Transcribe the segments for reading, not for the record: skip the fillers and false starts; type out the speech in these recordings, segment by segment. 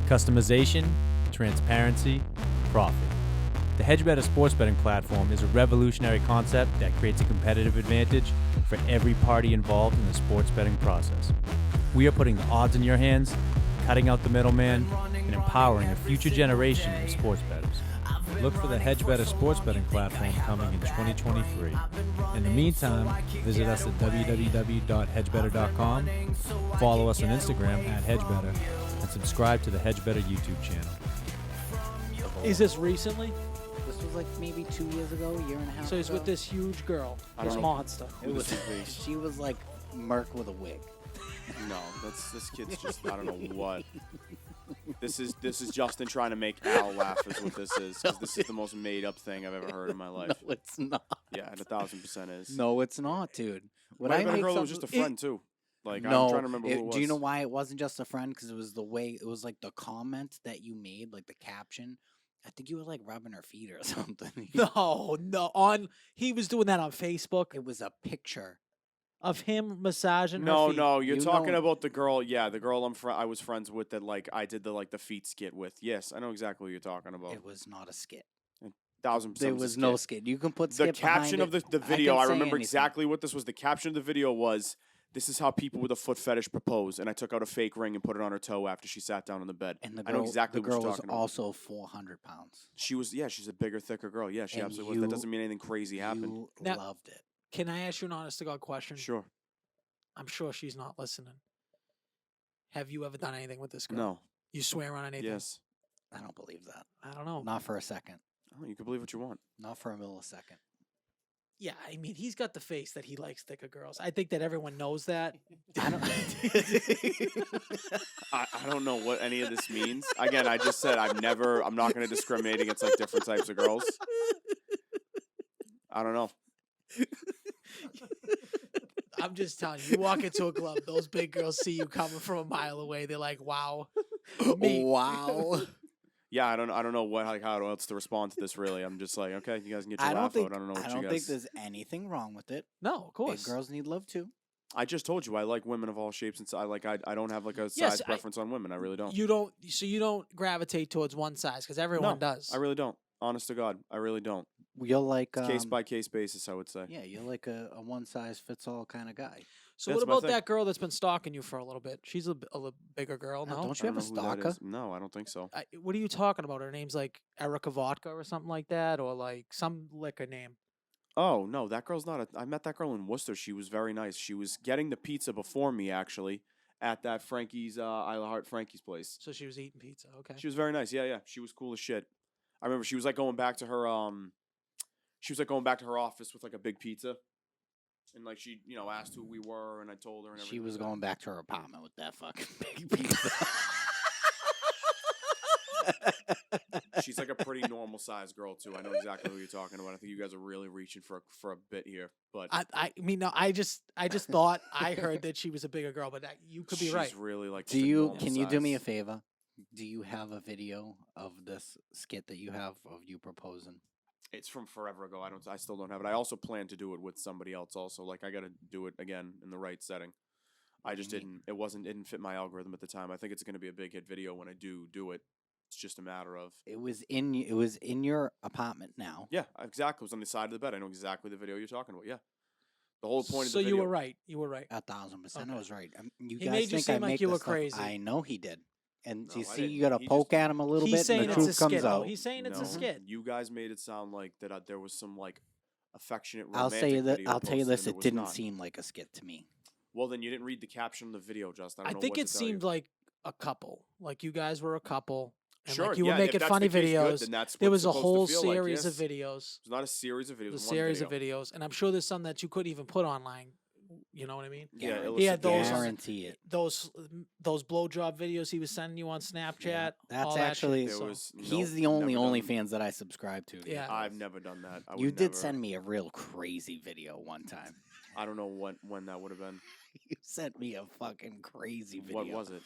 Customization, transparency, profit. The HedgeBetter sports betting platform is a revolutionary concept that creates a competitive advantage for every party involved in the sports betting process. We are putting the odds in your hands, cutting out the middleman, and empowering a future generation of sports bettors. Look for the HedgeBetter sports betting platform coming in 2023. In the meantime, visit us at www.hedgebetter.com, follow us on Instagram at HedgeBetter, and subscribe to the HedgeBetter YouTube channel. Is this recently? This was like maybe 2 years ago, a year and a half So he's ago. with this huge girl, I this don't know. monster. It was, she was like Merc with a wig. No, this kid's just I don't know what. This is Justin trying to make Al laugh is what this is. 'Cause this is the most made up thing I've ever heard in my life. No, it's not. Yeah, and 1,000% is. No, it's not, dude. When Might I have been a make girl that was just a something- friend too. Like no, I'm trying to remember who it was. do you know why it wasn't just a friend? Because it was the way it was like the comment that you made, like the caption. I think you were like rubbing her feet or something. No. He was doing that on Facebook It was a picture. of him massaging her No, feet. no, you're You talking know- about the girl. Yeah, the girl I was friends with that like I did the feet skit with. Yes, I know exactly what you're talking about. It was not a skit. 1,000%. There was a was no skit. skit. You can put The skit behind caption of it. the video, can I say remember anything. exactly what this was. The caption of the video was, "This is how people with a foot fetish propose," and I took out a fake ring and put it on her toe after she sat down on the bed. And the I girl, know exactly the what girl you're was talking about. also 400 pounds. She was, yeah, she's a bigger, thicker girl. Yeah, she And absolutely was. That you- doesn't mean anything crazy happened. You Now- loved it. Can I ask you an honest to God question? Sure. I'm sure she's not listening. Have you ever done anything with this girl? No. You swear on anything? Yes. I don't believe that. I don't know. Not for a second. Oh, you can believe what you want. Not for a millisecond. Yeah, I mean, he's got the face that he likes thicker girls. I think that everyone knows that. I don't. I don't know what any of this means. Again, I just said I'm not going to discriminate against like different types of girls. I don't know. I'm just telling you, you walk into a club, those big girls see you coming from a mile away. They're like, wow. Me. Wow. Yeah, I don't know how else to respond to this. Really, I'm just like, okay, you guys can get your I don't laugh think. out. I don't know what I you don't guys. think there's anything wrong with it. No, of Big course. girls need love too. I just told you I like women of all shapes and sizes. I don't have like a Yes, size preference on women. I really don't. You don't. So you don't gravitate towards one size because everyone No, does. I really don't. Honest to God, I really don't. You're like Case by case basis, I would say. yeah, you're like a one size fits all kind of guy. So That's what my about thing. that girl that's been stalking you for a little bit? She's a bigger girl, no? Don't I you have a don't know who that stalker? is. No, I don't think so. What are you talking about? Her name's like Erica Vodka or something like that, or like some liquor name. Oh no, that girl's not. I met that girl in Worcester. She was very nice. She was getting the pizza before me actually at that Frankie's Isla Heart Frankie's place. So she was eating pizza. Okay. She was very nice. Yeah, yeah. She was cool as shit. I remember she was like going back to her office with like a big pizza. And like she, asked who we were and I told her and everything. She was like that. going back to her apartment with that fucking big pizza. She's like a pretty normal sized girl too. I know exactly who you're talking about. I think you guys are really reaching for a bit here, but I mean, no, I just thought I heard that she was a bigger girl, but you could be she's right. really like. Do just a you? normal Can you do me a size. favor? Do you have a video of this skit that you have of you proposing? It's from forever ago. I still don't have it. I also plan to do it with somebody else. Also, like I got to do it again in the right setting. I just Neat. didn't. It didn't fit my algorithm at the time. I think it's going to be a big hit video when I do it. It's just a matter of. It was in your apartment now. Yeah, exactly. It was on the side of the bed. I know exactly the video you're talking about. Yeah, the whole point of So the video. you were right. You were right. 1,000%. I Okay. was right. You He guys made you think seem I like make you this were stuff- crazy. I know he did. And No, you I see, didn't. you got to He poke just- at him a little He's bit, saying and the it's a truth skit. comes though. out. He's saying it's No, a skit. You guys made it sound like that there was some like affectionate. I'll say romantic that. video I'll tell you posted, this: and there it was didn't not. seem like a skit to me. Well, then you didn't read the caption of the video, Justin. I I don't know think what it to tell you. seemed like a couple. Like you guys were a couple. And Sure, like you yeah, were if making that's funny the case, good, videos. then that's There what was it's a supposed to whole feel like, series of yes. videos. It's not a series of videos. The one series video. of videos, and I'm sure there's some that you couldn't even put online. You know what I mean? Yeah, He had illicit those videos. on- Guarantee it. Those blowjob videos he was sending you on Snapchat. Yeah, that's all that shit, actually- There so- was He's nope, the only never done- OnlyFans that I subscribe to. Yeah. I've never done that. I You would did never- send me a real crazy video one time. I don't know when that would have been. You sent me a fucking crazy video. What was it?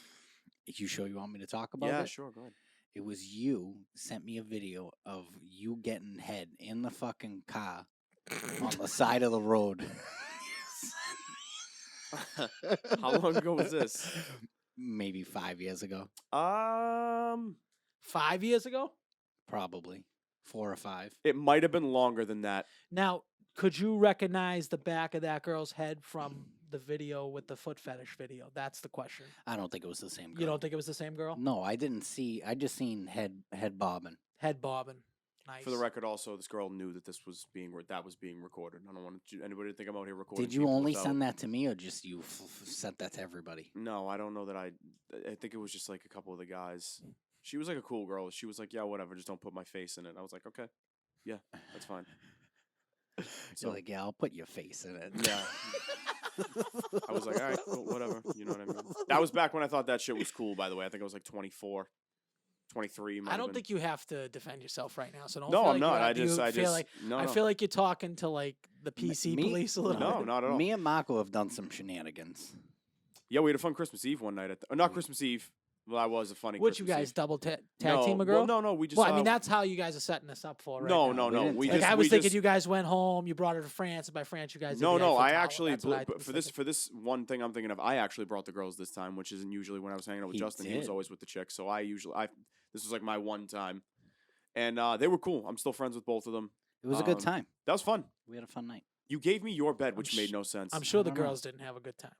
You sure you want me to talk about Yeah, it? sure. Go ahead. It was you sent me a video of you getting head in the fucking car on the side of the road. How long ago was this? Maybe 5 years ago. 5 years ago. Probably 4 or 5. It might have been longer than that. Now, could you recognize the back of that girl's head from the video with the foot fetish video? That's the question. I don't think it was the same girl. You don't think it was the same girl? No, I didn't see. I just seen head bobbing. Head bobbing. Nice. For the record, also, this girl knew that this was being recorded. I don't want anybody to think I'm out here recording. Did you people only without- send that to me, or just you sent that to everybody? No, I don't know that I think it was just like a couple of the guys. She was like a cool girl. She was like, yeah, whatever, just don't put my face in it. I was like, okay, yeah, that's fine. So like, yeah, I'll put your face in it. Yeah. I was like, all right, well, whatever. You know what I mean? That was back when I thought that shit was cool, by the way. I think I was like 24, 23. I don't think you have to defend yourself right now. So don't. No, feel I'm like not. You I have, just, you I feel just, like no, I no. feel like you're talking to like the PC me- police a little No, bit. not at all. Me and Marco have done some shenanigans. Yeah, we had a fun Christmas Eve one night. Not Christmas Eve. Well, I was a funny Would you Christmas guys Eve. double tag No, team a girl? Well, no, we just. Well, I mean, that's how you guys are setting this up for right no, now. We didn't We take- Like just. I was we thinking, just, you guys went home, you brought her to France, and by France, you guys. No, did the no. Eiffel I Tower. actually That's what I was for this thinking. for this one thing I'm thinking of. I actually brought the girls this time, which isn't usually when I was hanging out with He Justin. He was did. always with the chicks, so this was like my one time, and they were cool. I'm still friends with both of them. It was a good Um, time. That was fun. We had a fun night. You gave me your bed, which sh- made no sense. I'm sure the don't know. girls didn't have a good time.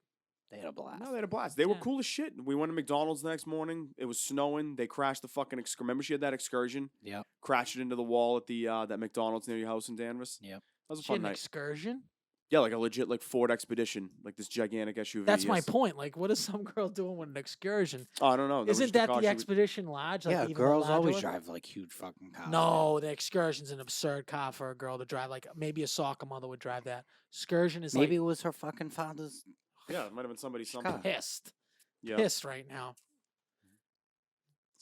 They had a blast. No, they had a blast. They were Yeah. cool as shit. We went to McDonald's the next morning. It was snowing. They crashed the fucking. Remember, she had that excursion. Yep. Crashed it into the wall at the that McDonald's near your house in Danvers. Yep. That was a She had fun an night. excursion. Yeah, like a legit like Ford Expedition, like this gigantic SUV. That's my yes. point. Like, what is some girl doing with an excursion? Oh, I don't know. was Isn't just a that car the she would- expedition large? Like Yeah, even the girls larger always one? drive like huge fucking cars. No, the excursion's an absurd car for a girl to drive. Like maybe a soccer mother would drive that. Excursion is Maybe it like was her fucking father's. Yeah, it might have been somebody Car. something. pissed, Yeah. pissed right now.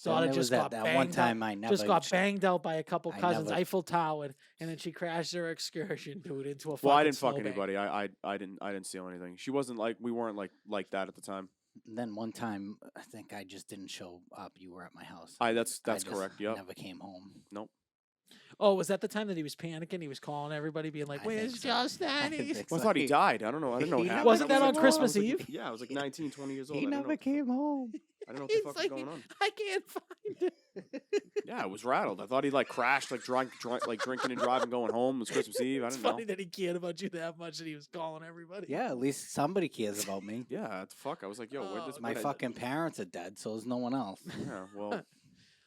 Then Daughter there was just got that banged one out. time I never Just got banged out by a couple I cousins, never- Eiffel Towered, and then she crashed her excursion, dude, into a fucking Well, I didn't fuck snowbank. anybody. I didn't steal anything. She wasn't like we weren't like that at the time. And then one time, I think I just didn't show up. You were at my house. That's just correct. Yep. Never came home. Oh, was that the time that he was panicking? He was calling everybody, being like, I "Where's think so. Justin?" I He's- think Well, I so. thought he died. I don't know. I didn't know. He what never- happened. Wasn't I that was on like- Christmas I was Eve? like- Yeah, I was like 19, 20 years old. He I didn't never know, came home. I didn't know what the He's fuck like, was going on. I can't find it. Yeah, I was rattled. I thought he like crashed, like drunk, like drinking and driving, going home. It was Christmas Eve. I It's didn't know. funny that he cared about you that much that he was calling everybody. Yeah, at least somebody cares about me. Yeah, what the fuck. I was like, yo, where'd this Oh, My bed- fucking parents are dead, so is no one else. Yeah, well,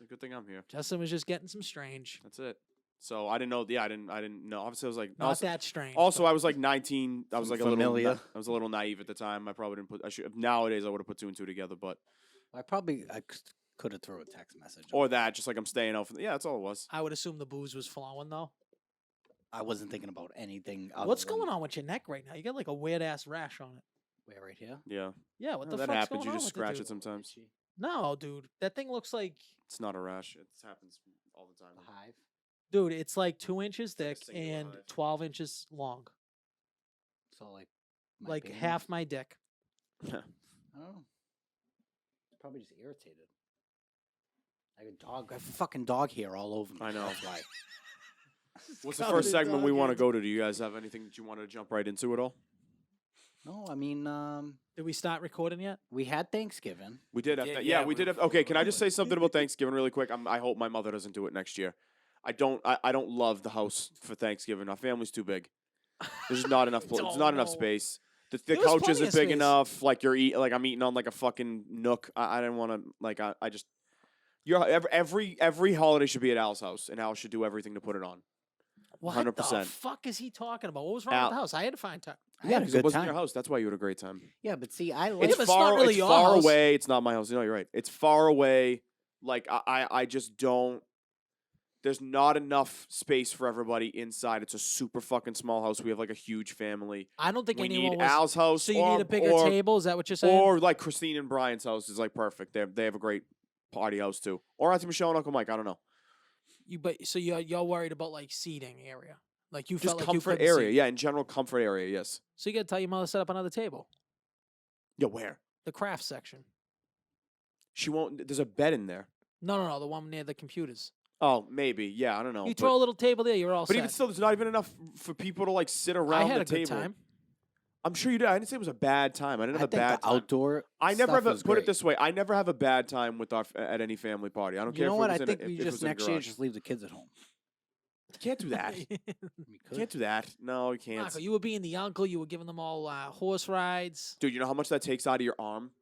good thing I'm here. Justin was just getting some strange. That's it. So I didn't know. Yeah, I didn't know. Obviously, I was like, Not also, that strange. also but- I was like 19. I was like Familiar. I was a little naive at the time. I probably didn't put. I should. Nowadays, I would have put two and two together, but I could have thrown a text message. or that, just like I'm staying out. Yeah, that's all it was. I would assume the booze was flowing though. I wasn't thinking about anything. What's going on with your neck right now? You got like a weird ass rash on it. Where right here? Yeah, Yeah, what No, the that fuck's happens. going You on just with scratch the it dude? sometimes. No, dude, that thing looks like, It's not a rash. It happens all the time. The hive. dude, it's like 2 inches like a thick singular and hive. 12 inches long, So my like penis? half my dick. I don't know. It's probably just irritated. Like a dog. I have fucking dog hair all over me. I know. That's why. What's the Covered first in segment we dog want to hair. go to? Do you guys have anything that you want to jump right into at all? No, I mean, Did we start recording yet? we had Thanksgiving. We did have. Yeah, Yeah, yeah, we did have. Okay, can I just say something about Thanksgiving really quick? I hope my mother doesn't do it next year. I don't love the house for Thanksgiving. Our family's too big. There's not enough. There's not enough No. space. The There was couch plenty isn't of big space. enough. Like I'm eating on like a fucking nook. I didn't want to. Like I just. Every holiday should be at Al's house, and Al should do everything to put it on. What 100%. the fuck is he talking about? What was wrong Al- with the house? I had to find time. I had a 'cause it good wasn't time. your house. That's why you had a great time. Yeah, but see, I like. Yeah, It's but it's not far. really It's your far house. away. It's not my house. No, you're right. It's far away. Like I just don't. There's not enough space for everybody inside. It's a super fucking small house. We have like a huge family. I don't think We anyone need was. Al's house. So you or, need a bigger or, table? Is that what you're saying? Or like Christine and Brian's house is like perfect. They have a great party house too. Or Auntie Michelle and Uncle Mike. I don't know. So you're worried about like seating area, like you Just felt like comfort you couldn't area. seat. Yeah, in general, comfort area. Yes. So you got to tell your mother to set up another table, Yeah, where? the craft section. She won't. There's a bed in there. No, the one near the computers. Oh, maybe. Yeah, I don't know. You but, throw a little table there, you're all but set. even still, there's not even enough for people to like sit I around had the a good table. time. I'm sure you did. I didn't say it was a bad time. I didn't I have a think bad the time. outdoor. I never have stuff a, was put it great. this way. I never have a bad time with at any family party. I don't You care know if what? it I was in think a, we if it just was in a next year garage. just leave the kids at home. You can't do that. We You could. can't do that. No, you can't. Marco, you were being the uncle. You were giving them all horse rides. Dude, you know how much that takes out of your arm?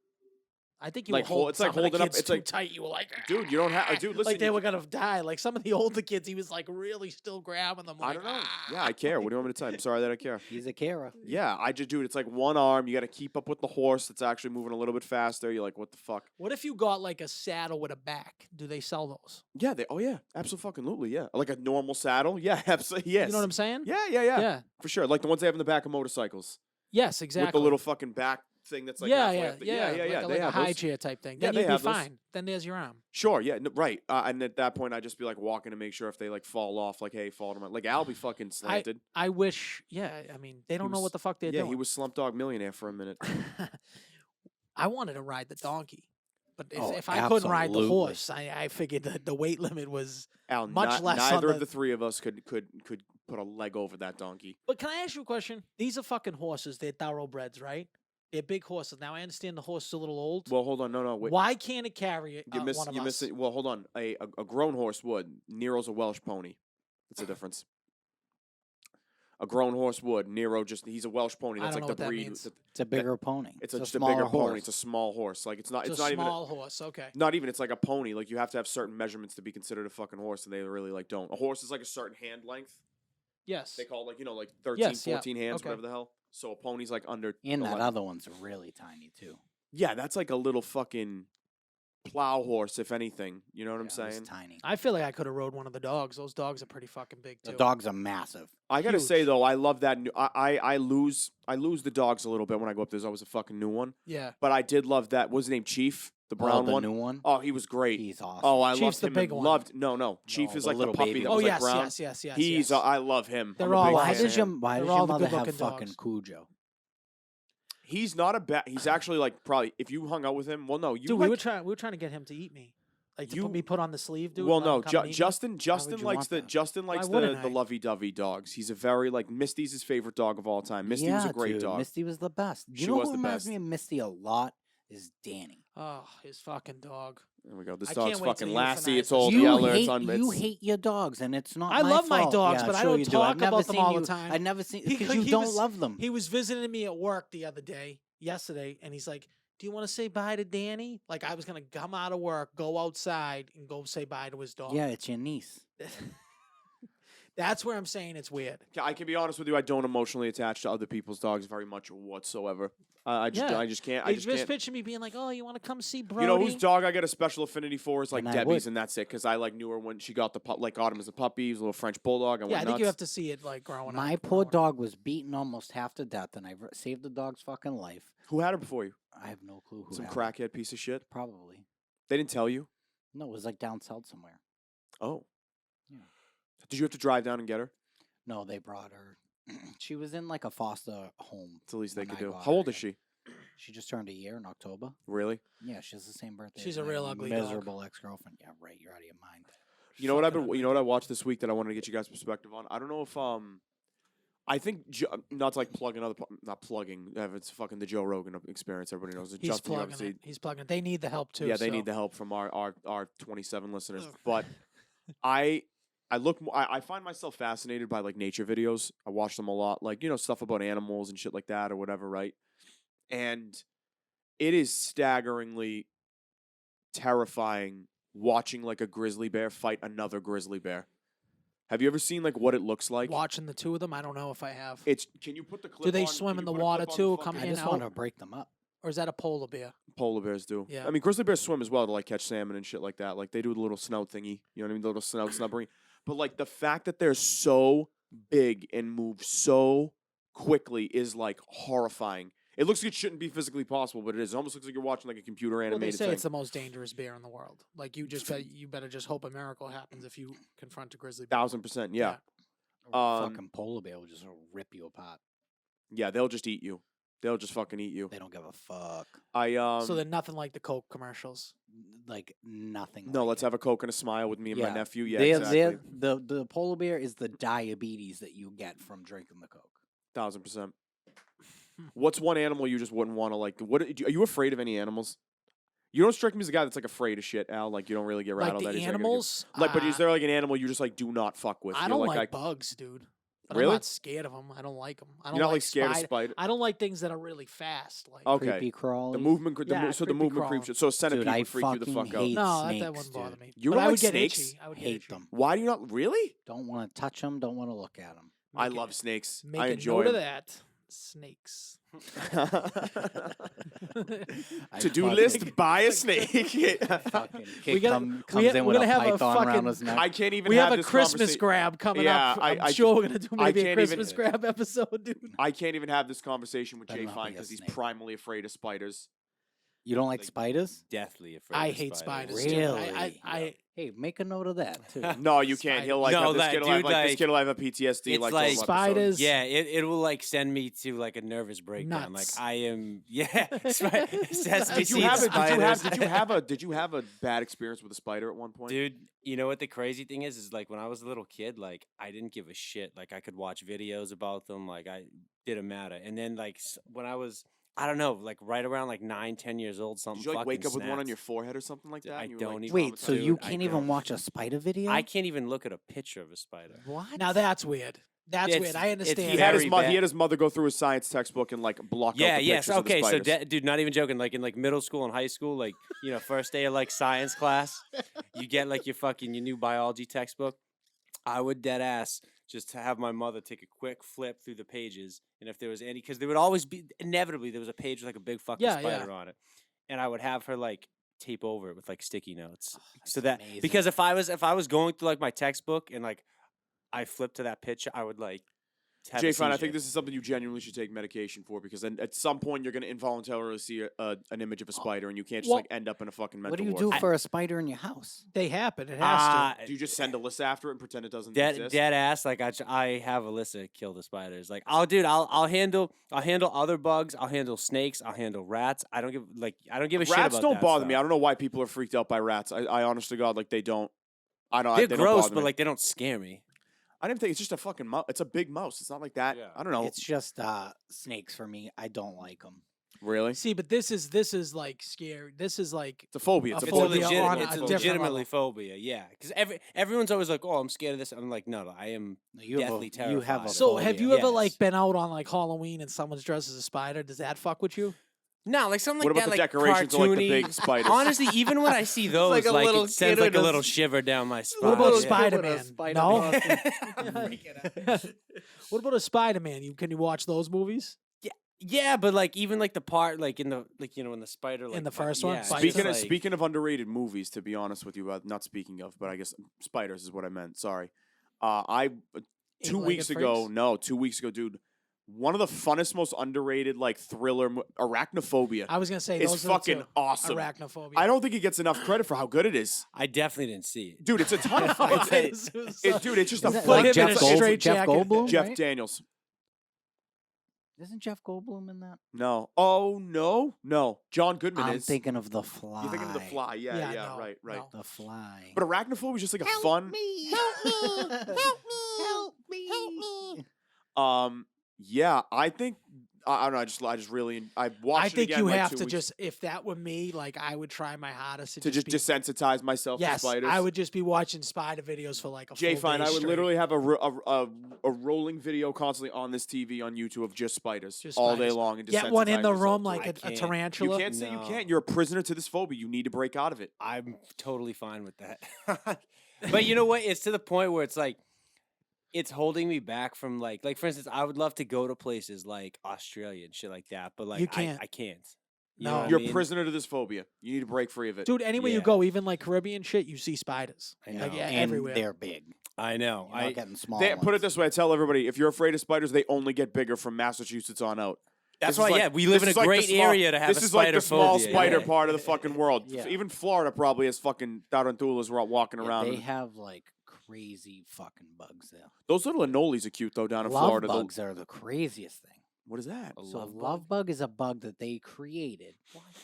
I think you Like, were hol- holding it's like some of the holding up- kids it's too like- tight. You were like, Dude, you don't have. Dude, listen. like they you- were gonna die. Like some of the older kids, he was like really still grabbing them. I Like, don't know. Yeah, "Ah." I care. What do you want me to tell you? I'm sorry that I care. He's a carer. Yeah, I just, dude, it's like one arm. You got to keep up with the horse that's actually moving a little bit faster. You're like, what the fuck? What if you got like a saddle with a back? Do they sell those? Yeah, oh yeah, absolutely, yeah. Like a normal saddle. Yeah, absolutely, yes. You know what I'm saying? Yeah, Yeah. for sure. Like the ones they have in the back of motorcycles Yes, exactly. with the little fucking back thing that's like yeah, halfway yeah, up the- yeah, yeah. Like, They like a have high those. chair type thing. Yeah, Then they you'd be have those. fine. Then there's your arm. Sure, yeah, right. And at that point, I'd just be like walking to make sure if they like fall off, like, hey, fall to my. Like Al be fucking slanted. I wish. Yeah, I mean, they don't know was- what the fuck they're Yeah, doing. he was Slumdog Millionaire for a minute. I wanted to ride the donkey, but Oh, if I couldn't ride the absolutely. horse, I figured that the weight limit was. Al, Much less on neither of the- the three of us could put a leg over that donkey. But can I ask you a question? These are fucking horses. They're thoroughbreds, right? They're big horses. Now I understand the horse is a little old. Well, hold on, no, wait. Why can't it carry it? You miss, one of you us? miss it. Well, hold on. A grown horse would. Nero's a Welsh pony. That's the difference. A grown horse would. Nero he's a Welsh pony. I That's don't like know the what that breed. means. It's a bigger pony. It's a just a bigger smaller pony. horse. It's a small horse. Like it's not. It's not a even. small horse. Okay. Not even. It's like a pony. Like you have to have certain measurements to be considered a fucking horse, and they really like don't. A horse is like a certain hand length. Yes. They call it like like 13, Yes, yeah, 14 hands, okay. whatever the hell. So a pony's like under. And that 11. other one's really tiny too. Yeah, that's like a little fucking plow horse, if anything. You know what I'm Yeah, it was saying? tiny. I feel like I could have rode one of the dogs. Those dogs are pretty fucking big too. The dogs are massive. I gotta say Huge. though, I love that. I lose the dogs a little bit when I go up. There's always a fucking new one, Yeah. but I did love that. What's his name? Chief, the brown the one. new one. Oh, he was great. He's awesome. Oh, I Chief's loved the him. big and one. Loved no. Chief No, is the like the little puppy baby that Oh was yes, like brown. yes. He's yes. I love him. They're I'm a all big why awesome. does fan. why They're does all your the mother have good-looking fucking dogs. Cujo? He's not a bad. He's actually like probably if you hung out with him. Well, no, you Dude, like, we were trying to get him to eat me, like to You- put me put on the sleeve, dude. well, let him no, come and eat me. Justin would likes you want that? Justin likes wouldn't the I? lovey-dovey dogs. He's a very like Misty's his favorite dog of all time. Misty was Yeah, a great dude, dog. Misty was the best. She You know was who the reminds best. me of Misty a lot is Danny. Oh, his fucking dog. There we go. This I dog's can't wait till fucking he Lassie. euthanizes It's old his You yeller. It's hate, on. you it's- hate your dogs, and it's not. I my love my fault. dogs, Yeah, but I sure don't you do. talk I've never about them seen all the you- time. I've never seen He- because you he don't was- love them. He was visiting me at work the other day, yesterday, and he's like, "Do you want to say bye to Danny?" Like I was gonna come out of work, go outside, and go say bye to his dog. Yeah, it's your niece. That's where I'm saying it's weird. I can be honest with you. I don't emotionally attach to other people's dogs very much whatsoever. I just Yeah. I just can't. I You just just can't. picture me being like, "Oh, you want to come see Brody?" You know whose dog I got a special affinity for is like And I Debbie's, would. and that's it. Because I like knew her when she got the like got him as a puppy. He was a little French bulldog. I Yeah, I went think you have nuts. to see it like growing My up. poor growing up. dog was beaten almost half to death, and I saved the dog's fucking life. Who had her before you? I have no clue who. Some had it. crackhead piece of shit. Probably. They didn't tell you. No, it was like down south somewhere. Oh. Yeah. Did you have to drive down and get her? No, they brought her. She was in like a foster home. It's the least they when could I do. got How her, old is yeah. she? She just turned a year in October. Really? Yeah, she has the same birthday. She's as a my real ugly dog. miserable ex-girlfriend. Yeah, right. You're out of your mind. You know what I've Fucking been. ugly. You know what I watched this week that I wanted to get you guys' perspective on. I don't know if I think not to like plug another. Not plugging. It's fucking the Joe Rogan experience. Everybody knows it. He's Justin, you plugging obviously. it. He's plugging it. They need the help too. Yeah, they so. need the help from our 27 listeners. Ugh. But I I find myself fascinated by like nature videos. I watch them a lot, like stuff about animals and shit like that or whatever, right? And it is staggeringly terrifying watching like a grizzly bear fight another grizzly bear. Have you ever seen like what it looks like? Watching the two of them, I don't know if I have. Can you put the clip Do they on? swim Can in you the put a water clip on too, fucking- come I in, just want out? to break them up. Or is that a polar bear? Polar bears do. Yeah. I mean, grizzly bears swim as well to like catch salmon and shit like that. Like they do the little snout thingy. You know what I mean? The little snout snubbering. But like the fact that they're so big and move so quickly is like horrifying. It looks like it shouldn't be physically possible, but it is. It almost looks like you're watching like a computer Well, they animated say thing. it's the most dangerous bear in the world. Like you better just hope a miracle happens if you confront a grizzly bear. 1000%. Yeah. A Um, fucking polar bear will just rip you apart. Yeah, they'll just eat you. They'll just fucking eat you. They don't give a fuck. So they're nothing like the Coke commercials. Like nothing. No, like let's it. have a Coke and a smile with me and my Yeah. nephew. Yeah, They're- exactly. the polar bear is the diabetes that you get from drinking the Coke. 1000%. What's one animal you just wouldn't want to like? What are you afraid of any animals? You don't strike me as a guy that's like afraid of shit, Al. Like you don't really get Like rattled. that the easily. animals. Like, but is there like an animal you just like do not fuck with? I You're don't like, like bugs, dude. But Really? I'm not scared of them. I don't like them. I don't You're not like like scared of spider. spider. I don't like things that are really fast. Like Okay. Creepy crawly. The movement, Yeah, so the creepy movement crawling. creeps. So a centipede Dude, I would freak you the fucking fuck out. hate no, that snakes, wouldn't bother dude. me. You but don't I would like get snakes? itchy. I would get Hate itchy. them. Why do you not really? Don't want to touch them. Don't want to look at them. I Make love it- snakes. Make I a enjoy note of them. that. Snakes. To do list: buy a snake. Fucking We kid gotta- comes we ha- in we're with a gonna have a python around fucking- his neck. I can't even. We have a this Christmas conversation. grab coming Yeah, up. I- I'm I sure we're gonna do I maybe a can't even- Christmas grab episode, dude. I can't even have this conversation with Better Jay not Fine be a because he's snake. primally afraid of spiders. You don't like Like- spiders? Deathly afraid. I of hate spiders. spiders. too. Really? I Hey, make a note of that too. No, you can't. He'll like No, have this that kid will have dude, like this like- kid will have a PTSD it's like like 12 episodes. spiders. Yeah, it will like send me to like a nervous breakdown. Nuts. Like I am, yeah. It says Did me Did you seeing have a, spiders. did you have a bad experience with a spider at one point? Dude, you know what the crazy thing is like when I was a little kid, like I didn't give a shit. Like I could watch videos about them. Like I didn't matter. And then like when I was, I don't know, like right around like 9, 10 years old, something. Did you like wake fucking up with one on snapped. your forehead or something like that? I and you were, don't like, even- Wait, so Dude, you I can't even don't. watch a spider video? I can't even look at a picture of a spider. What? now that's weird. That's It's- weird. I it's understand. He had his very mother. bad. He had his mother go through his science textbook and like block Yeah, out the yes, pictures of the okay. So, spiders. dude, not even joking. Like in like middle school and high school, like first day of like science class, you get like your new biology textbook. I would dead ass just to have my mother take a quick flip through the pages, and if there was any, because there would always be inevitably there was a page with like a big fucking Yeah, yeah. spider on it, and I would have her like tape over it with like sticky notes, so that's that amazing. because if I was going through like my textbook and like I flipped to that picture, I would like. have a Jay Fine, I seizure. think this is something you genuinely should take medication for because then at some point you're going to involuntarily see an image of a spider and you can't just Well, like end up in a fucking mental What do you ward. do for a spider in your house? They happen. It has to. Do you just send Alyssa after it and pretend it doesn't Dead, exist? dead ass. Like I have Alyssa kill the spiders. Like I'll handle other bugs. I'll handle snakes. I'll handle rats. I don't give a shit Rats about don't that bother me. stuff. I don't know why people are freaked out by rats. I honest to God, like they don't. I don't. They're they don't gross, bother but me. like they don't scare me. I didn't think it's just a fucking mouse. It's a big mouse. It's not like that. Yeah. I don't know. It's just snakes for me. I don't like them. Really, See, but this is like scary. This is like it's a phobia. It's A a It's a phobia phobia. on legit, a it's a different legitimately level. phobia. Yeah, because everyone's always like, "Oh, I'm scared of this." I'm like, "No, I am." No, you Deathly have a, you have a terrified. So phobia. have you ever Yes. like been out on like Halloween and someone's dressed as a spider? Does that fuck with you? No, like something What like about that, the like decorations of, like, the cartoony. big spiders? Honestly, even when I see those, like like, a little it sends kid like with a a little s- shiver down my spine. What about Little yeah. kid with a Spider-Man? spider No? costume. What about a Spider-Man? Can you watch those movies? Yeah, but like even like the part like in the in the spider like the fi- first one? yeah, Spiders? just, Speaking of like- speaking of underrated movies, to be honest with you, not speaking of, but I guess spiders is what I meant. Sorry, I 2 weeks Eight-legged ago, freaks? no, 2 weeks ago, dude. One of the funnest, most underrated like thriller, Arachnophobia. I was gonna say It's those fucking are the two. awesome. Arachnophobia. I don't think it gets enough credit for how good it is, I definitely didn't see it. dude. It's a ton of fun. Dude, it's just a Is that fun. him like in Jeff, a Gold, straight Jeff jacket. Goldblum? Jeff right? Daniels. Isn't Jeff Goldblum in that? No. Oh no. John Goodman I'm is. thinking of The Fly. You're thinking of the Fly. Yeah. no, Right. no. The Fly. But Arachnophobia is just like a fun. Help me. Yeah, I think I don't know. I just really I watched. I it think again, you like, have 2 to weeks just, if that were me, like I would try my hardest to just be, desensitize myself to yes, spiders. I would just be watching spider videos for like a Jay full Fine, day I would straight. literally have a rolling video constantly on this TV on YouTube of just spiders Just all day spiders. long and get one in desensitize the yourself room to like it. a can't. You tarantula. can't say you No. can't. You're a prisoner to this phobia. You need to break out of it. I'm totally fine with that. But you know what? It's to the point where it's like it's holding me back from like for instance, I would love to go to places like Australia and shit like that, but like You can't. I can't. You No. know what I You're a mean? prisoner to this phobia. You need to break free of it. Dude, anywhere you Yeah. go, even like Caribbean shit, you see spiders. I know. Like, yeah, And everywhere. they're big. I know. You're not getting small. Put it ones. this way: I tell everybody, if you're afraid of spiders, they only get bigger from Massachusetts on out. That's This why, is like- yeah, we live this in a is like the great small- area to have This a is like spider the small phobia, spider yeah. part of the fucking world. Yeah. Even Florida probably has fucking tarantulas walking Yeah, around. they have like crazy fucking bugs there. Those little anoles are cute though down in Love Florida. bugs are the craziest thing. What is that? A So love bug? love bug is a bug that they created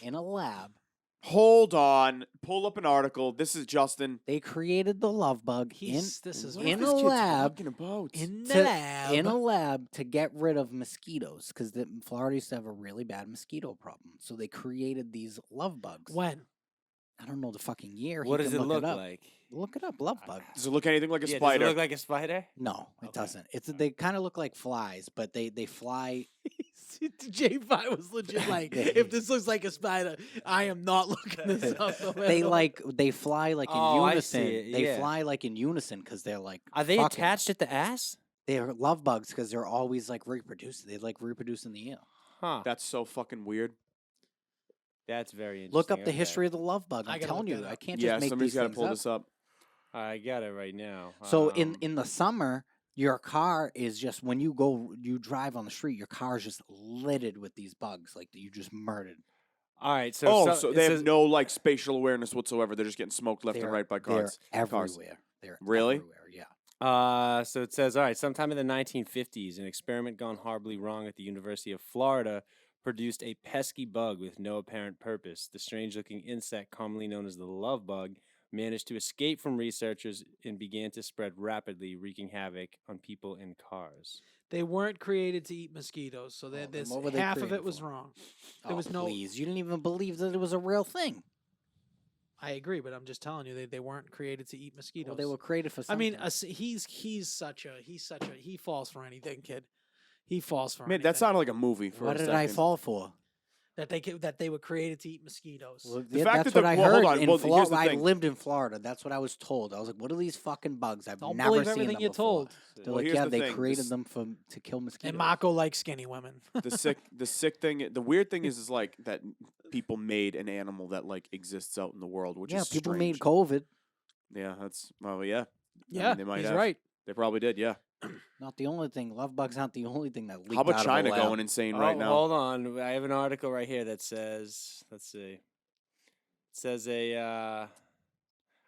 in a lab Hold on. Pull up an article. This is Justin. They created the love bug This is What in is a this kid lab talking about? in the to- lab. in a lab to get rid of mosquitoes because Florida used to have a really bad mosquito problem. So they created these love bugs. When? I don't know the fucking year. What He does can it look up. like? Look it up. Love bug. Does it look anything like a Yeah, spider? does it look like a spider? No, it Okay. doesn't. They kind of look like flies, but they fly. J5 was legit like, Yeah. if this looks like a spider, I am not looking this up. no They matter they fly like in Oh, I unison. see it, They yeah. fly like in unison because they're like. Are they fucking. attached at the ass? They're love bugs because they're always like reproducing. They like reproduce in the air. Huh. That's so fucking weird. That's very interesting. Look up the okay. history of the love bug. I I'm gotta telling look you, that I up. can't just Yeah, make somebody's these got to things pull up. this up. I got it right now. So in the summer, your car is just when you drive on the street, your car is just littered with these bugs, like that you just murdered. all right. So So it they says- have no like spatial awareness whatsoever. They're just getting smoked left and They're- right by They're cars. everywhere. They're Really? everywhere. Yeah. So it says, all right, sometime in the 1950s, an experiment gone horribly wrong at the University of Florida produced a pesky bug with no apparent purpose. The strange-looking insect, commonly known as the love bug, managed to escape from researchers and began to spread rapidly, wreaking havoc on people and cars. They weren't created to eat mosquitoes, so Oh, then this what were they half of created it was for? wrong. Oh, There was no. please! You didn't even believe that it was a real thing. I agree, but I'm just telling you, they weren't created to eat mosquitoes. Well, they were created for I something. mean, he falls for anything, kid. He falls for Man, anything. that sounded like a movie for what a did second. I fall for? that they were created to eat mosquitoes. Well, The yeah, fact that's that what I well, hold heard on, in well, here's Florida. the I thing. lived in Florida. That's what I was told. I was like, "What are these fucking bugs? I've Don't never believe seen everything them you're before." told. They're Well, like, here's "Yeah, the they thing, created this- them to kill mosquitoes." And Marco likes skinny women. the sick thing. The weird thing is like that people made an animal that like exists out in the world, which yeah, is people strange. made COVID. Yeah, that's well, yeah. Yeah, they might he's have. right. They probably did. Yeah. Not the only thing. Love bugs aren't the only thing that leaked How about out China of a lab. going insane right Oh, now? Hold on. I have an article right here that says, let's see. It says a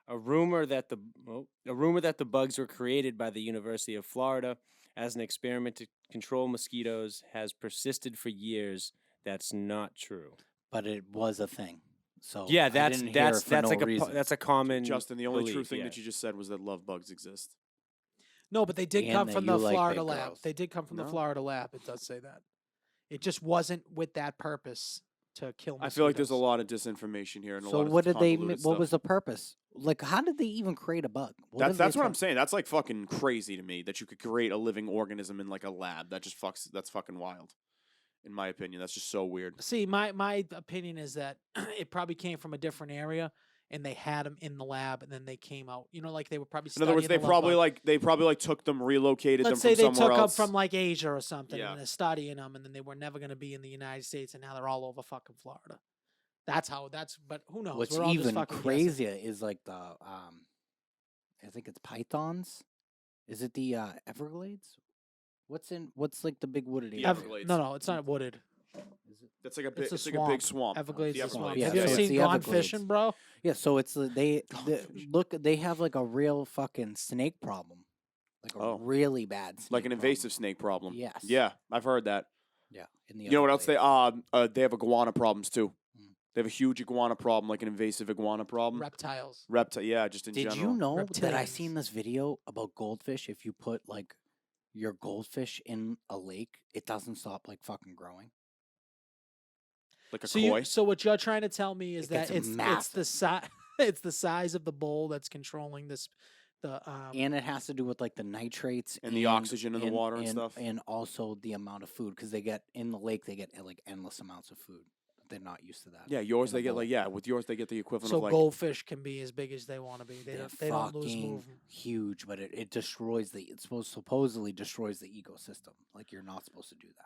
rumor that the bugs were created by the University of Florida as an experiment to control mosquitoes has persisted for years. That's not true. But it was a thing. So Yeah, I that's didn't hear it for no like reason. that's a common. Justin, the only true belief, thing yeah. that you just said was that love bugs exist. No, but they did And come that from you the like Florida big lab. girls. They did come from the No. Florida lab. It does say that. It just wasn't with that purpose to kill mosquitoes. I feel like there's a lot of disinformation here and a So lot of what did they? convoluted What stuff. was the purpose? Like, how did they even create a bug? That's what I'm saying. That's like fucking crazy to me that you could create a living organism in like a lab. That's fucking wild. In my opinion, that's just so weird. See, my opinion is that it probably came from a different area, and they had them in the lab, and then they came out. You know, like they were probably. In other words, they studying the probably love bug. like took them, relocated Let's them say from they somewhere took them else. from like Asia or something, Yeah. and they're studying them, and then they were never going to be in the United States, and now they're all over fucking Florida. That's how. But who knows? What's We're all just even fucking guessing. crazier is like the I think it's pythons. Is it the Everglades? What's like the big wooded The area? Everglades. No, it's not wooded. Is it? That's like a big. It's a It's like a big swamp. Everglades The is a swamp. Yeah, Have you ever so it's seen the Gone Everglades. Fishing, bro? Yeah, so it's look. They have like a real fucking snake problem, like a Oh. really bad, snake Like an problem. invasive snake problem. Yes. Yeah, I've heard that. Yeah, in the You know what else Everglades. they have iguana problems too. Mm. They have a huge iguana problem, like an invasive iguana problem. Reptiles. Reptile, yeah, just in Did general. you know that I Reptilians. seen this video about goldfish? If you put like your goldfish in a lake, it doesn't stop like fucking growing. Like a So koi? so what you're trying to tell me is It that gets it's the massive. size it's the size of the bowl that's controlling this And it has to do with like the nitrates And the oxygen in the water and and stuff. and also the amount of food because they get in the lake they get like endless amounts of food. They're not used to that. Yeah, yours in a they get like bowl. with yours they get the equivalent so of like goldfish can be as big as they want to be. They're They don't lose fucking movement. huge, but it destroys supposedly destroys the ecosystem. Like you're not supposed to do that.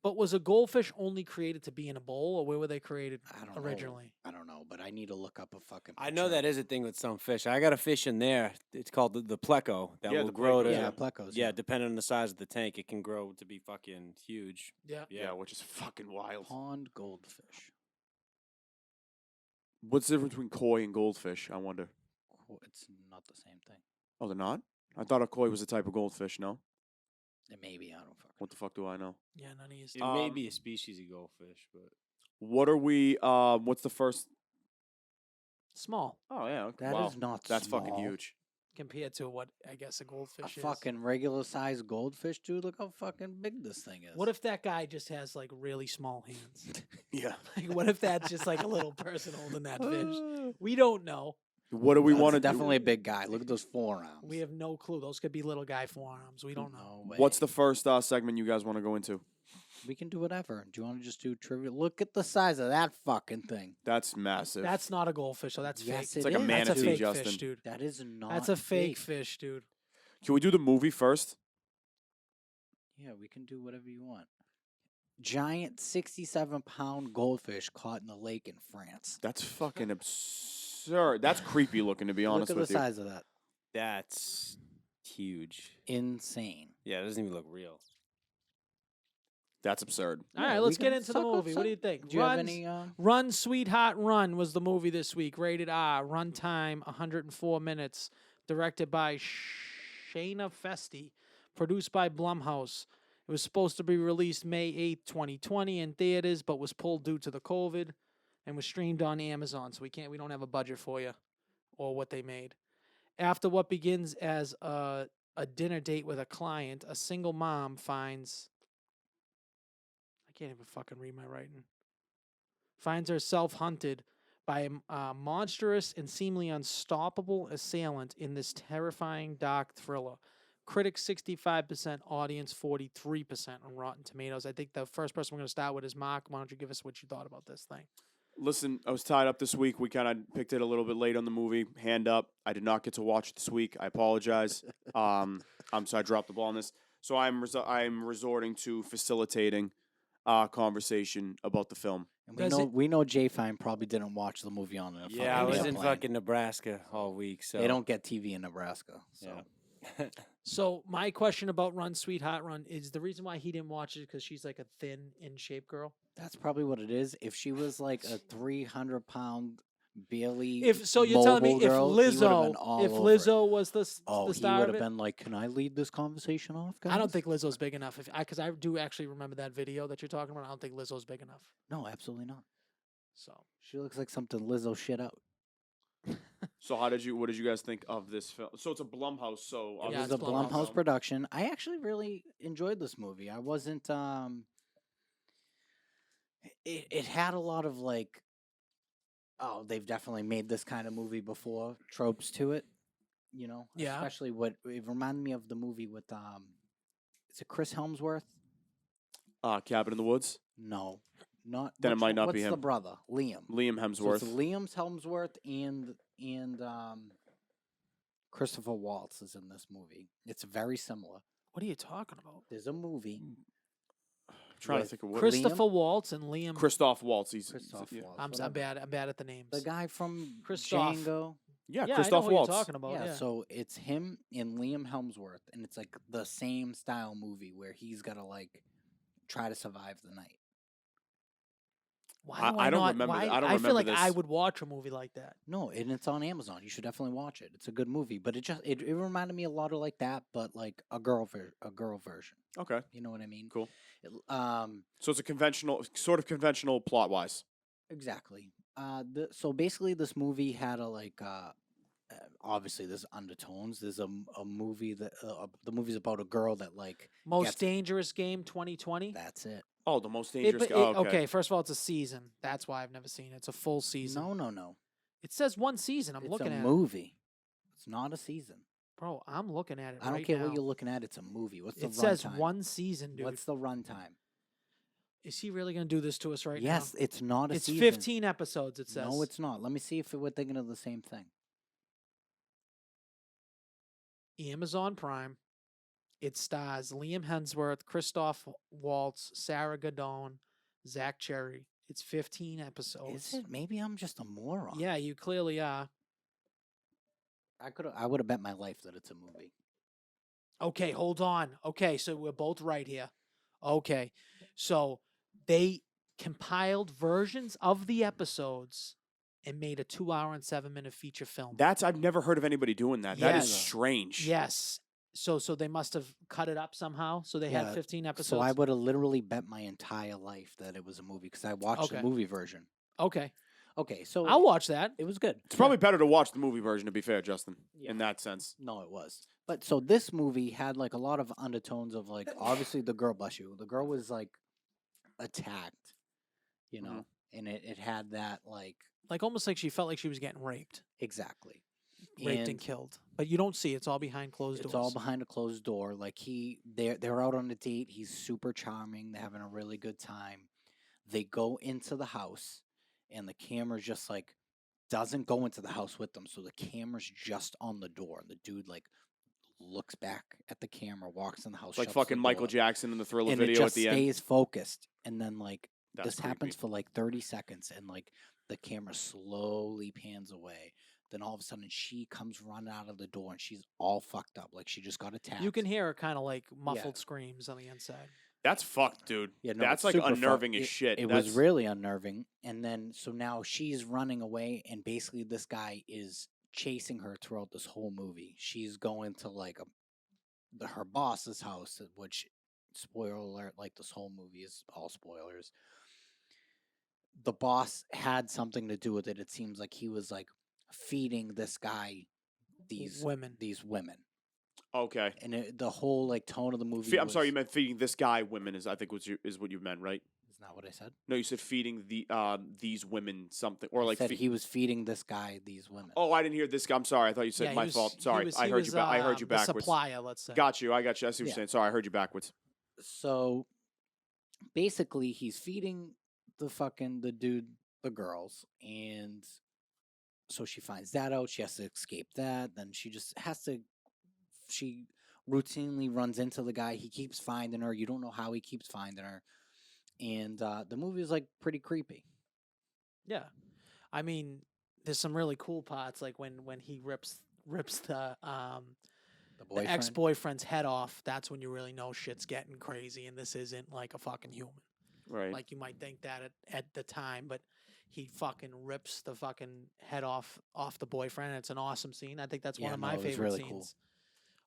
But was a goldfish only created to be in a bowl, or where were they created I don't know. originally? I don't know, but I need to look up a fucking. I know picture. that is a thing with some fish. I got a fish in there. It's called the pleco that Yeah, will the grow pleco, to. Yeah, plecos. Yeah, depending on the size of the tank, it can grow to be fucking huge. Yeah. yeah, which is fucking wild. Pond goldfish. What's the difference between koi and goldfish? I wonder. It's not the same thing. Oh, they're not. I thought a koi was a type of goldfish. No, It may be. I don't fucking. what the fuck do I know? Yeah, none of you. It may Um, be a species of goldfish, but What are we? What's the first Small Oh yeah, okay. That is wow. not That's fucking small. huge. compared to what I guess a A goldfish is. fucking regular sized goldfish, dude. Look how fucking big this thing is. What if that guy just has like really small hands? Yeah. Like, what if that's just like a little person holding that fish? We don't know. What do we That's want to definitely a do? big guy. Look at those forearms. We have no clue. Those could be little guy forearms. We don't know. No way. What's the first segment you guys want to go into? We can do whatever. Do you want to just do trivia? Look at the size of that fucking thing. That's massive. That's not a goldfish, so that's Yes, fake. it like a is. That's a manatee, fake Justin. fish, dude. That is not. That's a fake fish, dude. Can we do the movie first? Yeah, we can do whatever you want. Giant 67-pound goldfish caught in the lake in France. That's fucking absurd. That's creepy looking, to be honest Look at with the you. size of that. That's huge. Insane. Yeah, it doesn't even look real. That's absurd. All Yeah, right, we let's get can into the suck up movie. What do you some- think? Do you have any? Run, Sweetheart, Run was the movie this week. Rated R. Runtime 104 minutes. Directed by Shayna Festi. Produced by Blumhouse. It was supposed to be released May 8th, 2020 in theaters, but was pulled due to the COVID and was streamed on Amazon. So we don't have a budget for you or what they made. After what begins as a dinner date with a client, a single mom finds. I can't even fucking read my writing. Finds herself hunted by a monstrous and seemingly unstoppable assailant in this terrifying dark thriller. Critics 65%, audience 43% on Rotten Tomatoes. I think the first person we're going to start with is Mark. Why don't you give us what you thought about this thing? Listen, I was tied up this week. We kind of picked it a little bit late on the movie. Hand up. I did not get to watch it this week. I apologize. So I dropped the ball on this. So I'm resorting to facilitating conversation about the film. And Does we know Jay Fine probably didn't watch the movie on a Yeah, I was fucking in airplane. fucking Nebraska all week, so They don't get TV in Nebraska. So. Yeah. So my question about Run, Sweetheart, Run is the reason why he didn't watch it because she's like a thin, in shape girl. That's probably what it is. If she was like a 300-pound barely If so, you're telling me mobile if girl, he would've Lizzo, been all if over it. Lizzo was the Oh, the he star would of have it, been like, "Can I lead this conversation off, guys?" I don't think Lizzo's big enough. Because I do actually remember that video that you're talking about. I don't think Lizzo's big enough. No, absolutely not. So She looks like something Lizzo shit out. So what did you guys think of this film? So it's a Blumhouse. So It Yeah, was it's a Blumhouse. Blumhouse production. I actually really enjoyed this movie. I wasn't. It had a lot of like, oh, they've definitely made this kind of movie before. Tropes to it, you know. Yeah. Especially what it reminded me of the movie with is it Chris Helmsworth? Cabin in the Woods. No, not. Then it which might one- not what's be the him. brother? Liam. Liam So Hemsworth. it's Liam Helmsworth and Christopher Waltz is in this movie. It's very similar. what are you talking about? There's a movie. trying to with think of what. Christopher Waltz and Liam. Christoph Waltz. He's Christoph yeah. Waltz. I'm whatever. bad. I'm bad at the names. The guy from Christoph. Django. Yeah, yeah, Christoph I know Waltz. what you're talking about. Yeah. So it's him and Liam Helmsworth, and it's like the same style movie where he's got to like try to survive the night. Why do I don't not- remember why- th- I don't feel remember like I this. would watch a movie like that. No, and it's on Amazon. You should definitely watch it. It's a good movie, but it reminded me a lot of like that, but like a girl version. Okay, You know what I mean? cool. It, So it's a sort of conventional plot wise. exactly. So basically, this movie had a like. Obviously, there's undertones. There's a movie that the movie's about a girl that like. Most Gets- Dangerous Game 2020. That's it. Oh, the most It- dangerous. but oh, okay, first of all, it's a season. That's why I've never seen it. It's a full season. No. It says one season. I'm It's looking a at it. movie. It's not a season. Bro, I'm looking at it I don't right care now. what you're looking at. It's a movie. What's the It says runtime? one season, dude. What's the runtime? Is he really going to do this to us right Yes, now? it's not a It's season. 15 episodes, it says. No, it's not. Let me see if we're thinking of the same thing. Amazon Prime. It stars Liam Hemsworth, Christoph Waltz, Sarah Gadon, Zach Cherry. It's 15 episodes. Is it? Maybe I'm just a moron. Yeah, you clearly are. I would have bet my life that it's a movie. Okay, hold on. Okay, so we're both right here. Okay, so they compiled versions of the episodes and made a 2-hour and 7-minute feature film. I've never heard of anybody doing that. That is Yes. strange. Yes. So they must have cut it up somehow. So they Yeah, had 15 episodes. So I would have literally bet my entire life that it was a movie because I watched Okay. the movie version. Okay. Okay, so I'll watch that. it was good. It's probably better to watch the movie version, to be fair, Justin, Yeah. in that sense. No, it was. But so this movie had like a lot of undertones of like obviously the girl, bless you, the girl was like attacked, you know, and it had that like Like almost like she felt like she was getting raped, exactly raped and killed. But you don't see it. It's all behind closed It's doors. all behind a closed door. Like they're out on a date. He's super charming. They're having a really good time. They go into the house, and the camera just like doesn't go into the house with them. So the camera's just on the door. The dude like looks back at the camera, walks in the house, It's like shuts the fucking Michael door, Jackson in the Thriller and it video at just the end. stays focused. And then like That's this happens creepy. for like 30 seconds, and like the camera slowly pans away. Then all of a sudden she comes running out of the door, and she's all fucked up, like she just got attacked. You can hear her kind of like muffled screams on the inside. That's fucked, dude. Yeah, no, That's it's like super unnerving as It shit. was That's- really unnerving. And then so now she's running away, and basically this guy is chasing her throughout this whole movie. She's going to like her boss's house, which spoiler alert, like this whole movie is all spoilers. The boss had something to do with it. It seems like he was like feeding this guy these Women. women, Okay. and the whole like tone of the movie. I'm sorry, was- you meant feeding this guy women is I think is what you meant, right? Isn't that what I said? No, you said feeding these women something or I like said he was feeding this guy these women. Oh, I didn't hear this guy. I'm sorry. I thought you said Yeah, he my was- fault. he Sorry. was- I he heard was, you I heard you the backwards. supplier, let's say. Got you. I got you. I see what Yeah. you're saying. Sorry, I heard you backwards. So basically he's feeding the dude the girls, and so she finds that out. She has to escape that. Then she routinely runs into the guy. He keeps finding her. You don't know how he keeps finding her. And the movie is like pretty creepy. Yeah. I mean, there's some really cool parts, like when he rips the The boyfriend. ex-boyfriend's head off. That's when you really know shit's getting crazy, and this isn't like a fucking human. Right. Like you might think that at the time, but he fucking rips the fucking head off the boyfriend. It's an awesome scene. I think that's one Yeah, of no, my it was favorite really scenes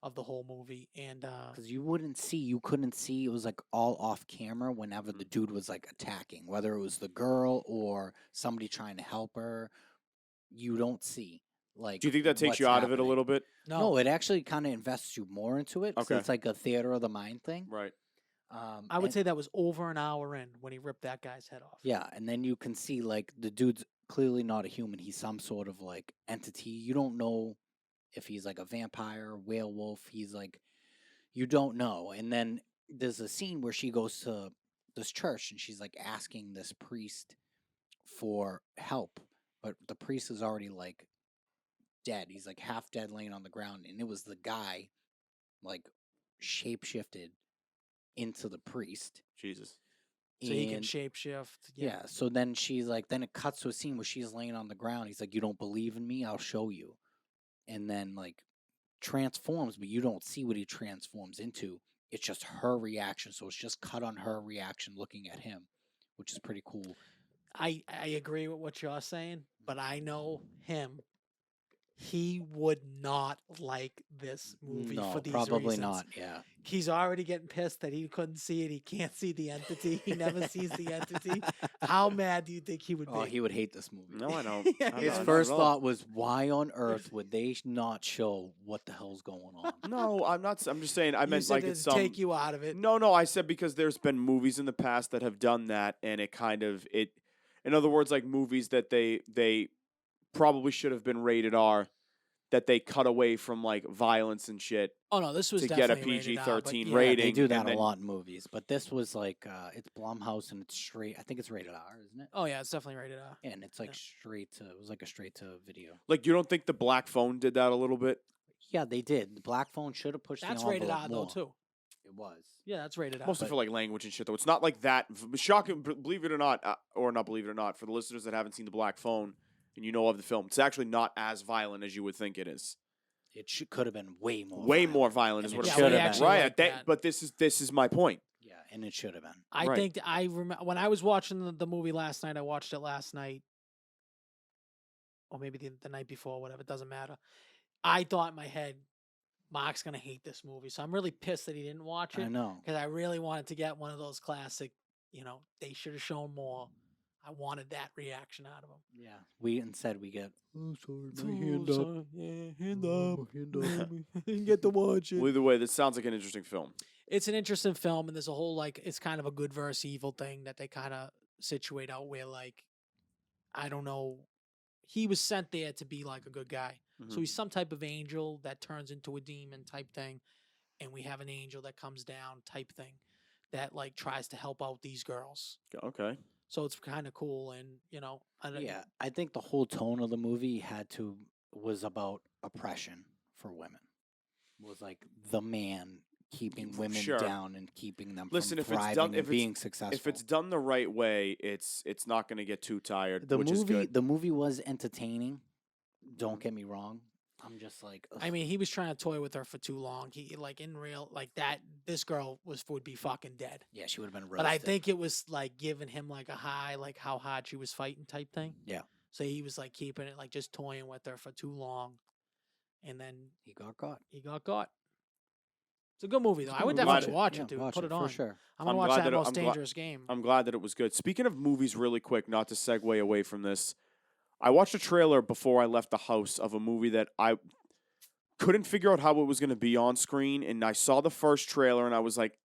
cool. of the whole movie. And Because you couldn't see. It was like all off camera whenever the dude was like attacking, whether it was the girl or somebody trying to help her. You don't see. Like, Do you think that takes what's you out of it a happening. little bit? No, it actually kind of invests you more into it. 'Cause Okay. it's like a theater of the mind thing. Right. I would and- say that was over an hour in when he ripped that guy's head off. Yeah, and then you can see like the dude's clearly not a human. He's some sort of like entity. You don't know if he's like a vampire, werewolf. He's like, you don't know. And then there's a scene where she goes to this church and she's like asking this priest for help, but the priest is already like dead. He's like half dead, laying on the ground, and it was the guy like shapeshifted into the priest. Jesus. So he can And- shapeshift. yeah. So then she's like, then it cuts to a scene where she's laying on the ground. He's like, "You don't believe in me? I'll show you." And then like transforms, but you don't see what he transforms into. It's just her reaction. So it's just cut on her reaction looking at him, which is pretty cool. I agree with what you're saying, but I know him. He would not like this movie No, for these probably reasons. not. Yeah. He's already getting pissed that he couldn't see it. He can't see the entity. He never sees the entity. How mad do you think he would be? Oh, he would hate this movie. No, I don't. Yeah, I'm His not- not first at all. thought was, "Why on earth would they not show what the hell's going on?" No, I'm not. I'm just saying. I You meant said like to it's some. take you out of it. No, I said because there's been movies in the past that have done that, and it kind of it. In other words, like movies that they probably should have been rated R, that they cut away from like violence and shit Oh no, this was to get a definitely rated R, but PG-13 yeah, rating. They do that and a then- lot in movies, but this was like it's Blumhouse and it's straight. I think it's rated R, isn't it? Oh yeah, it's definitely rated R. Yeah, and it's like Yeah. straight to. It was like a straight to video. Like you don't think the Black Phone did that a little bit? Yeah, they did. The Black Phone should have pushed That's the rated envelope R though more. too. It was. Yeah, that's rated R. Mostly for like language and shit, though. It's not like that. Shocking, believe it or not, or not believe it or not, for the listeners that haven't seen the Black Phone and you know of the film, it's actually not as violent as you would think it is. It could have been way more. Way violent. more violent And is it what I'm should saying. have been. actually Right, like that- that. but this is my point. Yeah, and it should have been. I Right. think I remember when I was watching the movie last night. I watched it last night, or maybe the night before, whatever. It doesn't matter. I thought in my head, Mark's gonna hate this movie, so I'm really pissed that he didn't watch I it know. because I really wanted to get one of those classic. You know, they should have shown more. I wanted that reaction out of him. Yeah. We get. Oh, sorry, Oh, my hand up. son, yeah, hand Oh, up. hand up. I didn't get to watch Well, it. either way, this sounds like an interesting film. It's an interesting film, and there's a whole like it's kind of a good versus evil thing that they kind of situate out where like I don't know, he was sent there to be like a good guy, so Mhm. he's some type of angel that turns into a demon type thing, and we have an angel that comes down type thing that like tries to help out these girls. Okay. So it's kind of cool, and I don't, Yeah, I think the whole tone of the movie was about oppression for women. Was like the man keeping women Sure. down and keeping them Listen, from if it's thriving done- and if it's- being successful. If it's done the right way, it's not going to get too tired, the which is movie, good. the movie was entertaining. Don't get me wrong. I'm just like, I mean, he was trying to toy with her for too long. He like in real like that. This girl would be fucking dead. yeah, she would have been roasted. But I think it was like giving him like a high, like how hard she was fighting type thing. Yeah. So he was like keeping it like just toying with her for too long, and then he got caught. he got caught. It's a good movie though. I would movie. definitely Watch watch Yeah, it, dude. watch Put it on. for sure. I'm gonna I'm watch glad that that it- Most I'm glad- Dangerous Game. I'm glad that it was good. Speaking of movies, really quick, not to segue away from this, I watched a trailer before I left the house of a movie that I couldn't figure out how it was going to be on screen, and I saw the first trailer and I was like,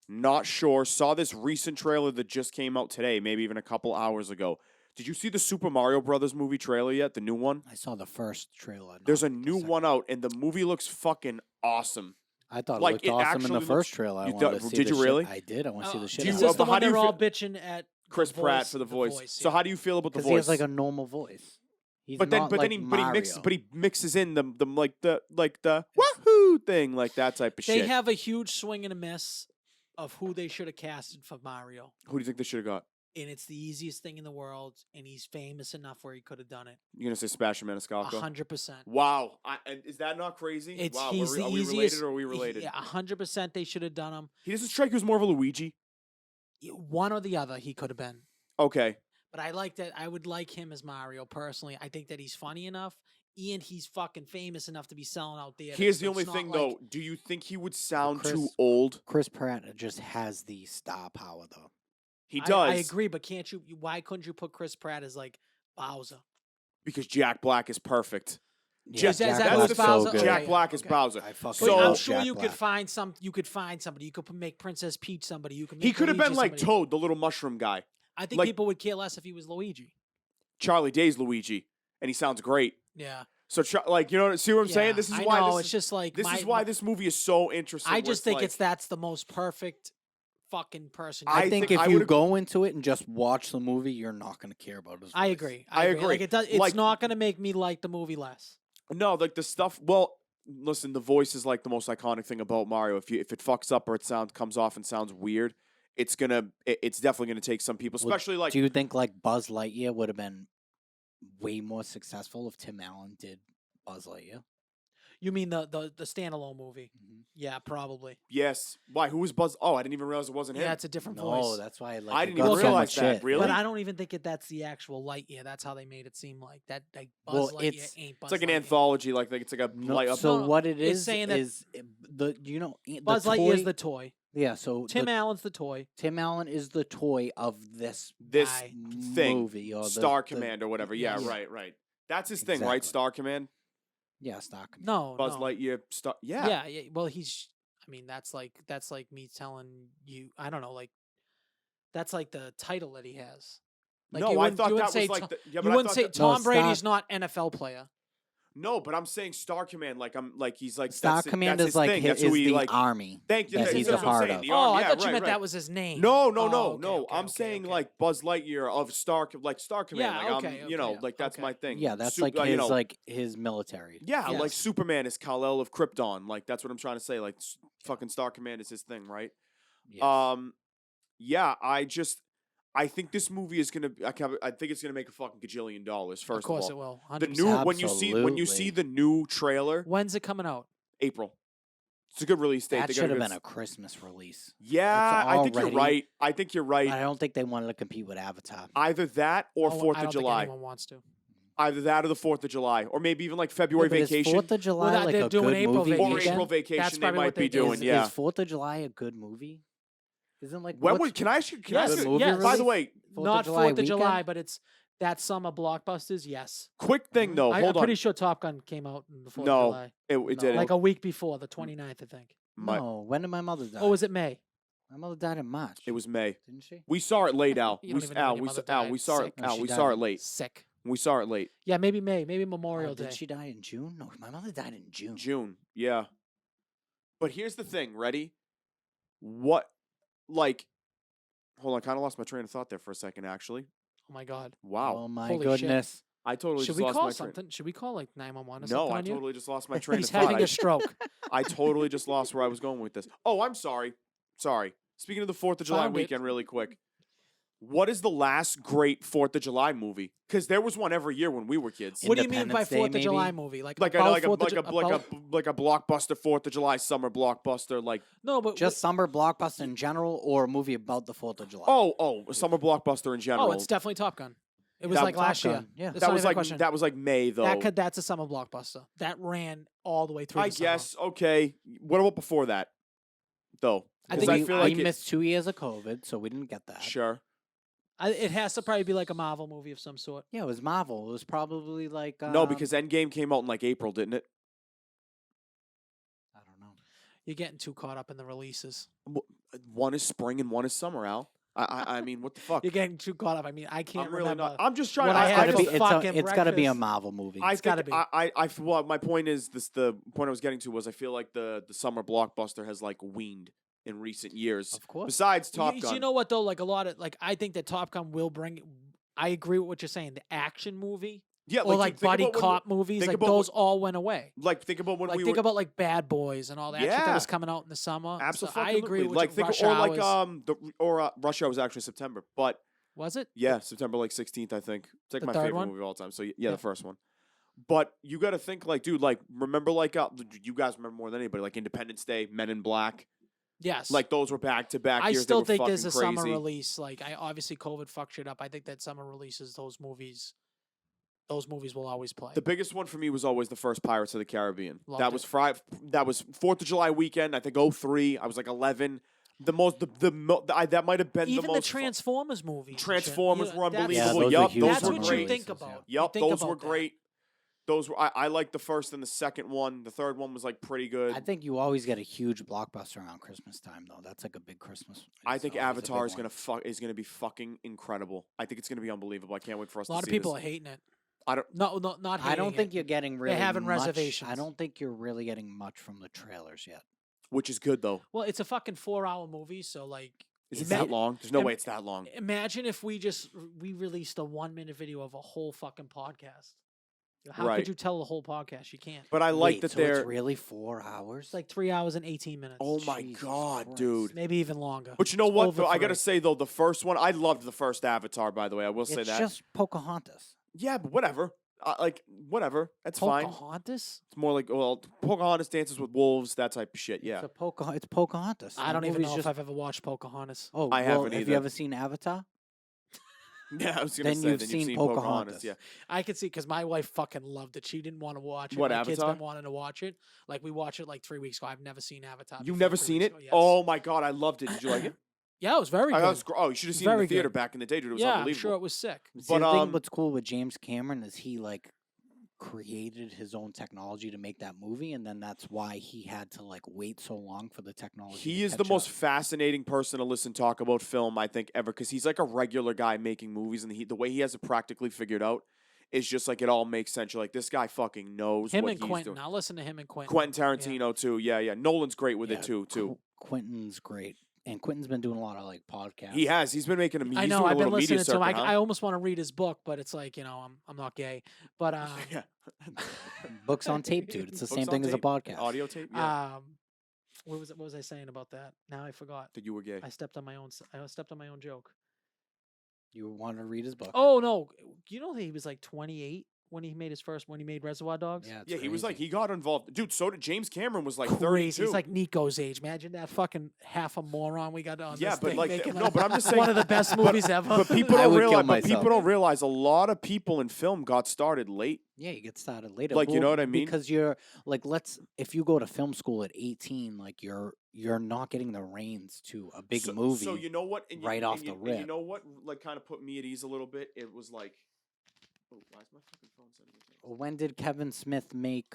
not sure. Saw this recent trailer that just came out today, maybe even a couple hours ago. Did you see the Super Mario Brothers movie trailer yet? The new one? I saw the first trailer. There's not a the new second. one out, and the movie looks fucking awesome. I thought like, it looked it awesome in actually the looks- first trailer. I you wanted thought- to see did the you shit- really? I did. I want to see the shit. do Is out you- of this it. the but how one do you they're all feel- bitching at? Chris the Pratt voice- for the voice. voice, So yeah. how do you feel about the 'Cause he has voice? like a normal voice. He's But then, not but like then he Mario. mixes in the the wahoo thing, like that type of They shit. have a huge swing and a miss of who they should have casted for Mario. Who do you think they should have got? And it's the easiest thing in the world, and he's famous enough where he could have done it. You're gonna say Sebastian Maniscalco? 100%. Wow, and is that not crazy? It's wow, he's are the we easiest. related or are we related? Yeah, 100%. They should have done him. He doesn't strike you as more of a Luigi. One or the other, he could have been. Okay, But I like that. I would like him as Mario personally. I think that he's funny enough, and he's fucking famous enough to be selling out there. here's the It's only not thing like- though. Do you think he would sound too Chris- old? Chris Pratt just has the star power though. He I does. agree, but can't you? Why couldn't you put Chris Pratt as like Bowser? because Jack Black is perfect. Yeah, Is that Jack who's Black's so Bowser? good. Jack Okay, Black is okay. Bowser. I fucking So- But I'm love sure Jack you Black. could find some. You could find somebody. You could make Princess Peach somebody. You could. Make He could have been Luigi like somebody. Toad, the little mushroom guy. I think like- people would care less if he was Luigi. Charlie Day's Luigi, and he sounds great. Yeah. So, like, you know, see what I'm saying? Yeah, This is I why. know, this it's just like this my- is why this movie is so interesting. I where just think like, that's the most perfect fucking person. I I think think if I you would've- go into it and just watch the movie, you're not going to care about his. I voice. agree. I agree. Like it does. It's Like- not going to make me like the movie less. No, like the stuff. Well, listen, the voice is like the most iconic thing about Mario. If it fucks up or it comes off and sounds weird, it's definitely gonna take some people, Well, especially like Do you think like Buzz Lightyear would have been way more successful if Tim Allen did Buzz Lightyear? You mean the standalone movie? Mhm. Yeah, probably. yes. Why? Who was Buzz? Oh, I didn't even realize it wasn't him. Yeah, it's a different No, voice. that's why I it didn't got even so realize much that, shit. really? But I don't even think that's the actual Lightyear. That's how they made it seem like that. Like Buzz Well, Lightyear it's- ain't Buzz It's like an Lightyear. anthology. Like it's like a No, light up. so No, what it it's is saying that the you know the Buzz toy, Lightyear is the toy. yeah. So Tim the, Allen's the toy. Tim Allen is the toy of this Guy. thing, movie or Star the, Command or whatever. Yeah, Yes. right. That's his thing, right? Exactly. Star Command, Yeah, Star Command. No, Buzz no. Lightyear, Star. Yeah. Well, he's. I mean, that's like me telling you. I don't know. Like, that's like the title that he has. Like, no, you I wouldn't- thought you that wouldn't say was like. Tom- Yeah, You but I wouldn't thought say that- Tom Star- Brady's not NFL player. No, but I'm saying Star Command. Like I'm like he's like Star that's, Command that's is his like thing. his, That's who is he the like. army. Thank you. that That's he's what a I'm part saying, of. the Oh, army. I Yeah, thought you right, meant right. that was his name. No, Oh, no. okay, I'm okay, saying okay. like Buzz Lightyear of Star Command. Yeah, like okay, I'm, you know, okay, like that's okay. my thing. Yeah, that's Sup- like his you know, like his military. yeah, like Yes. Superman is Kal-El of Krypton. Like that's what I'm trying to say. Like fucking Star Command is his thing, right? Yes. Yeah, I think this movie is gonna. I think it's gonna make a fucking gajillion dollars. First Of course all, it will. the 100%. new when you see Absolutely. the new trailer, When's it coming out? April. It's a good release date. that They got should have good been a Christmas release. Yeah, I think you're already- right. I think you're right. I don't think they wanted to compete with Avatar. Either that or Oh, Fourth I of don't think July. anyone wants to. Either that or the 4th of July, or maybe even like February Yeah, but vacation Is 4th of July that- like they're a doing good April movie? or vacation. April vacation. That's They probably might what be they're doing. doing. Yeah, Is 4th of July a good movie? Isn't like When what's was? Can I ask you? Can I Yes, ask the you? movie yes. By the release? way, 4th Not of July 4th of July, weekend? but it's that summer blockbusters. Yes, quick thing though. I'm Hold on. pretty sure Top Gun came out in the 4th No, of July, it No. didn't. like a week before the 29th, I think. My- No, when did my mother die? Oh, was it May? My mother died in March. It was May. Didn't she? We saw it late, Al. You don't even know when your mother Al, died. we saw it. Sick. No, Al, she we died saw it in- late. Sick. We saw it late. Yeah, maybe May, maybe Oh, Memorial Day. did she die in June? No, my mother died in June. June. Yeah. But here's the thing. Ready? What? Like, hold on. I kind of lost my train of thought there for a second. Actually. Oh my God. Wow. Oh my Holy shit. goodness. I totally Should just we lost call my something? Should we call like 911 or train. No, something I on you? totally just lost my train He's of thought. having a stroke. I totally just lost where I was going with this. Oh, I'm sorry. Sorry. Speaking of the 4th of July Found it. weekend, really quick. What is the last great 4th of July movie? Because there was one every year when we were kids. What do you mean by Independence Day, 4th of July maybe? movie? Like Like a about like a 4th of like a Ju- like a about- like a blockbuster 4th of July summer blockbuster like no, but Just summer blockbuster in general, or a movie about the 4th of July? a summer blockbuster in general. oh, it's definitely Top Gun. It was That like was last Top year. Gun, yeah. That's that not was even a like question. that was like May though. That's a summer blockbuster. That ran all the way through. I the summer. guess okay. What about before that? Though, I 'Cause think we, feel we like missed 2 years of COVID, so we didn't get that. sure. It has to probably be like a Marvel movie of some sort. Yeah, it was Marvel. It was probably like No, because Endgame came out in like April, didn't it? I don't know. You're getting too caught up in the releases. One is spring and one is summer. Al. I mean, what the fuck? You're getting too caught up. I mean, I can't I'm really remember. not. I'm just trying. what I It's had gotta for be. It's, fucking it's gotta be a breakfast. Marvel movie. I It's gotta think be. well, my point is this. The point I was getting to was I feel like the summer blockbuster has like weaned in recent years. Of course. Besides Top you, Gun, you know what though? Like a lot of I think that Top Gun will bring. I agree with what you're saying. The action movie yeah, or like dude, think buddy about when- cop movies, think like about those what- all went away. Like think about when Like we think were about like Bad Boys and all that shit that was Yeah. coming out in the summer. So absolutely. I agree with like you. think Rush or like Hours. Rush Hour was actually September, but Was it? yeah, September like 16th, I think. It's like The my third favorite one? movie of all time. So yeah, Yeah. the first one. But you got to think like, dude, like remember like you guys remember more than anybody like Independence Day, Men in Black, Yes. like those were back to back I years. still they were think there's a fucking summer crazy. release. Like I obviously COVID fucked shit up. I think that summer releases those movies will always play. The biggest one for me was always the first Pirates of the Caribbean. Loved that it. was That was 4th of July weekend. I think 03. I was like 11. That might have been Even the the most. Transformers movies. and shit, Transformers you know, were that's- unbelievable. those are Yup, huge those That's were what great. you think Yeah. about. Yep, You think those were about that. great. Those were I liked the first and the second one. The third one was like pretty good. I think you always get a huge blockbuster around Christmas time, though. That's like a big Christmas. I it's think always a Avatar big is one. gonna be fucking incredible. I think it's gonna be unbelievable. I can't wait for us A lot to of see people this. are hating it. I don't. No, not hating I don't think it. you're getting really. having much, reservations. I don't think you're really getting much from the trailers yet. Which is good though. Well, it's a fucking 4-hour movie, so like. Is it Ima- that long? There's no im- way it's that long. Imagine if we released a 1-minute video of a whole fucking podcast. How Right. could you tell the whole podcast? You can't. But I like Wait, that so they're. it's really 4 hours. It's like 3 hours and 18 minutes. Oh my Jesus god, Christ. dude! Maybe even longer. But you know It's what? over Though I gotta 3. say though, the first one, I loved the first Avatar. By the way, I will say It's that. just Pocahontas. Yeah, but whatever. Like whatever. That's fine. Pocahontas? It's more like Pocahontas dances with wolves, that type of shit. Yeah. It's Pocahontas. I The don't even movie's know just- if I've ever watched Pocahontas. Oh, I well, haven't Have either. you ever seen Avatar? Yeah, I was gonna Then say you've then seen you've seen Pocahontas. Yeah. I could see because my wife fucking loved it. She didn't want to watch it. What, My kids Avatar? been wanting to watch it. Like we watched it like 3 weeks ago. I've never seen Avatar. You've before never 3 seen weeks it? ago, yes. Oh my god, I loved it. Did you like it? Yeah, it was very I good. was, oh, you should have seen it in Very the theater good. back in the day, dude. It was Yeah, I'm unbelievable. sure it was sick. See, But, the thing um, what's cool with James Cameron is he like created his own technology to make that movie, and then that's why he had to like wait so long for the technology. He to is the catch most up. fascinating person to listen talk about film I think ever because he's like a regular guy making movies and the way he has it practically figured out is just like it all makes sense. You're like this guy fucking knows Him what and he's Quentin. doing. I'll listen to him and Quentin. Quentin Yeah. Tarantino too. Yeah. Nolan's great with Yeah, it too. Quentin's great, and Quentin's been doing a lot of like podcasts. He has. He's been making a. He's I know. doing a I've been little media listening to him. circuit, I huh? almost want to read his book, but it's like I'm not gay. But yeah. Books on tape, dude. It's the Books same on thing as a tape, podcast. Audio tape. Yeah. what was I saying about that? Now I forgot. that you were gay. I stepped on my own. I stepped on my own joke. You wanted to read his book? Oh no! You know that he was like 28 when he made Reservoir Dogs? Yeah, it's Yeah, he was like crazy. he got involved, dude. So did James Cameron. Was like Crazy. 32. He's like Nico's age. Imagine that fucking half a moron we got on Yeah, this but thing like, making no, but I'm just saying one of the best movies ever. But people I don't would kill realize. But myself. people don't realize a lot of people in film got started late. Yeah, you get started later. Like, you know what I mean? Because you're like, if you go to film school at 18, like you're not getting the reins to a big movie. So you know what? And right off and the and you rip. know what? Like, kind of put me at ease a little bit. It was like, oh, why is my fucking phone sending me things? When did Kevin Smith make?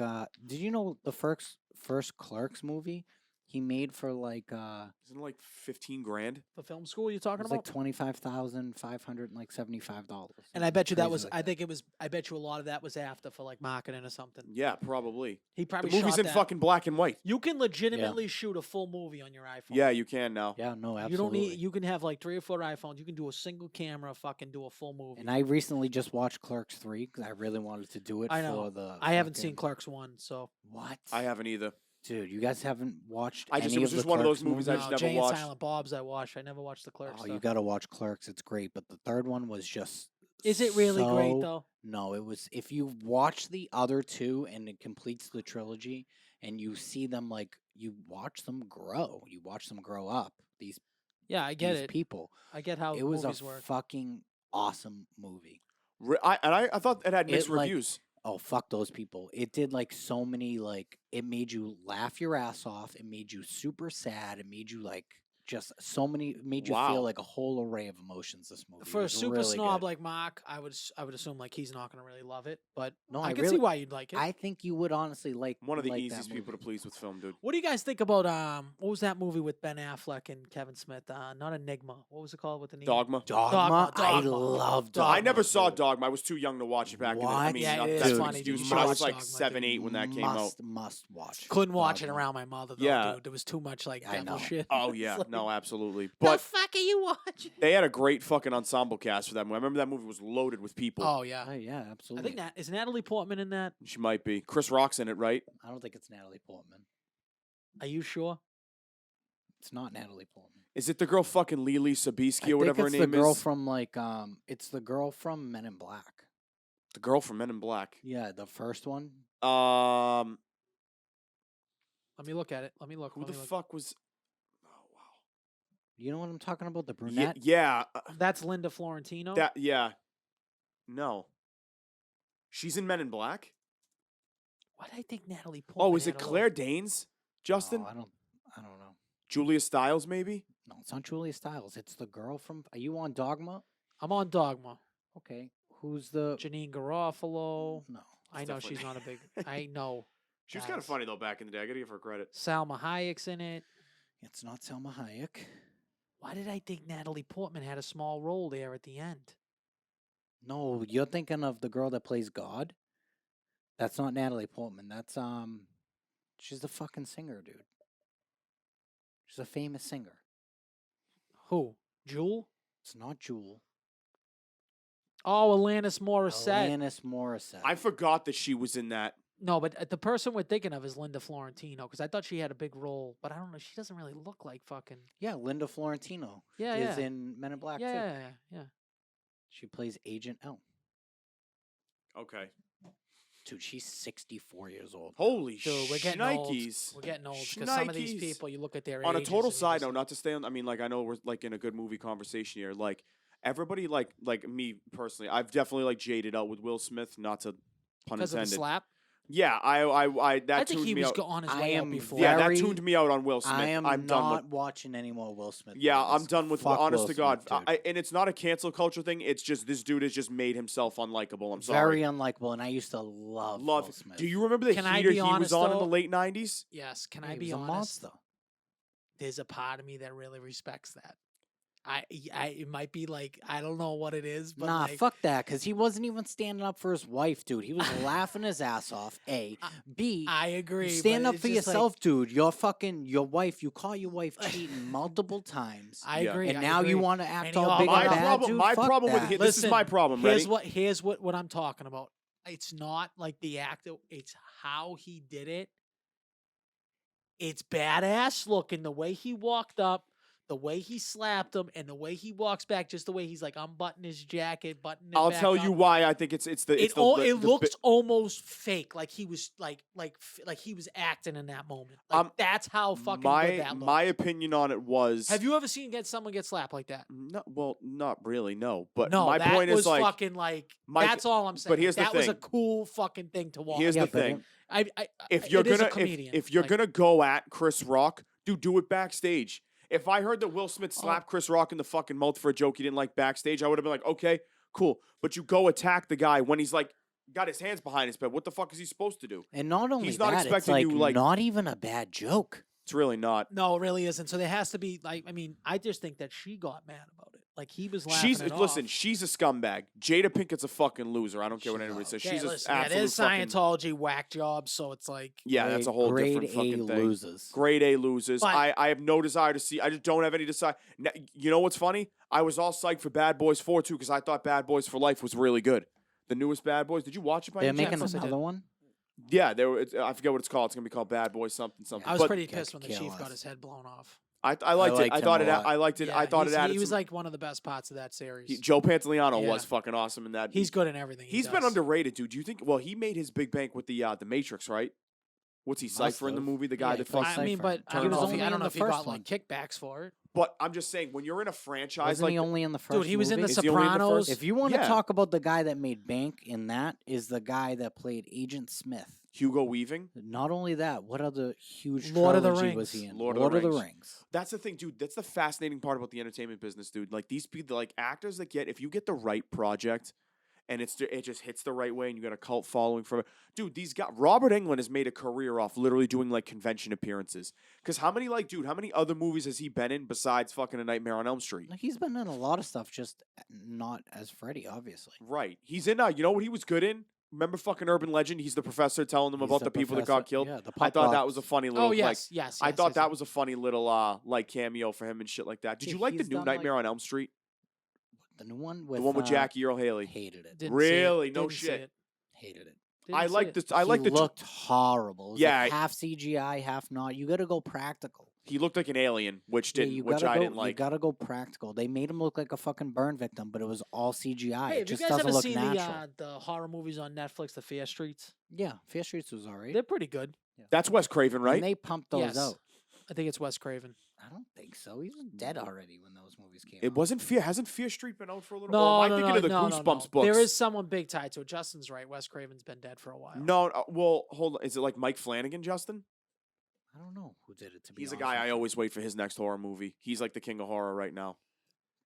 Did you know the first Clerks movie he made for like Isn't it like 15 grand? The film school you're it talking was about? like $25,575. And I bet you that Crazy was. like I that. think it was. I bet you a lot of that was after for like marketing or something. Yeah, probably. He The probably movie's shot in that. fucking black and white. You can legitimately shoot a full movie on your iPhone. Yeah, you can now. Yeah, no, absolutely. You don't need. You can have like 3 or 4 iPhones. You can do a single camera. Fucking do a full movie. And I recently just watched Clerks 3 because I really wanted to do it I know. for the. I haven't seen fucking- Clerks 1, so What? I haven't either. Dude, you guys haven't watched. I just- any it was of just the one of those Clerks movies I just no, never Jay and watched. Silent Bob's I watched. I never watched the Clerks. Oh, stuff. you gotta watch Clerks. It's great, but the third one was just. Is it really great so- though? No, it was. If you watch the other two and it completes the trilogy, and you see them like you watch them grow, you watch them grow up. These Yeah, I get these it. people. I get how It was a movies work. fucking awesome movie. I thought it had It, mixed like, reviews. Oh, fuck those people. It did like so many, like, it made you laugh your ass off. It made you super sad. It made you like just so many, it made you Wow. feel like a whole array of emotions. This movie. It For a was super really snob good. like Mark, I would assume like he's not gonna really love it, but No, I I can really- see why you'd like it. I think you would honestly like One of the like that easiest people to movie. please with film, dude. What do you guys think about what was that movie with Ben Affleck and Kevin Smith? Not Enigma. What was it called with the name? Dogma. Dogma. I Dogma. love Dogma. Dogma. I never saw dude. Dogma. I was too young to watch it back in the, I What? mean, Yeah, not it that's is an funny, dude. excuse, You but I should was watch like Dogma, 7, dude. 8 when that came out. Must watch. Couldn't watch it Dogma. around my mother though, Yeah. dude. There was too much like I devil know. shit. Oh It's yeah, like, no, absolutely. The But fuck are you watching? they had a great fucking ensemble cast for that movie. I remember that movie was loaded with people. Oh yeah. Oh yeah, I absolutely. think is Natalie Portman in that? She might be. Chris Rock's in it, right? I don't think it's Natalie Portman. Are you sure? It's not Natalie Portman. Is it the girl fucking Lily Sobieski or I whatever think her it's name the girl is? from like it's the girl from Men in Black. The girl from Men in Black. Yeah, the first one. Um, Let me look at it. Let me look. who let the me look. fuck was? Oh wow. You know what I'm talking about? The Yeah, brunette. yeah, That's Linda Florentino. that yeah. No. She's in Men in Black. Why did I think Natalie Portman? Oh, is it had a Claire look? Danes? Justin? Oh, I don't know. Julia Stiles, maybe? No, it's not Julia Stiles. It's the girl from. Are you on Dogma? I'm on Dogma. Okay. Who's the? Janine Garofalo. No. I It's know definitely- she's not a big. I know. She was kind of Guys. funny though back in the day. I gotta give her credit. Salma Hayek's in it. It's not Selma Hayek. Why did I think Natalie Portman had a small role there at the end? No, you're thinking of the girl that plays God. That's not Natalie Portman. That's she's the fucking singer, dude. She's a famous singer. Who? Jewel? It's not Jewel. Oh, Alanis Morissette. Alanis Morissette. I forgot that she was in that. No, but the person we're thinking of is Linda Florentino because I thought she had a big role, but I don't know. She doesn't really look like fucking. Yeah, Linda Florentino Yeah, is yeah. in Men in Black Yeah, too. yeah, yeah. She plays Agent L. Okay. Dude, she's 64 years old. Holy Dude, we're getting old. shnikes. We're getting old because some of these Shnikes. people, you look at their On a ages total and you side just note, like- not to stay on. I mean, like I know we're like in a good movie conversation here. Like everybody, like me personally, I've definitely like jaded out with Will Smith. Not to pun because of the intended. slap. Yeah, I that I think tuned he me was out. on his I way out am before. Yeah, that very- tuned me out on Will Smith. I am I'm done not with. watching any more Will Smith. Yeah, I'm movies. done with. Fuck Honest Will to God, Smith, dude. and it's not a cancel culture thing. It's just this dude has just made himself unlikable. I'm Very sorry. unlikable, and I used to love Will Smith. Do you remember the Can I heater be he honest, was on in though? the late '90s? Yes. Can Yeah, I he be was a honest? monster. There's a part of me that really respects that. It might be like I don't know what it is, but Nah, like, fuck that, because he wasn't even standing up for his wife, dude. He was laughing his ass off. A, B. I agree. You stand but up it's for just like- yourself, dude. Your wife. You call your wife cheating multiple times, I Yeah. agree. and I now you agree. want to And act he all all- big My and bad, problem. dude? My Fuck problem with that. this is my problem. Ready? Here's what I'm talking about. It's not like the actor. It's how he did it. It's badass looking. The way he walked up, the way he slapped him and the way he walks back, just the way he's like unbuttoning his jacket, buttoning it I'll back tell you up. why I think it's the It it's the, all the, it the looked bi- almost fake, like he was like he was acting in that moment. Like that's how fucking good that looked. my opinion on it was. Have you ever seen someone get slapped like that? No, well, not really, no. But No, my that point was is like fucking like. my- That's all I'm saying. but here's the that was a thing. cool fucking thing to watch. here's Yeah, the but thing. If it you're is a gonna comedian, if you're like- gonna go at Chris Rock, dude, do it backstage. If I heard that Will Smith Oh. slapped Chris Rock in the fucking mouth for a joke he didn't like backstage, I would have been like, okay, cool. But you go attack the guy when he's like got his hands behind his bed. What the fuck is he supposed to do? And not only He's not that, it's expecting like you, like- not even a bad joke. It's really not. No, it really isn't. So there has to be like. I mean, I just think that she got mad about it. Like he was laughing. She's it listen. off. She's a scumbag. Jada Pinkett's a fucking loser. I don't care what She anybody knows. says. Yeah, She's listen, an yeah, absolute there's fucking. Scientology whack job, so it's like. Yeah, that's a whole grade different fucking A thing. losers. Grade A losers. But- I have no desire to see. I just don't have any desire. You know what's funny? I was all psyched for Bad Boys 4 too because I thought Bad Boys for Life was really good. The newest Bad Boys. Did you watch it by They're any making chance? course I did. another one. Yeah, they were. I forget what it's called. It's gonna be called Bad Boys something something. I was but pretty Get pissed when the kill chief got us. his head blown off. I liked it. liked I him thought a it. lot. I liked it. I thought it added. He was some- like one of the best parts of that series. Joe Pantoliano Yeah. was fucking awesome in that. He's good in everything. He's been underrated, dude. Do you think? Well, he made his big bank with the Matrix, right? What's he Must Cypher in the have. movie? The guy Yeah, that he played fucks. I mean, Cypher. but I He don't was know. If only he, I in don't know the if he got first like one. kickbacks for it. But I'm just saying, when you're in a franchise Wasn't like he only in the first Dude, he was in The movie? Is he only in the Sopranos. first- If you want Yeah. to talk about the guy that made bank in that, is the guy that played Agent Smith. Hugo Weaving, Not only that, what other huge Lord of the trilogy was Rings. he in? Lord Lord of of the the Rings. Rings. that's the thing, dude. That's the fascinating part about the entertainment business, dude. Like these people, like actors that get, if you get the right project, and it just hits the right way, and you got a cult following from it, dude. These guys, Robert Englund has made a career off literally doing like convention appearances. Because how many other movies has he been in besides fucking A Nightmare on Elm Street? Like, he's been in a lot of stuff, just not as Freddy, obviously. Right. He's in. You know what he was good in? Remember fucking Urban Legend? He's the professor telling them He's about the the people that professor- got killed. yeah, the I pop thought that rocks. was a funny little. Oh yes, like, yes. I yes, thought yes, that yes. was a funny little like cameo for him and shit like that. Did Yeah, you like the he's new done, like- Nightmare on Elm Street? The new one with The one with Jackie Earl Haley. Hated it. Didn't see it, Really? No didn't see shit. it, Hated it. didn't I see like it. this. I like he the. looked horrible. It was Yeah, like half CGI, half not. You got to go practical. He looked like an alien, which Yeah, didn't, you which gotta I go, didn't like. You got to go practical. They made him look like a fucking burn victim, but it was all CGI. Hey, it have you just guys doesn't ever look seen natural. the horror movies on Netflix, The Fear Streets? Yeah, Fear Streets was alright. They're pretty good. That's Wes Craven, right? And they pumped those Yes. out. I think it's Wes Craven. I don't think so. He was dead already when those movies came out. It wasn't Fear. Hasn't Fear Street been out for a little? No, or am I no, thinking no, of the no, Goosebumps no, no. books? There is someone big tied to it. Justin's right. Wes Craven's been dead for a while. No, well, hold on. Is it like Mike Flanagan, Justin? I don't know who did it. To be He's a honest guy with I you. always wait for his next horror movie. He's like the king of horror right now.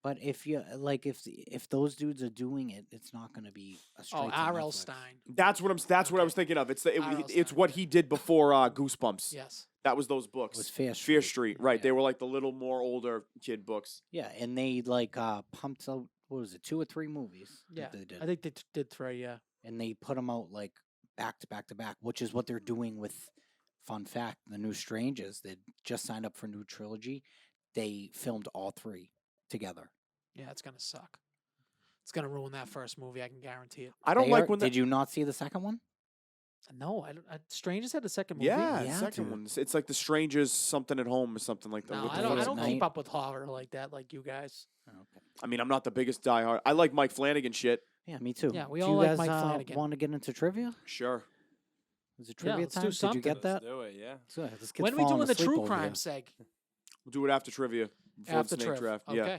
But if you like, if those dudes are doing it, it's not going to be a straight. Oh, to R.L. Netflix. Stein. That's what I Okay. was thinking of. It's R.L. it's Stein. what he did before Goosebumps. Yes. That was those books. Was Fear Fear Street. Street, right? Yeah. They were like the little more older kid books. Yeah, and they like pumped out what was it, 2 or 3 movies? that Yeah. they did, I think they did 3. Yeah. and they put them out like back to back to back, which is what they're doing with. Fun fact: the new Strangers, they just signed up for a new trilogy. They filmed all 3 together. Yeah. It's gonna suck. It's gonna ruin that first movie. I can guarantee it. I don't They like are- when Did you not see the second one? No, I don't. Strangers had the second movie. Yeah, the Yeah, second dude. one. It's like The Strangers, something at home or something like that. No, What the I fuck don't. is I it don't Night. keep up with horror like that, like you guys. Oh, okay. I mean, I'm not the biggest diehard. I like Mike Flanagan shit. Yeah, me too. Yeah, we Do all you like guys, Mike Flanagan. Want to get into trivia? Sure. Was it Yeah, trivia let's do time? Did you something. get that? Let's do it, yeah. So, this kid's When are we falling doing the asleep true over crime here. seg? We'll do it after trivia. Before After the snake Triv. draft. Okay. Yeah.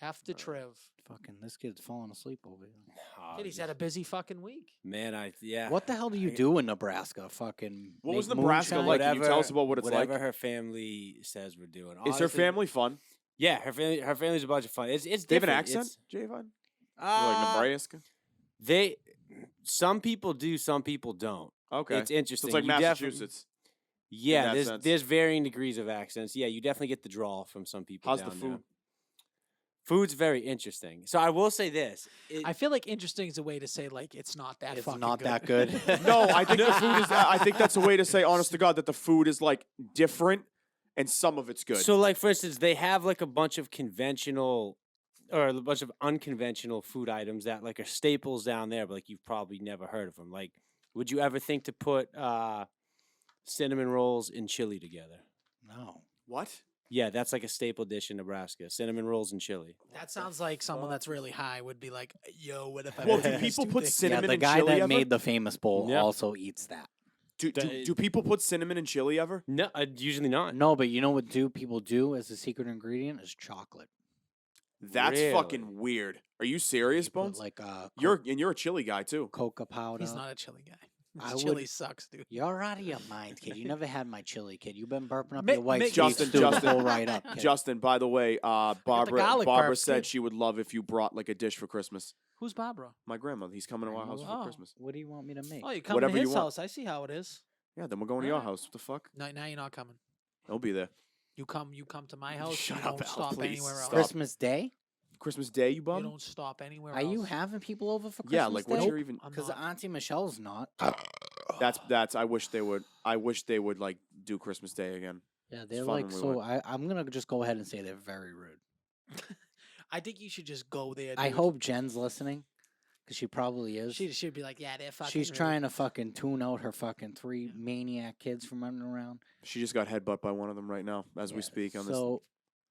After Triv. Fucking this kid's falling asleep over here. Oh, Kid, he's had a busy fucking week. man, yeah. What the hell do you do in Nebraska? Fucking. What was make Nebraska moonshine? like? Can you tell us about what it's whatever like? her family says we're doing. Is her Honestly, family fun? Yeah, her family's a bunch of fun. It's Do they have an different. accent, It's, Javon? uh, Like Nebraska? some people do, some people don't. Okay. It's interesting. So it's like You defi- Massachusetts. Yeah, that there's sense. there's varying degrees of accents. Yeah, you definitely get the drawl from some people. How's the down there. food? Food's very interesting. So I will say this. I feel like interesting is a way to say like it's not that It's fucking not good. that good. No, I think the food is. I think that's a way to say, honest to God, that the food is like different, and some of it's good. So, like for instance, they have like a bunch of conventional or a bunch of unconventional food items that like are staples down there, but like you've probably never heard of them. Like, would you ever think to put cinnamon rolls and chili together? No. what? Yeah, that's like a staple dish in Nebraska. Cinnamon rolls and chili. That sounds like someone that's really high would be like, "Yo, what if I?" Well, made do these people two put things?" cinnamon Yeah, the in guy chili that ever? made the famous bowl Yeah. also eats that. Do people put cinnamon in chili ever? No, usually not. No, but you know what people do as a secret ingredient is chocolate. That's Really? fucking weird. Are you serious, You put, Bones? like you're a chili guy too. coca powder. He's not a chili guy. I His chili would- sucks, dude. You're out of your mind, kid. You never had my chili, kid. You've been burping up Mi- your white mi- beef Justin, stew Justin. the whole right up, kid. Justin, by the way, Barbara garlic Barbara burps, said kid. she would love if you brought like a dish for Christmas. Who's Barbara? My grandmother. He's coming to our house for Oh. Christmas. What do you want me to make? Oh, you come Whatever to you his want. house. I see how it is. Yeah, then we're going to your Alright. house. What the fuck? No, now you're not coming. I'll be there. You come to my house. Shut you up, don't Al, stop please. anywhere else. Stop. Christmas Day? Christmas Day, you You bum? don't stop anywhere Are else. you having people over for Christmas Yeah, like what's Day? your even? I'm Because not. Auntie Michelle's not. That's. I wish they would. I wish they would like do Christmas Day again. Yeah, they're fun like when we so. went. I'm gonna just go ahead and say they're very rude. I think you should just go there. I dude. hope Jen's listening, because she probably is. she'd be like, yeah, they're fucking. She's rude." trying to fucking tune out her fucking 3 maniac kids from running around. She just got headbutt by one of them right now as we Yeah, speak on this. So,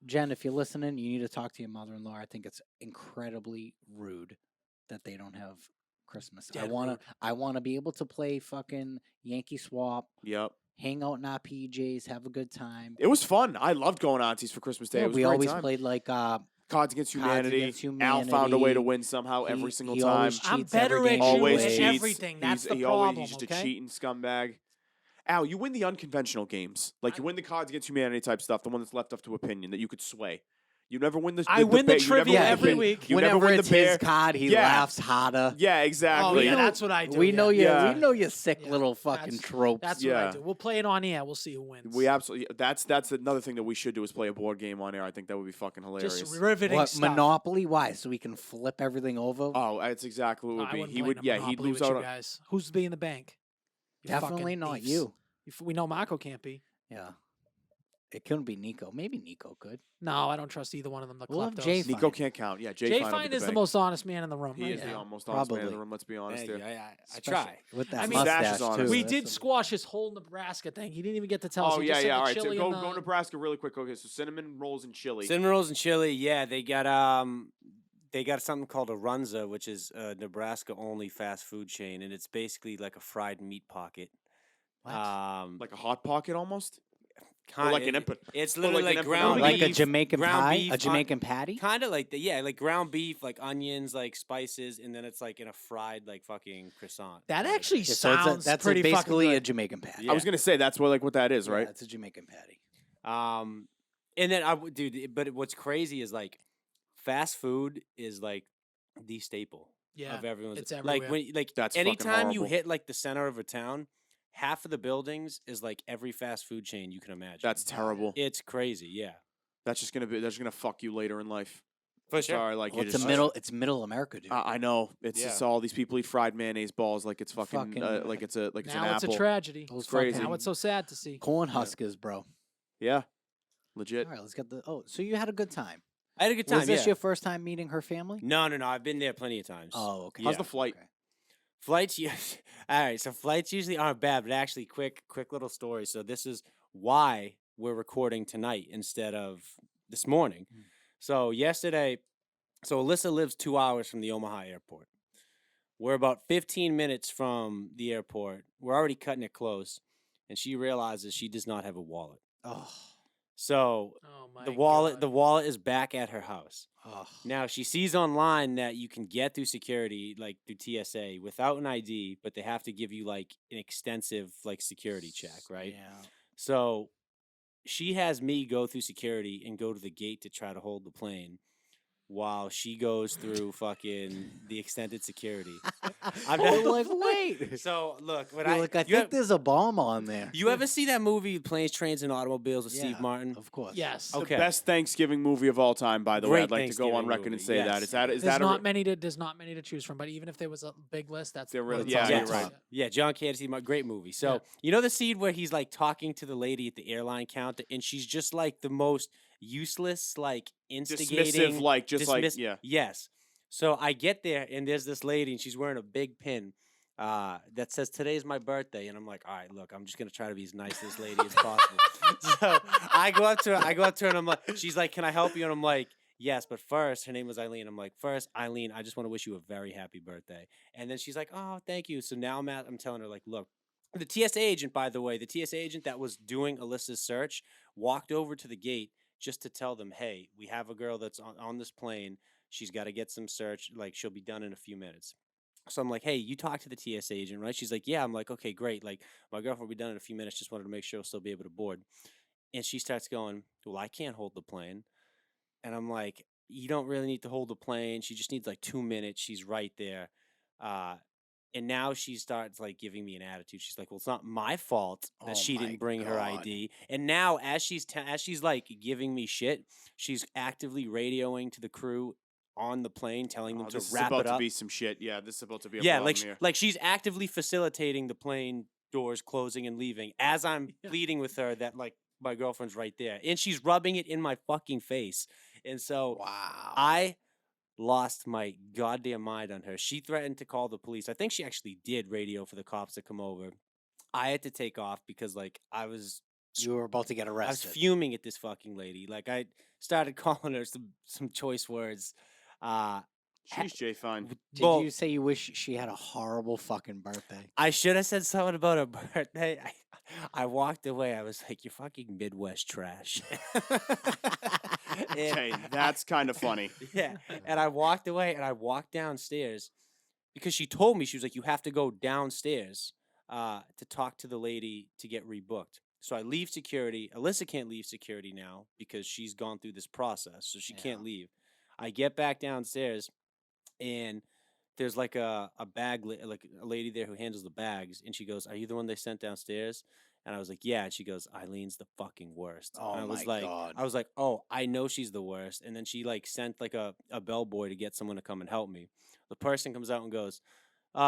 Jen, if you're listening, you need to talk to your mother-in-law. I think it's incredibly rude that they don't have Christmas. Dead I wanna be able to play fucking Yankee Swap, Yep. hang out in our PJs, have a good time. It was fun. I loved going to Auntie's for Christmas Day. Yeah, it was we a great always time. played like Cards Against Humanity. Against Al found a way to Humanity. win somehow every He- single he time. always I'm cheats every better at game you he Always at plays. cheats. everything. That's the He's problem. just Okay. a cheating scumbag. Al, you win the unconventional games. Like you win the Cards Against Humanity type stuff, the one that's left up to opinion that you could sway. You never win the. I win the you never trivia win the every ba- week. You never Whenever win it's the bear. his card, he Yeah. laughs harder. Yeah, Oh exactly. yeah, know- that's what I do. We yeah. know you. Yeah. We know your sick Yeah, little fucking that's- tropes. That's what I Yeah. do. We'll play it on air. We'll see who wins. We absolutely. That's another thing that we should do is play a board game on air. I think that would be fucking hilarious. just riveting What, stuff. Monopoly? Why? So we can flip everything over? Oh, that's exactly what it No, would I be. wouldn't He play would. no Yeah, he'd Monopoly lose with out you on. guys. Who's being the bank? You Definitely fucking not thieves. you. We know Marco can't be. Yeah. It couldn't be Nico. Maybe Nico could. No, I don't trust either one of them. The We'll have kleptos. Jay Nico Fine. can't count. Yeah, Jay Fine will Fine be is the bank. most honest man in the room. He right is the now. most honest man in the Probably. room. Let's be honest Hey, here. I Especially try. with that I mean- mustache Stash is honest. too. We That's did a- squash his whole Nebraska thing. He didn't even get to tell us. Oh He yeah, just said yeah. the All right, so chili and go the- Nebraska really quick. Okay, so cinnamon rolls and chili. Cinnamon rolls and chili. Yeah, they got something called a Runza, which is a Nebraska only fast food chain, and it's basically like a fried meat pocket. What? Like a hot pocket almost. Or Kind like an empan. It's or literally like like an ground empanada. like a beef, Jamaican ground pie, beef a Jamaican patty. Kind of like the like ground beef, like onions, like spices, and then it's like in a fried like fucking croissant. That Like, actually Yeah, so sounds that's pretty basically fucking a good. Jamaican patty. I was gonna say that's what that is, Yeah, right? it's a Jamaican patty. And then dude, but what's crazy is like fast food is like the staple Yeah, of everyone's. it's like everywhere. when like That's fucking anytime you horrible. hit like the center of a town, half of the buildings is like every fast food chain you can imagine. That's terrible. It's crazy. Yeah, That's just gonna fuck you later in life. for sure. Sorry, like Well, you it's a just. middle. It's middle America, dude. I know it's Yeah. just all these people eat fried mayonnaise balls like it's fucking, Fucking- like it's an now it's apple. a tragedy. Those crazy. fucking Now it's so sad to see. corn huskers, bro. Yeah, legit. All right, let's get the. Oh, so you had a good time. I had a good time. Was this yeah. your first time meeting her family? No. I've been there plenty of times. Oh, okay. How's the flight? Okay. Flights, all right. So flights usually aren't bad, but actually, quick little story. So this is why we're recording tonight instead of this morning. Mm. So yesterday, so Alyssa lives 2 hours from the Omaha airport. We're about 15 minutes from the airport. We're already cutting it close, and she realizes she does not have a wallet. Oh, So Oh my the God. wallet is back at her house. oh. Now she sees online that you can get through security, like through TSA, without an ID, but they have to give you like an extensive like security check, right? Yeah. So she has me go through security and go to the gate to try to hold the plane while she goes through fucking the extended security. I'm You're not- like, wait. So look, when You're like, I you, think have- there's a bomb on there. you ever see that movie Planes, Trains, and Automobiles with Yeah, Steve Martin? Of course. Yes. Okay. The best Thanksgiving movie of all time, by the way. Great I'd like to go on Thanksgiving record and movie, say that. yes. Is that There's a not many to choose from, but even if there was a big list, that's They're one of really- the yeah, top you're ones. right. Yeah, John Candy, great movie. So Yeah. you know the scene where he's like talking to the lady at the airline counter, and she's just like the most useless, like instigating, dismissive, like just like dismiss- yeah. Yes. So I get there, and there's this lady, and she's wearing a big pin, that says today's my birthday, and I'm like, all right, look, I'm just gonna try to be as nice to this lady as possible. So I go up to her, and I'm like, she's like, can I help you? And I'm like, yes, but first, her name was Eileen. I'm like, first, Eileen, I just want to wish you a very happy birthday. And then she's like, oh, thank you. So now I'm telling her, like, look, the TSA agent, by the way, the TSA agent that was doing Alyssa's search walked over to the gate just to tell them, hey, we have a girl that's on this plane. She's got to get some search. Like, she'll be done in a few minutes. So I'm like, hey, you talked to the TSA agent, right? She's like, yeah. I'm like, okay, great. Like, my girlfriend will be done in a few minutes. Just wanted to make sure she'll still be able to board. And she starts going, well, I can't hold the plane. And I'm like, you don't really need to hold the plane. She just needs like 2 minutes. She's right there. And now she starts like giving me an attitude. She's like, well, it's not my fault that Oh she my didn't bring her God. ID. And now as she's like giving me shit, she's actively radioing to the crew on the plane, telling them Oh, to this is wrap about it to up. be some shit. Yeah, this is about to be a Yeah, problem like here. like she's actively facilitating the plane doors closing and leaving as I'm pleading with her that like my girlfriend's right there, and she's rubbing it in my fucking face. And so Wow. I lost my goddamn mind on her. She threatened to call the police. I think she actually did radio for the cops to come over. I had to take off because like I was You were about to get I was arrested. fuming at this fucking lady. Like I started calling her some choice words. She's Jay Fine. Did Well, you say you wish she had a horrible fucking birthday? I should have said something about her birthday. I walked away. I was like, "You're fucking Midwest trash." Okay, that's kind of funny. Yeah, and I walked away, and I walked downstairs because she told me she was like, "You have to go downstairs to talk to the lady to get rebooked." So I leave security. Alyssa can't leave security now because she's gone through this process, so she can't leave. I get back downstairs, and there's like a bag, like a lady there who handles the bags, and she goes, "Are you the one they sent downstairs?" And I was like, "Yeah." And she goes, "Eileen''s the fucking worst." Oh and I was my like, God. I was like, "Oh, I know she's the worst." And then she like sent like a bellboy to get someone to come and help me. The person comes out and goes,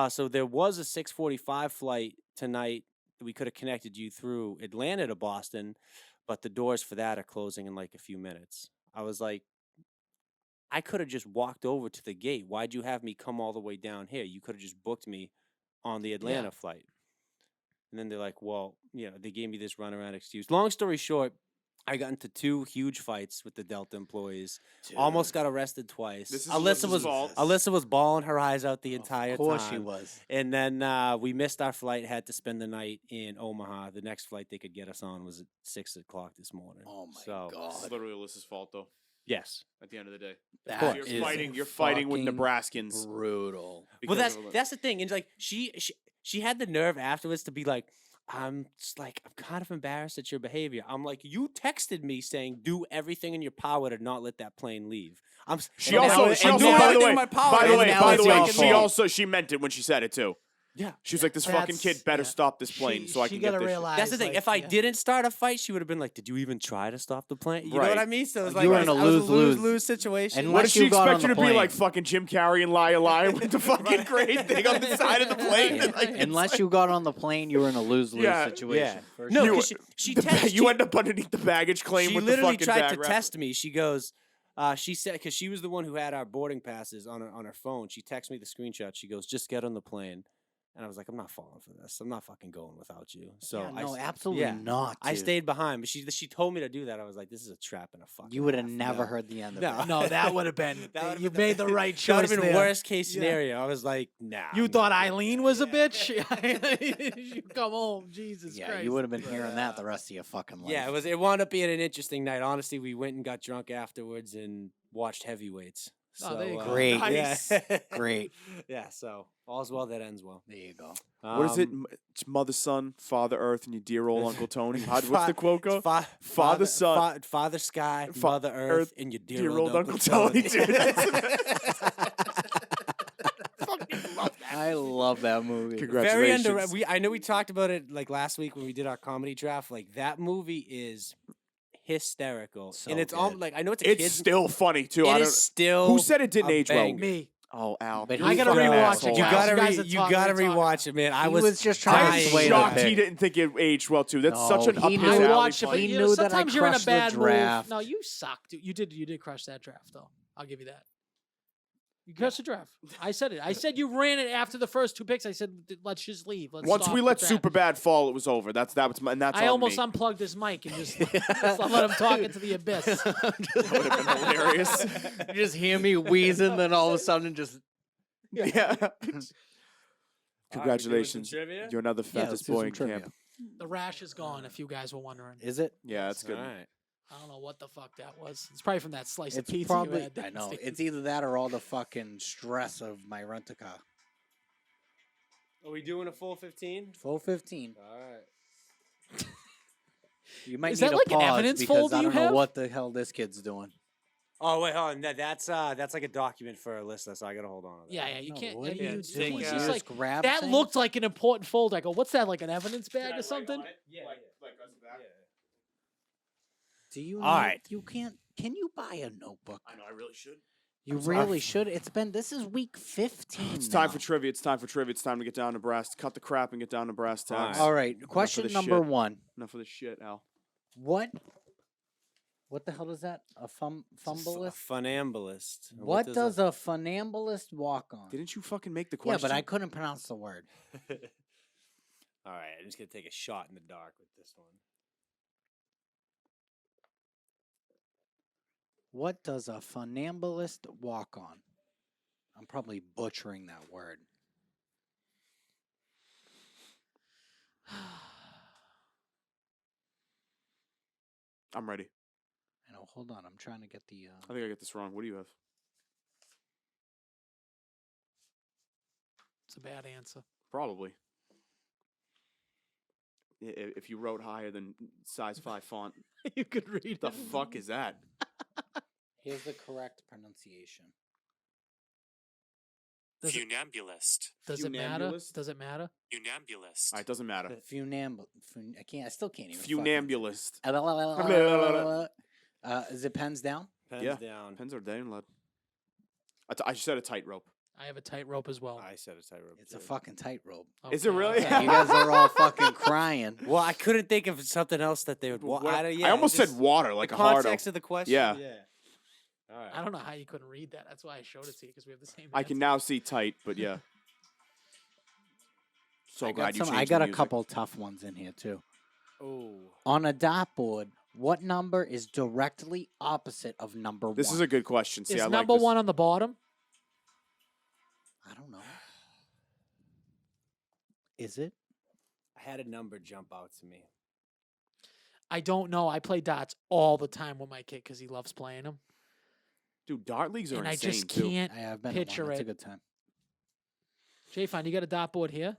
so there was a 6:45 flight tonight that we could have connected you through Atlanta to Boston, but the doors for that are closing in like a few minutes. I was like, I could have just walked over to the gate. Why'd you have me come all the way down here? You could have just booked me on the Atlanta flight. And then they're like, well, they gave me this runaround excuse. Long story short, I got into 2 huge fights with the Delta employees. Almost got arrested twice. This is Alyssa Alyssa's fault. was bawling her eyes out the entire Of course time. she was. And then we missed our flight, had to spend the night in Omaha. The next flight they could get us on was at 6 o'clock this morning. Oh my So, This is God. literally Alyssa's fault, though. yes. At the end of the day, That you're is fighting. You're fighting with fucking Nebraskans. Brutal. Well, because of that's the thing. And like she had the nerve afterwards to be like, I'm kind of embarrassed at your behavior. I'm like, you texted me saying do everything in your power to not let that plane leave. She and also, now- she and also, do by the everything way, in my power by the to way, let now by that the it's way, your fucking she fault. she meant it when she said it too. yeah. She was like, "This fucking kid better stop this plane so I can get gotta this." shit." realize, That's the thing. like, If I didn't start a fight, she would have been like, "Did you even try to stop the plane?" You know what Right. I mean? So it was like You were in a I was lose-lose. lose situation. And What Unless did she you got on expect you the to be like, plane. fucking Jim Carrey and Liar Liar with the fucking great thing on the side of the plane? Yeah. Like, it's Unless like- you got on the plane, you were in a lose-lose Yeah. situation. for No, sure. 'cause she the ba- texted- you end up underneath the baggage claim she with the literally fucking tried bag to wrap. test me. She goes, she said, because she was the one who had our boarding passes on her phone. She texted me the screenshot. She goes, just get on the plane. And I was like, I'm not falling for this. I'm not fucking going without you. So Yeah, I no, s- absolutely yeah. not. I dude. stayed behind, but she told me to do that. I was like, this is a trap and a fucking. You would have half. never No. heard the end of No. it. No, that would have been. That would've You been made the right That choice. would have been there. worst case Yeah. scenario. I was like, nah. You I'm thought not- Eileen was a bitch? You come home, Jesus Yeah, Christ. you would have been hearing that the rest of your fucking life. Yeah, it wound up being an interesting night. Honestly, we went and got drunk afterwards and watched heavyweights. Oh, there you go. Great. Nice. Yeah. Great. Yeah, so all's well that ends well. There you go. What is it? Um, It's Mother, Son, Father, Earth, and your dear old Uncle Tony. What's Fa- the quote go? Father, Son, Father Sky, Fa- Mother Earth, Earth, and your dear old Uncle Tony, dude. I love that movie. Very Congratulations. underrated. I know we talked about it like last week when we did our comedy draft. Like that movie is hysterical, So and it's all good. like I know it's a It's kid's. still funny too. It I is don't. still. Who said it didn't a age well? banger. Me. Oh, Al. But you I gotta fucking rewatch it, asshole. You guys. gotta You guys are you talking- gotta we're talking. rewatch it, man. I He was just trying I'm to dying. sway the shocked pick. he didn't think it aged well too. That's such an No, up he his knew- I alley watched it, fight. but He you knew know, that I sometimes you're in a crushed the bad draft. move. No, you sucked. You did crushed that draft though. I'll give you that. You curse the draft. I said it. I said you ran it after the first 2 picks. I said let's just leave. Let's Once stop we the let draft." Superbad fall, it was over. That's and that's I on almost me. unplugged his mic and just let him talk into the abyss. That would have been hilarious. You just hear me wheezing, then all of a sudden just Yeah. All right, we doing some Congratulations. trivia? You're another yeah, let's fattest do boy some in trivia. camp. The rash is gone. If you guys were wondering, Is it? Yeah, that's good. All right. I don't know what the fuck that was. It's probably from that slice It's of pizza probably. you had. I know. downstairs. It's either that or all the fucking stress of my rent a car. Are we doing a full 15? Full 15. All right. You might Is need that a like an pause evidence because folder I you don't know have? what the hell this kid's doing. Oh wait, hold on. That's like a document for a listener, so I gotta hold on to that. Yeah, you No, can't. what are you you it's doing? just You You like, just grab that things? looked like an important folder. I go, what's that? Like an evidence bag or something? Yeah. Do you? All need- right. You can't. Can you buy a notebook? I know. I really should. You I'm sorry. really should. It's been. This is week 15. It's time for now. trivia. It's time for trivia. It's time to get down to brass. Cut the crap and get down to brass tacks. All right. Enough of Question this number shit. 1. Enough of this shit, Al. What? What the hell is that? A A fumbleist? funambulist. What does a funambulist walk on? Didn't you fucking make the Yeah, question? but I couldn't pronounce the word. All right, I'm just gonna take a shot in the dark with this one. What does a funambulist walk on? I'm probably butchering that word. I'm ready. I know. Hold on. I'm trying to get the. I think I get this wrong. What do you have? It's a bad answer. Probably. If you wrote higher than size 5 font, You could read the it. fuck is that? Here's the correct pronunciation. Does it, Funambulist. does it matter? Funambulist? Does it matter? Funambulist. All right, doesn't matter. I can't. I still can't even. fucking- Funambulist. Is it pens down? Pens Yeah. down. Pens are down, lad. I said a tightrope. I have a tightrope as well. I said a tightrope. It's a too. fucking tightrope. Is it Okay. really? Yeah, you guys are all fucking crying. Well, I couldn't think of something else that they would. I almost said water, like the a hard. context of the question. Yeah. All right. I don't know how you couldn't read that. That's why I showed it to you because we have the same. I can answer. now see tight, but yeah. So I glad got you some. changed I the got a music. couple tough ones in here too. Oh. On a dartboard, what number is directly opposite of number 1? This is a good question. See, Is I like number this. 1 on the bottom? I don't know. Is it? I had a number jump out to me. I don't know. I play darts all the time with my kid because he loves playing them, Dude, dart leagues are and I insane just too. can't I have been to one. picture It's a it. good time. Jay, fine. You got a dartboard here?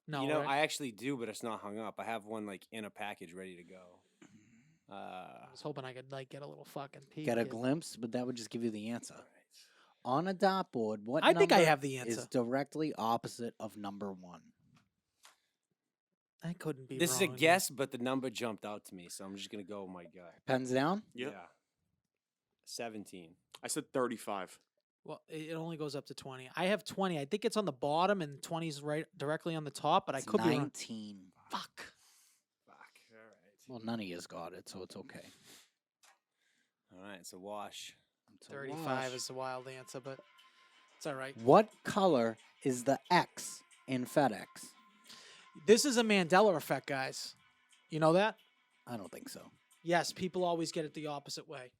No, you know, right? I actually do, but it's not hung up. I have one like in a package ready to go. I was hoping I could like get a little fucking peek. Get a here. glimpse, but that would just give you the answer. On a dartboard, what I think I number have the is answer. directly opposite of number 1? I couldn't be. This is a wrong here. guess, but the number jumped out to me, so I'm just gonna go with my gut. Pens down? Yep. Yeah. 17. I said 35. Well, it only goes up to 20. I have 20. I think it's on the bottom and 20's right directly on the top, but It's I could be wrong. 19. Fuck. Fuck. All right. Well, none of yous got it, so it's okay. All right. It's a wash. It's a 35 wash. is the wild answer, but it's all right. What color is the X in FedEx? This is a Mandela effect, guys. You know that? I don't think so. Yes, people always get it the opposite way.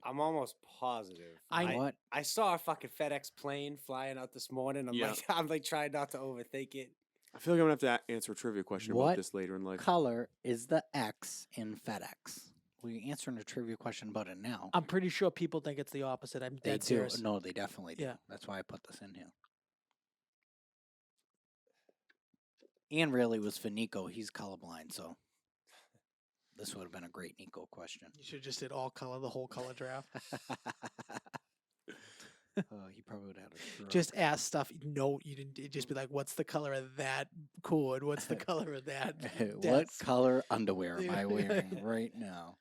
I'm almost positive. I- What? I saw a fucking FedEx plane flying out this morning. I'm Yeah. like, I'm like trying not to overthink it. I feel like I'm gonna have to answer a trivia question What about this later in life. Color is the X in FedEx? Well, you're answering a trivia question about it now. I'm pretty sure people think it's the opposite. I'm They dead do. serious. No, they definitely do. Yeah. That's why I put this in here. Ian really was for Nico. He's colorblind, so this would have been a great Nico question. You should just did all color, the whole color draft. Oh, he probably would have had a stroke. Just ask stuff. No, you didn't. It'd just be like, what's the color of that cord? What's the color of that? what desk?" color underwear am I Yeah. wearing right now?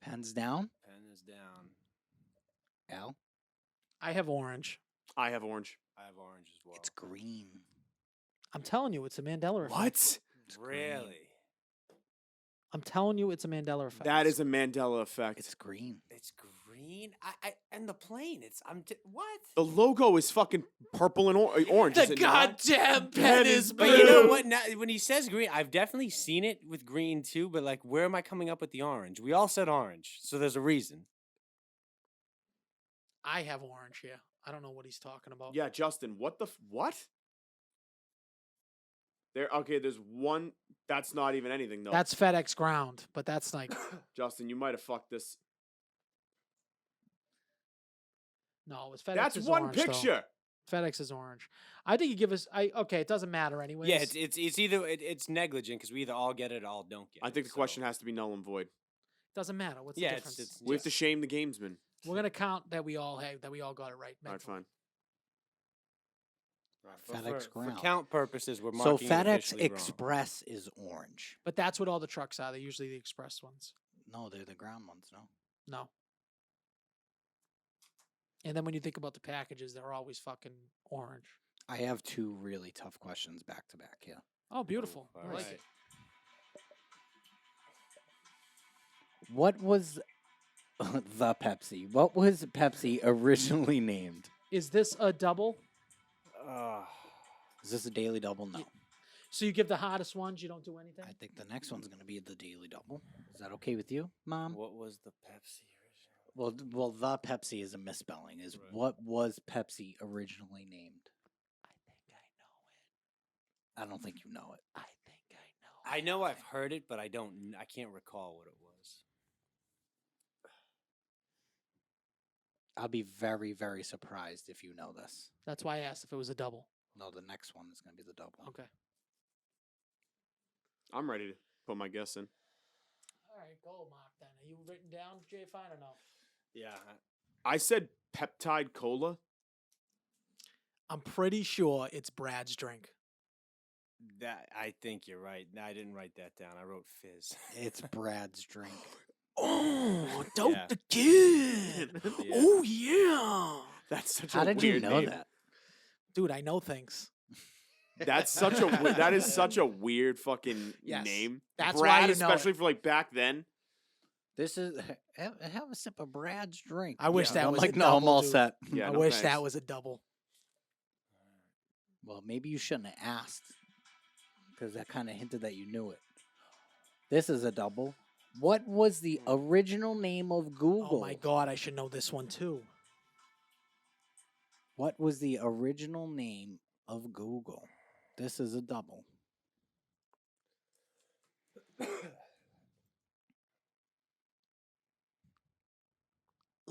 Pens down, Pen is down. Al. I have orange. I have orange. I have orange as well. It's green. I'm telling you, it's a Mandela effect. What? It's green. Really? I'm telling you, it's a Mandela effect. That is a Mandela effect. It's green. It's green. And the plane. What? The logo is fucking purple and orange. is the it not? goddamn Pen pen is is But you know blue. what? Now, when he says green, I've definitely seen it with green too. But like, where am I coming up with the orange? We all said orange, so there's a reason. I have orange here. I don't know what he's talking about. Yeah, Justin, what? There's one. That's not even anything though. That's FedEx Ground, but that's like Justin, you might have fucked this. no, it was FedEx. That's is one orange, though. picture. FedEx is orange. I think you give us. Okay, it doesn't matter anyways. Yeah, it's either it's negligent because we either all get it or all don't get it. I think the question has to be null and void. doesn't matter. What's Yeah, the it's- difference? We have to shame the gamesman. We're gonna count that we all got it right. All right, fine. FedEx for Ground. count purposes, we're So marking it FedEx officially wrong. Express is orange. But that's what all the trucks are. They're usually the express ones. No, they're the ground ones. No. No. And then when you think about the packages, they're always fucking orange. I have two really tough questions back to back here. Oh, beautiful. I like alright. it. What was the Pepsi? What was Pepsi originally named? Is this a double? Is this a daily double? No. So you give the hardest ones, you don't do anything? I think the next one's going to be the daily double. Is that okay with you, Mom? What was the Pepsi original? Well, the Pepsi is a misspelling. Is Right. what was Pepsi originally named? I think I know it. I don't think you know it. I think I know. I know I've heard it, but I can't recall what it was. I'll be very, very surprised if you know this. That's why I asked if it was a double. No, the next one is going to be the double. Okay. I'm ready to put my guess in. All right, go, Mark, then. Are you written down, Jay Fine, or no? Yeah. I said peptide cola. I'm pretty sure it's Brad's drink. That I think you're right. No, I didn't write that down. I wrote fizz. It's Brad's drink. Oh, dope Yeah. the kid. Yeah. Oh, yeah. That's such How a did you weird know name. that? Dude, I know things. That's such a that is such a weird fucking Yes. name. That's why Brad, you know it. especially for like back then. This is have a sip of Brad's drink. I wish Yeah. that I'm was like, a no, I'm double, all dude. set. Yeah, I no wish thanks. that was a double. Well, maybe you shouldn't have asked, because that kind of hinted that you knew it. This is a double. What was the original name of Google? Oh, my God. I should know this one, too. What was the original name of Google? This is a double.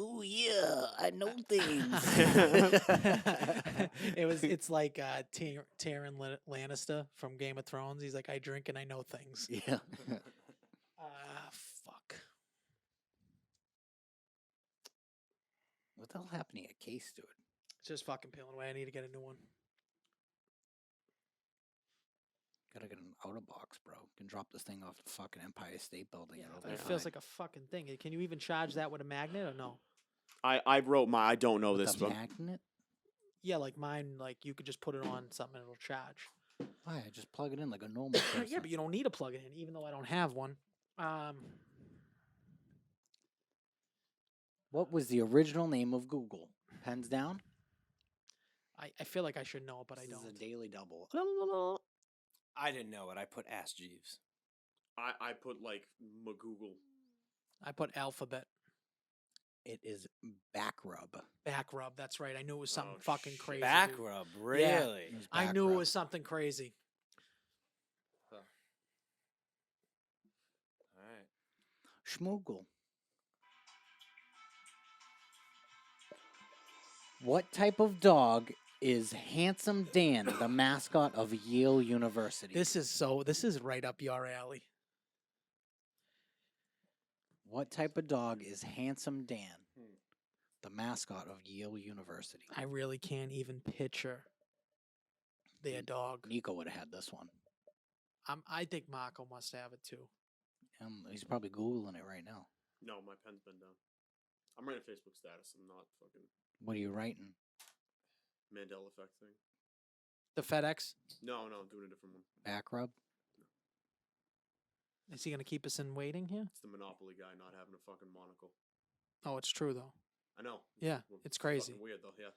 Oh yeah, I know things. It's like Tyrion Lannister from Game of Thrones. He's like, I drink and I know things. Yeah. Fuck. What the hell happened to your case, dude? It's just fucking peeling away. I need to get a new one. Gotta get an outer box, bro. Can drop this thing off the fucking Empire State Building. Yeah, and it'll but be it feels fine. like a fucking thing. Can you even charge that with a magnet or no? I wrote my I don't know With this, a but magnet? Yeah, like mine, like you could just put it on something and it'll charge. Why? I just plug it in like a normal person. Yeah, but you don't need to plug it in, even though I don't have one. What was the original name of Google? Pens down? I feel like I should know it, but I This don't. is a daily double. I didn't know it. I put Ask Jeeves. I put like Magoogle. I put alphabet. It is back rub. Back rub. That's right. I knew it was something Oh, fucking shit. crazy. Back dude. rub, really? It was I back knew it rub. was something crazy. All right. Schmoogle. What type of dog is Handsome Dan, the mascot of Yale University? This is right up your alley. What type of dog is Handsome Dan, the mascot of Yale University? I really can't even picture their dog. Nico would have had this one. I think Marco must have it too. He's probably Googling it right now. No, my pen's been down. I'm writing Facebook status. I'm not fucking What are you writing? Mandela effect thing. The FedEx. No, I'm doing a different one. Back rub? Is he gonna keep us in waiting here? It's the Monopoly guy not having a fucking monocle. Oh, it's true though. I know. Yeah, Well, it's crazy. fucking weird though. Yeah.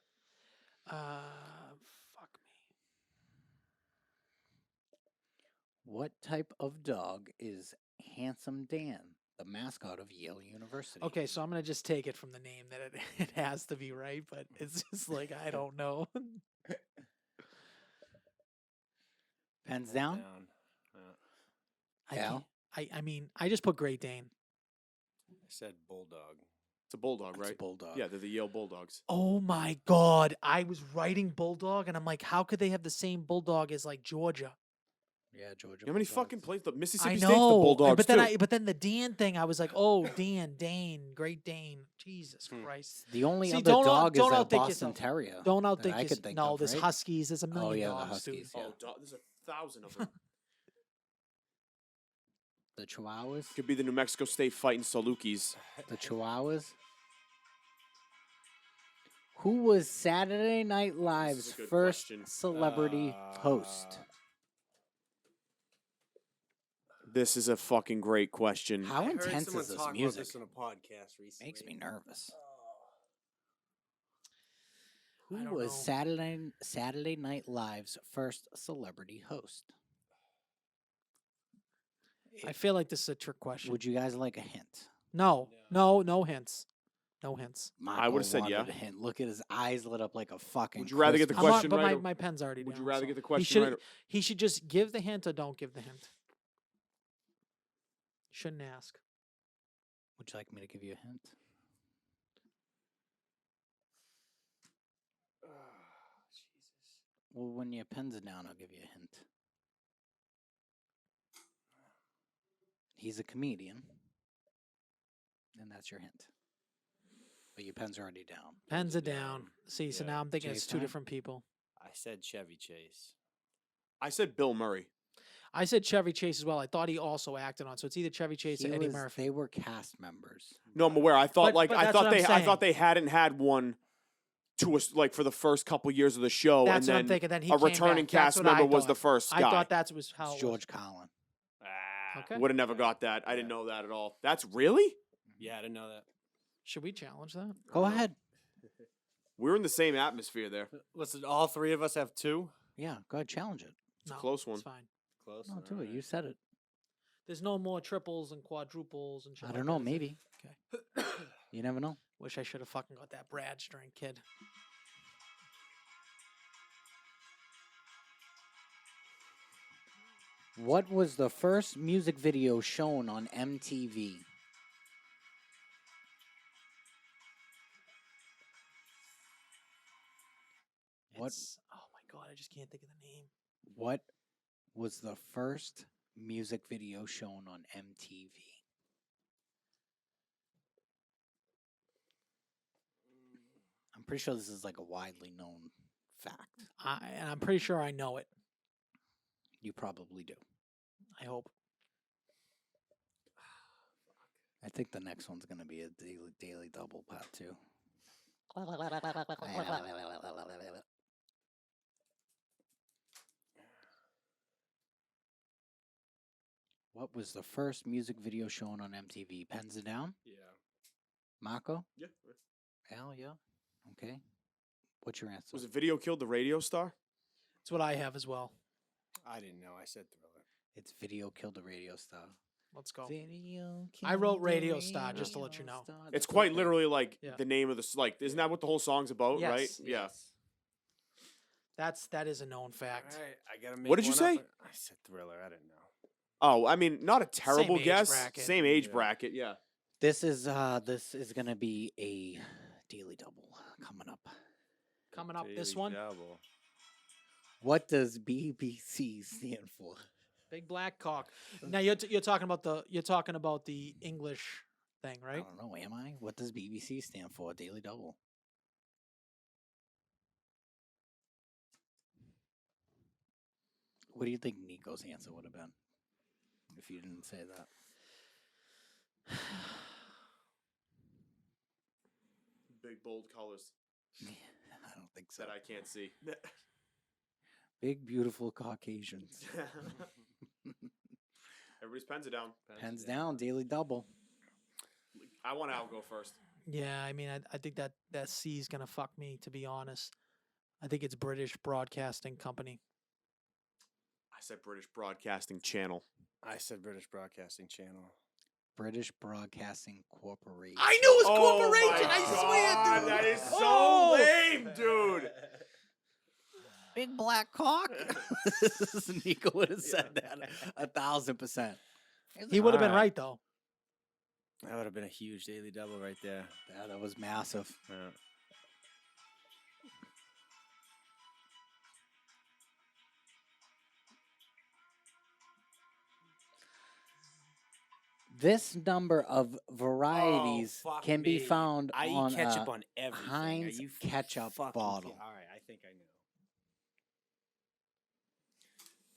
Fuck me. What type of dog is Handsome Dan, the mascot of Yale University? Okay, so I'm gonna just take it from the name that it has to be right, but it's just like I don't know. Pens down? I Al? can't. I mean, I just put Great Dane. I said bulldog. It's a bulldog, It's a right? bulldog. Yeah, they're the Yale Bulldogs. Oh my god! I was writing bulldog, and I'm like, how could they have the same bulldog as like Georgia? Yeah, Georgia. You know how many Bulldogs. fucking plays the Mississippi I State's the know, Bulldogs but then too. but then the Dan thing, I was like, oh, Dane, Great Dane, Jesus Christ! The only See, other don't dog don't is a outthink Boston yourself. Terrier. Don't that outthink I yourself. could think No, of, there's right? Huskies. There's a million yeah, the dogs, dude. Huskies, yeah. Oh, there's 1,000 of them. The Chihuahuas. Could be the New Mexico State Fighting Salukis. The Chihuahuas. Who was Saturday Night Live's a good first question. celebrity host? This is a fucking great question. How intense is this music? on a podcast recently. Makes me nervous. I Who don't was know. Saturday Night Live's first celebrity host? I feel like this is a trick question. Would you guys like a hint? No hints. No hints. Marco would've said wanted yeah. a hint. Look at his eyes lit up like a fucking. Would you rather get the Christmas question but right? my pen's already Would down. you rather so get the he question should, right? He should just give the hint or don't give the hint. Shouldn't ask. Would you like me to give you a hint? Well, when your pen's down, I'll give you a hint. He's a comedian, and that's your hint. But your pen's already down. Pens are down. See, so Yeah. now I'm thinking Jay it's two Time? different people. I said Chevy Chase. I said Bill Murray. I said Chevy Chase as well. I thought he also acted on, so it's either Chevy Chase or Eddie Murphy. They were cast members. No, I'm aware. I thought But that's what I'm I thought saying. they hadn't had one to us like for the first couple years of the show, That's and what then I'm thinking. Then he a came returning back. That's cast what I member was the thought. first guy. I thought that was how It's it was. George Carlin. Okay. Would have never got that. I didn't know that at all. That's really? Yeah, I didn't know that. Should we challenge that? Go ahead. We're in the same atmosphere there. Listen, all three of us have two. Yeah, go ahead, challenge it. No, a close one. It's fine. Close. No, do it. You said it. There's no more triples and quadruples and shit. I like don't that, know. is there? Maybe. Okay. You never know. Wish I should have fucking got that Brad string, kid. What was the first music video shown on MTV? What- Oh my god, I just can't think of the name. What was the first music video shown on MTV? I'm pretty sure this is like a widely known fact. And I'm pretty sure I know it. You probably do. I hope. I think the next one's going to be a daily double part two. What was the first music video shown on MTV? Pens it down? Yeah. Marco? Yeah. Al, yeah? Okay. What's your answer? Was it Video Killed the Radio Star? It's what I have as well. I didn't know. I said Thriller. It's Video Killed the Radio Star. Let's go. Video I wrote Killed the Radio Star, just to let you Radio know. Star. It's That's quite okay. literally like Yeah. the name of the like. Isn't that what the whole song's about? Yes, Right? Yeah. That is a known fact. All right, I gotta make What did you one say? up. I said Thriller. I didn't know. Oh, I mean, not a terrible age guess. bracket. Same age Yeah. bracket. Yeah. This is gonna be a daily double coming up. Coming up, this Daily one, Double. What does BBC stand for? big black cock. Now you're talking about the English thing, I right? don't know. Am I? What does BBC stand for? Daily double. What do you think Nico's answer would have been if you didn't say that? Big bold colors I don't think so. that I can't see. Big beautiful Caucasians. Everybody's pens are down. Pens down, daily double. I want Al go first. Yeah, I mean, I think that C is gonna fuck me, to be honest. I think it's British Broadcasting Company. I said British Broadcasting Channel. I said British Broadcasting Channel. British Broadcasting Corporation. I knew it was Oh corporation. my I swear, God, dude. that is so Oh! lame, dude. Big black cock. Nico would have said that 1,000%. He would have been Alright. right though. That would have been a huge daily double right there. Yeah, that was massive. Yeah. This number of varieties Oh, fuck can be me. found I on eat ketchup a on everything. Heinz Are you ketchup fucking bottle. All right, I think I knew.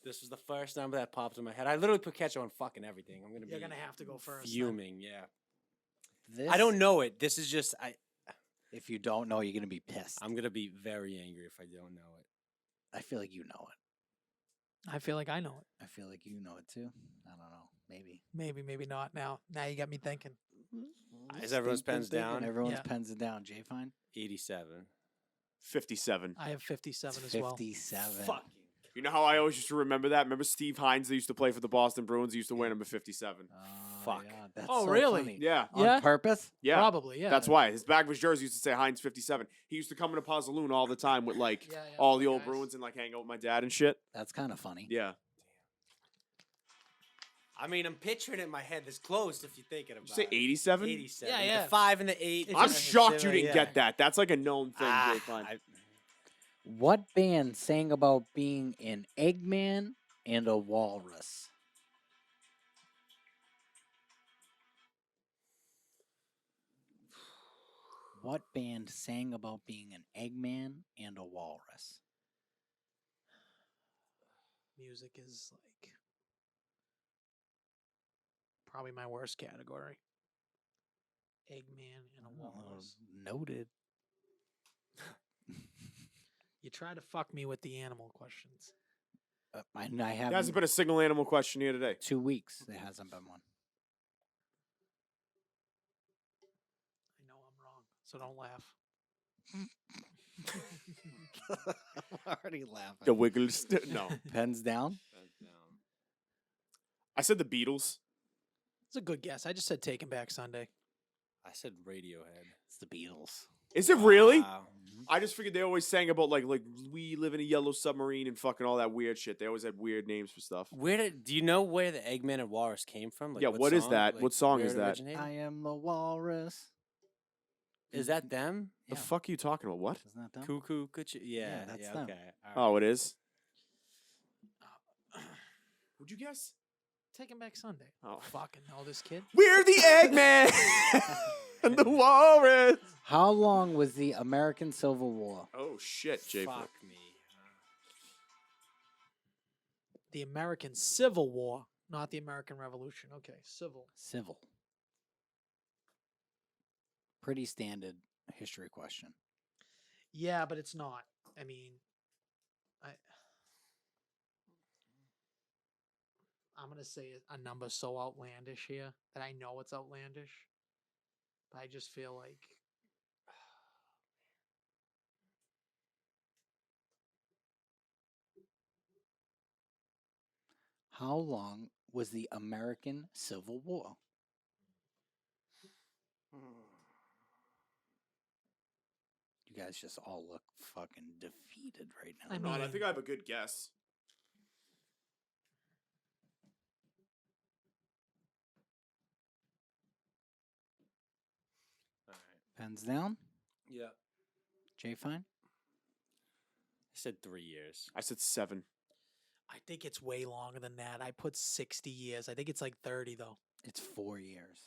This was the first number that popped in my head. I literally put ketchup on fucking everything. I'm gonna You're be gonna have to go first. then. fuming. Yeah, This, I don't know it. This is just If you don't know, you're gonna be pissed. I'm gonna be very angry if I don't know it. I feel like you know it. I feel like I know it. I feel like you know it too. I don't know. Maybe. Maybe, maybe not. Now you got me thinking. Is everyone's pens down? Everyone's Yeah. pens are down. Jay, fine. 87. 57. I have 57 as well. 57. Fucking. You know how I always used to remember that? Remember Steve Hines that used to play for the Boston Bruins? He used to wear number 57. Oh, Fuck. yeah, that's Oh, so really? funny. Yeah. On Yeah? purpose? Yeah. Probably, yeah. That's why. His back of his jersey used to say Hines 57. He used to come into Pazzaloon all the time with like Yeah, yeah, all the the old guys. Bruins and like hang out with my dad and shit. That's kind of funny. Yeah. I mean, I'm picturing it in my head. This close if you think about Did you say it. 87? 87. Yeah, yeah. The 5 and the 8. I'm it's shocked you similar, didn't yeah. get that. That's like a known thing, Jay Fine. What band sang about being an Eggman and a walrus? What band sang about being an Eggman and a walrus? Music is like probably my worst category. Eggman and a walrus. Noted. You try to fuck me with the animal questions. I There haven't. hasn't been a single animal question here today. 2 weeks. There hasn't been one. I know I'm wrong, so don't laugh. I'm already laughing. The Wiggles. No. Pens down. I said the Beatles. It's a good guess. I just said Taking Back Sunday. I said Radiohead. It's the Beatles. Is it really? Wow. I just figured they always sang about like we live in a yellow submarine and fucking all that weird shit. They always had weird names for stuff. Do you know where the Eggman and Walrus came from? Like, Yeah, what is song? that? Like, What song where is it that? originated? I am the walrus. Is that them? The Yeah. fuck are you talking about? What? Isn't that them? Cuckoo, Cuckoo. Yeah, that's yeah, them. okay. all right. Oh, it is. Would you guess? Taking Back Sunday. Oh. Fucking know this kid. We're the Eggman and the Walrus. How long was the American Civil War? Oh shit, Jay. Fuck me. The American Civil War, not the American Revolution. Okay, civil. Civil. Pretty standard history question. Yeah, but it's not. I mean, I'm gonna say a number so outlandish here that I know it's outlandish, but I just feel like How long was the American Civil War? You guys just all look fucking defeated right now. I God, I mean- think I have a good guess. All right. Pens down. Yeah. Jay fine. I said 3 years. I said 7. I think it's way longer than that. I put 60 years. I think it's like 30 though. It's 4 years.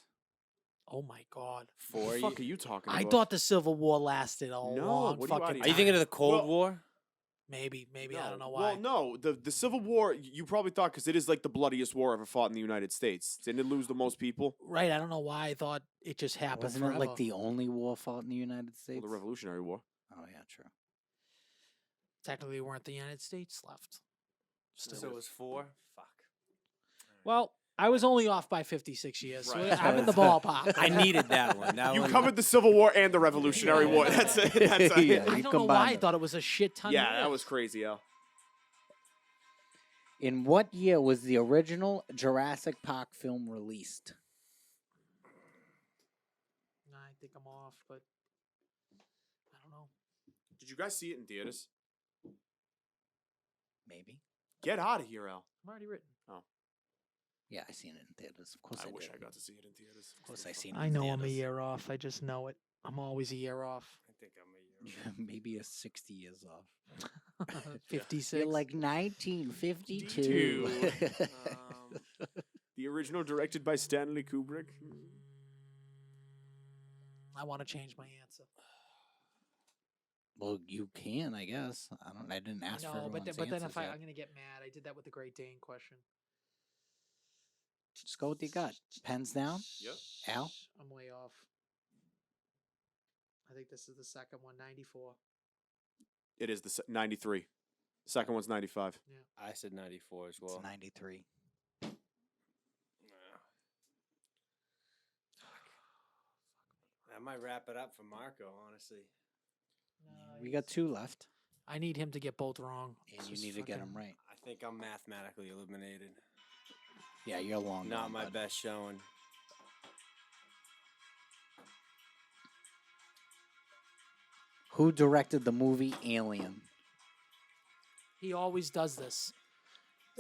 Oh my god. What 4 the years. fuck are you talking I about? thought the Civil War lasted a No, long what are you out of fucking your Are you thinking of the time. Cold Well- War? Maybe, No. I don't know why. Well, no, the Civil War. You probably thought because it is like the bloodiest war ever fought in the United States. Didn't it lose the most people? Right, I don't know why I thought it just happened Wasn't forever. it like the only war fought in the United States? Well, the Revolutionary War. Oh yeah, true. Technically, weren't the United States left. So Still. it was 4? Fuck. Well, I was only off by 56 years. So Right. I'm in the ballpark. I needed that one. That You one. covered the Civil War and the Revolutionary War. That's it. That's it. Yeah. I You don't know why combined I it. thought it was a shit ton. Yeah, of that years. was crazy, Al. In what year was the original Jurassic Park film released? Nah, I think I'm off, but I don't know. Did you guys see it in theaters? Maybe. Get out of here, Al. I'm already written. Yeah, I seen it in theaters. Of course, I I wish did. I got to see it in theaters. Of course, I seen it. I in know I'm a theaters. year off. I just know it. I'm always a year off. I think I'm a year. Maybe a 60 years off. 56. You're like 1952. The original directed by Stanley Kubrick. I want to change my answer. Well, you can, I guess. I didn't ask for No, everyone's but then answers if I'm yet. gonna get mad, I did that with the Great Dane question. Just go with your gut. Pens down. Yep. Al? I'm way off. I think this is the second one, 94. It is the 93. Second one's 95. I said 94 as It's well. 93. That might wrap it up for Marco, honestly. We got 2 left, I need him to get both wrong. and you This need is to get them fucking- right. I think I'm mathematically eliminated. Yeah, you're long. Not gone, my bud. best showing. Who directed the movie Alien? He always does this.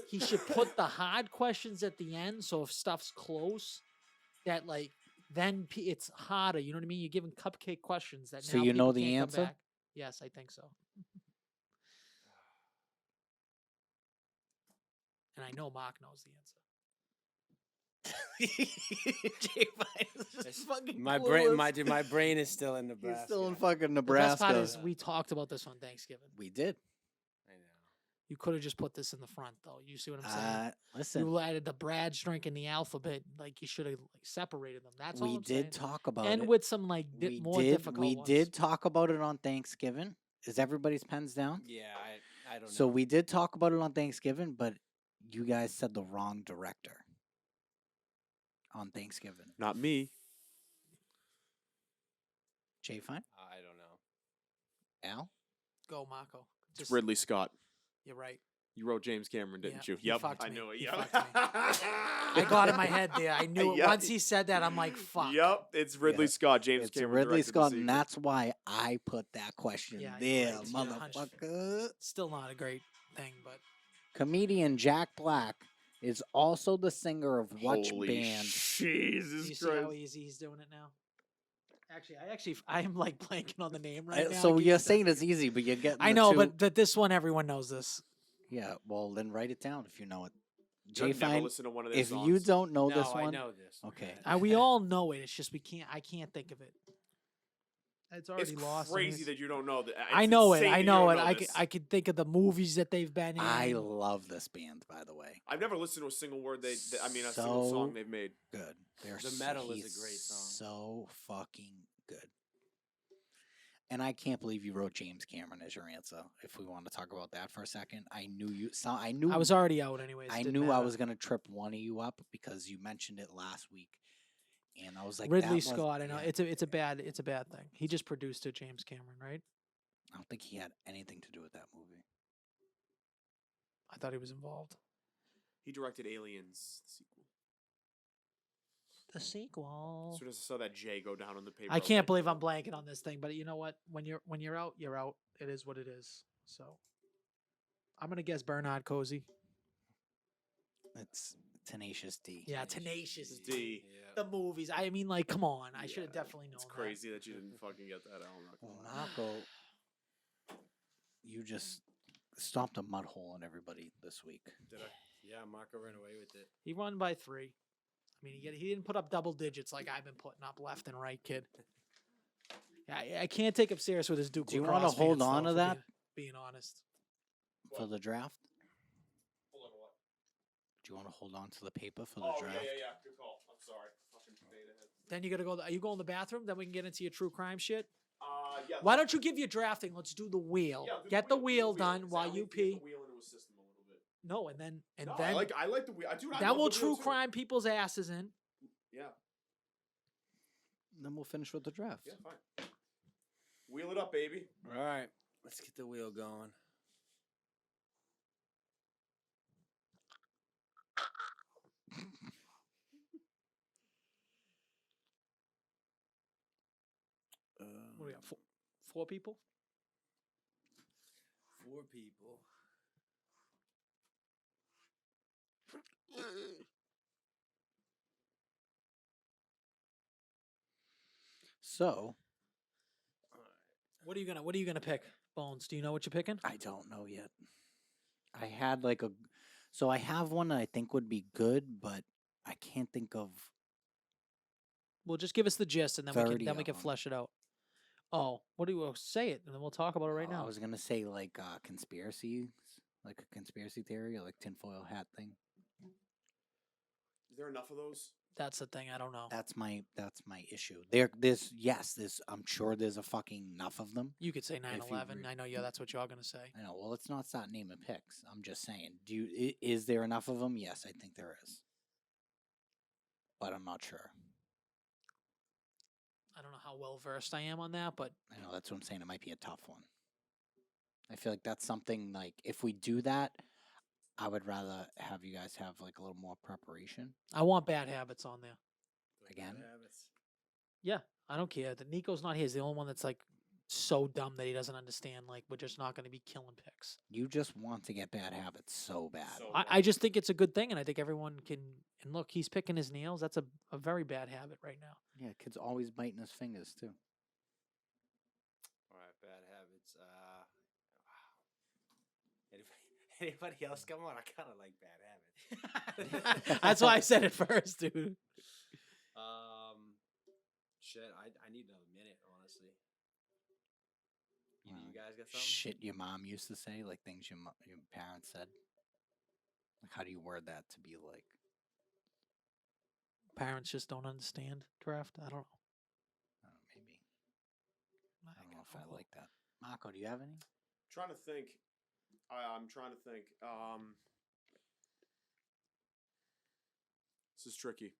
He should put the hard questions at the end, so if stuff's close, that like then it's harder. You know what I mean? You're giving cupcake questions that. So now you know people the can't come answer? back. Yes, I think so. And I know Mark knows the answer. My brain, my brain is still in Nebraska. He's still in fucking The best part Nebraska. is we talked about this on Thanksgiving. We did. I know. You could have just put this in the front, though. You see what I'm saying? Listen, You added the Brad's drinking the alphabet. Like you should have like, separated them. That's all we I'm did saying. talk about And it. with some like we more did. difficult We ones. did talk about it on Thanksgiving. Is everybody's pens down? Yeah, I don't know. So we did talk about it on Thanksgiving, but you guys said the wrong director on Thanksgiving. Not me. Jay, fine. I don't know. Al. Go, Marco. It's Just, Ridley Scott. You're right. You wrote James Cameron, didn't Yeah, you? he Yep, fucked I me. knew it. He Yep. fucked I got in my head there. I knew it. Yeah. Once he said that, I'm like, fuck. Yep, it's Ridley Yeah. Scott. James It's Cameron. Ridley directed the Scott, sequel. and that's why I put that question Yeah, you're there, right. Yeah, hunch. motherfucker. Still not a great thing, but Comedian Jack Black is also the singer of which Holy band? do you Jesus see how Christ. easy he's doing it now? Actually, I am like blanking on the name right now. So Give you're me saying it's easy, but you're getting. I the know, two- but this one, everyone knows this. yeah. Well, then write it down if you know it. I've never Fine, listened to one of their if songs. you don't know No, this I one, know this. okay. We all know it. It's just I can't think of it. It's It's already lost. in crazy this. that you don't know that. I It's know it. insane I that you know don't it. this. I could think of the movies that they've been in. I love this band, by the way. I've never listened to a single word a single So- song they've made. Good. They're The so, Metal is a he's great song. So fucking good. And I can't believe you wrote James Cameron as your answer. If we want to talk about that for a second, I knew you. So I knew I was already out anyways. I didn't knew I matter. was gonna trip one of you up because you mentioned it last week, and I was like, Ridley that was- Scott. I know yeah, it's a bad thing. He just produced it, James Cameron, right? I don't think he had anything to do with that movie. I thought he was involved. He directed Aliens the sequel. The sequel. As soon as I saw that J go down on the paper, I was can't like, believe I'm "Oh." blanking on this thing, but you know what? When you're out, you're out. It is what it is. So I'm gonna guess Bernard Cozy. It's Tenacious D. Yeah, Tenacious It's D. Yeah. The movies. I mean, like, come on. I should have Yeah, definitely known. It's crazy that you didn't fucking get that. I'm not Well, gonna lie. Marco, you just stomped a mud hole on everybody this week. Did I? Yeah, Marco ran away with it. He won by 3. I mean, he didn't put up double digits like I've been putting up left and right, kid. Yeah, I can't take him serious with his Duke. Do you want to hold on to that? Being honest. For the draft? Hold on, what? Do you want to hold on to the paper for the Oh, draft? yeah. Good call. I'm sorry. Fucking beta head. Then you gotta go. Are you going to the bathroom? Then we can get into your true crime shit. Yeah. Why don't you give your drafting? Let's do the wheel. Yeah, do Get the wheel do done because while that you way can get pee. the wheel into a system a little bit. No, and then No, I like the wheel. Dude, I that love will the wheel true too. crime people's asses in. Yeah, Then we'll finish with the draft. yeah, fine. Wheel it up, baby. All right, let's get the wheel going. What do we got? Four people? 4 people. So What are you gonna pick? Bones, do you know what you're picking? I don't know yet. I had like a, so I have one that I think would be good, but I can't think of. Well, just give us the gist, and then 30 we of can 'em. flesh it out. Oh, what do you say it, and then we'll talk about it right I now. was gonna say like conspiracies, like a conspiracy theory, or like tinfoil hat thing. Is there enough of those? That's the thing. I don't know. That's my issue. There's I'm sure there's a fucking enough of them. You could say you 9/11. read- I know. Yeah, that's what you're gonna say. I know. Well, let's not start naming picks. I'm just saying. Is there enough of them? Yes, I think there is, but I'm not sure. I don't know how well versed I am on that, but I know that's what I'm saying. It might be a tough one. I feel like that's something like if we do that, I would rather have you guys have like a little more preparation. I want bad habits on there. Again? Yeah, I don't care. The Nico's not here. He's the only one that's like so dumb that he doesn't understand. Like we're just not going to be killing picks. You just want to get bad habits so bad. So I just think it's a good thing, and I think everyone can. And look, he's picking his nails. That's a very bad habit right now. Yeah, kid's always biting his fingers too. All right, bad habits. Anybody else come on? I kind of like bad habits. That's why I said it first, dude. Shit, I need another minute, honestly. You Wow. guys got something? Shit your mom used to say, like things your parents said. Like, how do you word that to be like? Parents just don't understand draft. I don't know. Maybe. I I don't know got if no I clue. like that. Marco, do you have any? Trying to think. I'm trying to think. This is tricky.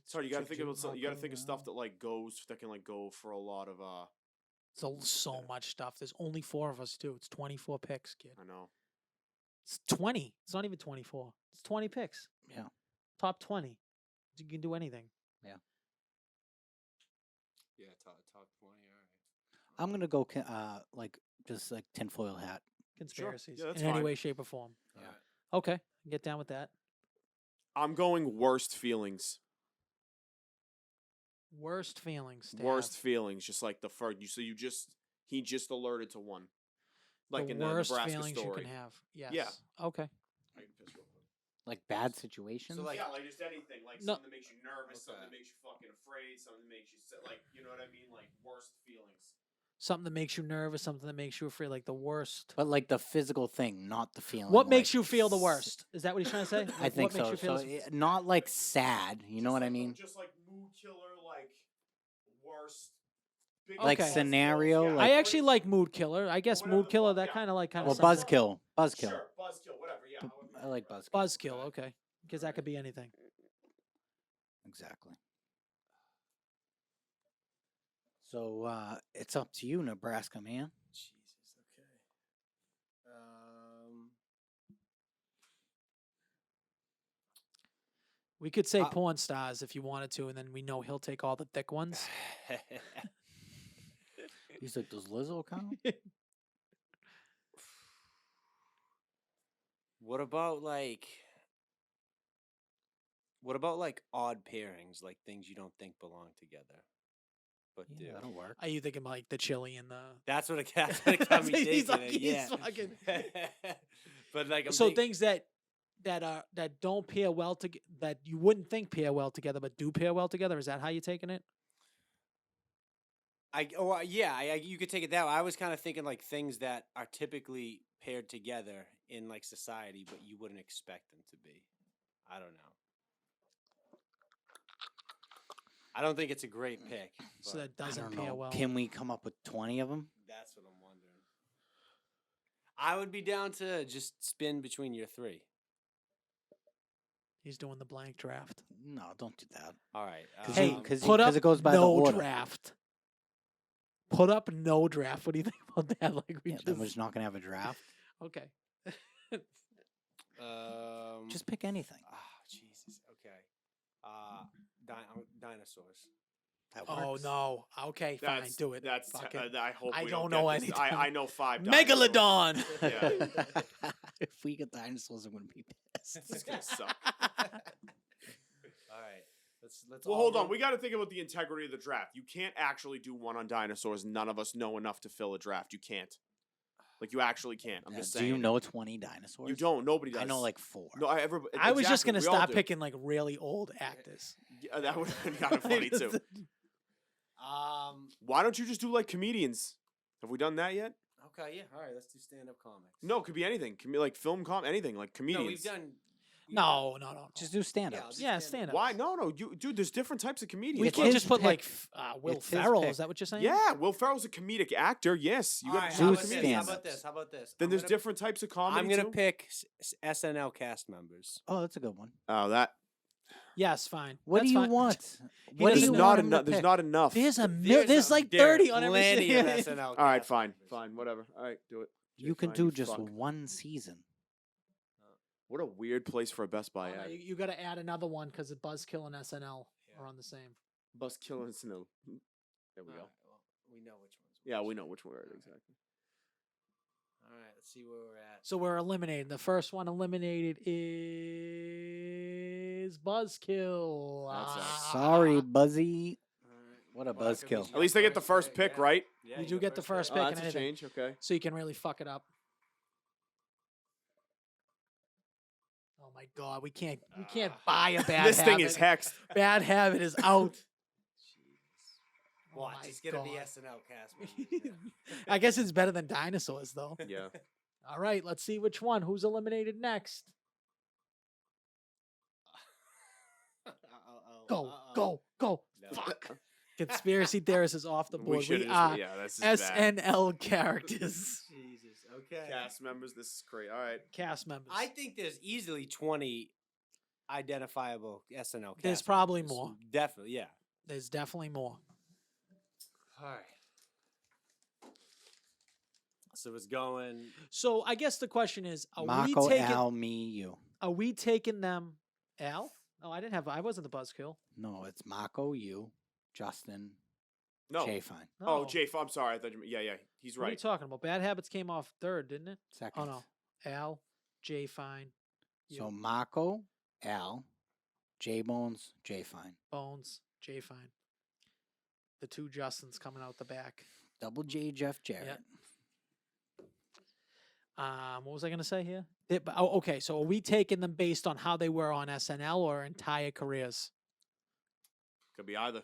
Sorry, you gotta think about you gotta think of stuff that like goes that can like go for a lot of So much stuff. There's only 4 of us too. It's 24 picks, kid. I know. It's 20. It's not even 24. It's 20 picks. Yeah. Top 20. You can do anything. Yeah, top 20. All right. I'm gonna go like just like tinfoil hat. Conspiracies Yeah, that's in any fine. way, shape, or form. All right. Okay, get down with that. I'm going worst feelings. Worst feelings. to Worst have. feelings, just like the first. He just alerted to one, like the in worst the Nebraska feelings story. you can have. Yes. Yeah. Okay. I can piss real quick. Like bad situations. So, like- yeah, like just anything, like No- something that makes you nervous, something that Okay. makes you fucking afraid, something that makes you like, you know what I mean, like worst feelings. Something that makes you nervous. Something that makes you afraid. Like the worst. but like the physical thing, not the feeling. What makes like, you feel the worst? Is that what he's trying to say? I Like, think what makes so. you feel So s- not like sad. You know Just what I like mean? Just like mood killer, like worst. Big Like worst scenario, feelings, like- I actually like mood killer. I guess Whatever mood the killer. fuck, That yeah. kind of like Well, sums it up. buzzkill. Buzzkill. Sure, buzzkill, whatever. Yeah, however you I like want. buzzkill. Buzzkill. Okay, because that could be anything. Exactly. So it's up to you, Nebraska man. Jesus. Okay. We could say Uh, porn stars if you wanted to, and then we know he'll take all the thick ones. He's like, does Lizzo count? What about like odd pairings, like things you don't think belong together, but Yeah, do? That'll work. Are you thinking like the chili and the? That's what it got me He's thinking. like- he's yeah. fucking- But like, I'm So think- things that don't pair well together, that you wouldn't think pair well together, but do pair well together. Is that how you're taking it? you could take it that way. I was kind of thinking like things that are typically paired together in like society, but you wouldn't expect them to be. I don't know. I don't think it's a great pick. So but that I doesn't don't pair know. well. Can we come up with 20 of them? that's what I'm wondering. I would be down to just spin between your three. He's doing the blank draft. No, don't do that. All right. Hey, Because put up it goes by the no order. draft. Put up no draft. What do you think about that? Like we Yeah, just then we're just not gonna have a draft. okay. Just pick anything. Oh, Jesus. Okay. Dinosaurs. That Oh works. no. Okay, fine. Do it. That's. Fuck it. I hope I we don't get know this. anything. I know 5 dinosaurs. Megalodon. Yeah. If we get dinosaurs, I'm gonna be pissed. It's gonna suck. All right. Let's. Well, all hold on. run- We got to think about the integrity of the draft. You can't actually do one on dinosaurs. None of us know enough to fill a draft. You can't. Like you actually can't. I'm just Do saying. you know 20 dinosaurs? You don't. Nobody does. I know like 4. No, I was just exactly, gonna we all start do. picking like really old actors. Yeah, that would have been kind of funny too. Why don't you just do like comedians? Have we done that yet? Okay. Yeah. All right. Let's do stand-up comics. No, it could be anything. Like film anything like comedians. No, we've done. No. Just do stand-ups. Yeah, stand up. Why? No, dude. There's different types of comedians. We It's can't his just put like pick. Will It's his Ferrell. pick. Is that what you're saying? Yeah, Will Ferrell's a comedic actor. Yes, you All got right, to do how do about this? How stand-ups. about this? How about this? Then I'm there's gonna- different types of comedy. I'm gonna too. pick SNL cast members. Oh, that's a good one. Oh, that. Yes, fine. What That's do you fine. want? He What do There's doesn't you know not want him to enough. There's pick? not enough. There's like 30 on every plenty of season. SNL. All right, cast fine, members. fine, whatever. All right, do it. You Jay, can fine, do you just fuck. one season. What a weird place for a Best Buy Oh, no, ad. you got to add another one because Buzzkill and SNL are on the same. Bus killing snow. There we All go. right, well, we know which ones. Yeah, we know which one exactly. All right. Let's see where we're at. So we're eliminating. The first one eliminated is Buzzkill. That's us. Sorry, Buzzy. All right. What a Well, that could be buzzkill. At least I get the first pick, yeah. right? Yeah, You do get the first Oh, pick that's and a anything. change. Okay. So you can really fuck it up. Oh my god, we can't buy a bad This habit. thing is hexed. Bad habit is out. Oh Watch, my it's gonna be God. SNL cast members. now. I guess it's better than dinosaurs though. Yeah. All right, let's see which one. Who's eliminated next? Go, go, go. No. Fuck. Conspiracy theorist is off the We board. should We have. are Yeah, this is bad. SNL characters. Jesus. Okay. Cast members. This is great. All right. Cast members. I think there's easily 20 identifiable SNL cast There's probably members. more. Definitely, yeah. There's definitely more. All right. So it's going. So I guess the question is, are Marco, we taking Al, me, you. are we taking them Al? Oh, I wasn't the buzzkill. No, it's Marco, you, Justin, No. Jay Fine. Oh, No. Jay. I'm sorry. I thought you. Yeah. He's What are you right. talking about? Bad Habits came off third, didn't it? Second. Oh no. Al, Jay Fine, So you. Marco, Al, J Bones, Jay Fine. Bones, Jay Fine. The two Justins coming out the back. Double J Jeff Jarrett. What was I gonna say here? Okay, so are we taking them based on how they were on SNL or entire careers? Could be either.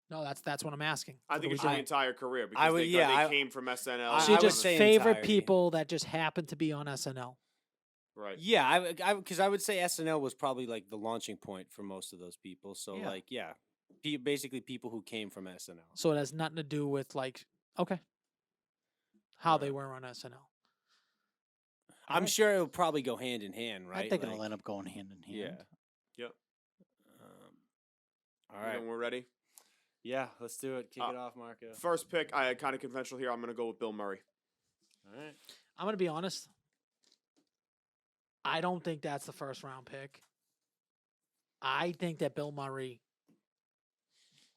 No, that's what I'm asking. I What think do it we should be do? entire career because I would- they, yeah, they came from SNL. I- So you would just say favorite entirety. people that just happen to be on SNL. Right. Yeah, because I would say SNL was probably like the launching point for most of those people. So Yeah. like, yeah, basically people who came from SNL. So it has nothing to do with like how they Right. were on SNL. I'm Alright. sure it'll probably go hand in hand, right? I think Like, it'll end up going hand in hand. Yeah. Yep. All right. We're ready. Yeah, let's do it. Kick Uh, it off, Marco. First pick. I kind of conventional here. I'm gonna go with Bill Murray. All right. I'm gonna be honest. I don't think that's the first round pick. I think that Bill Murray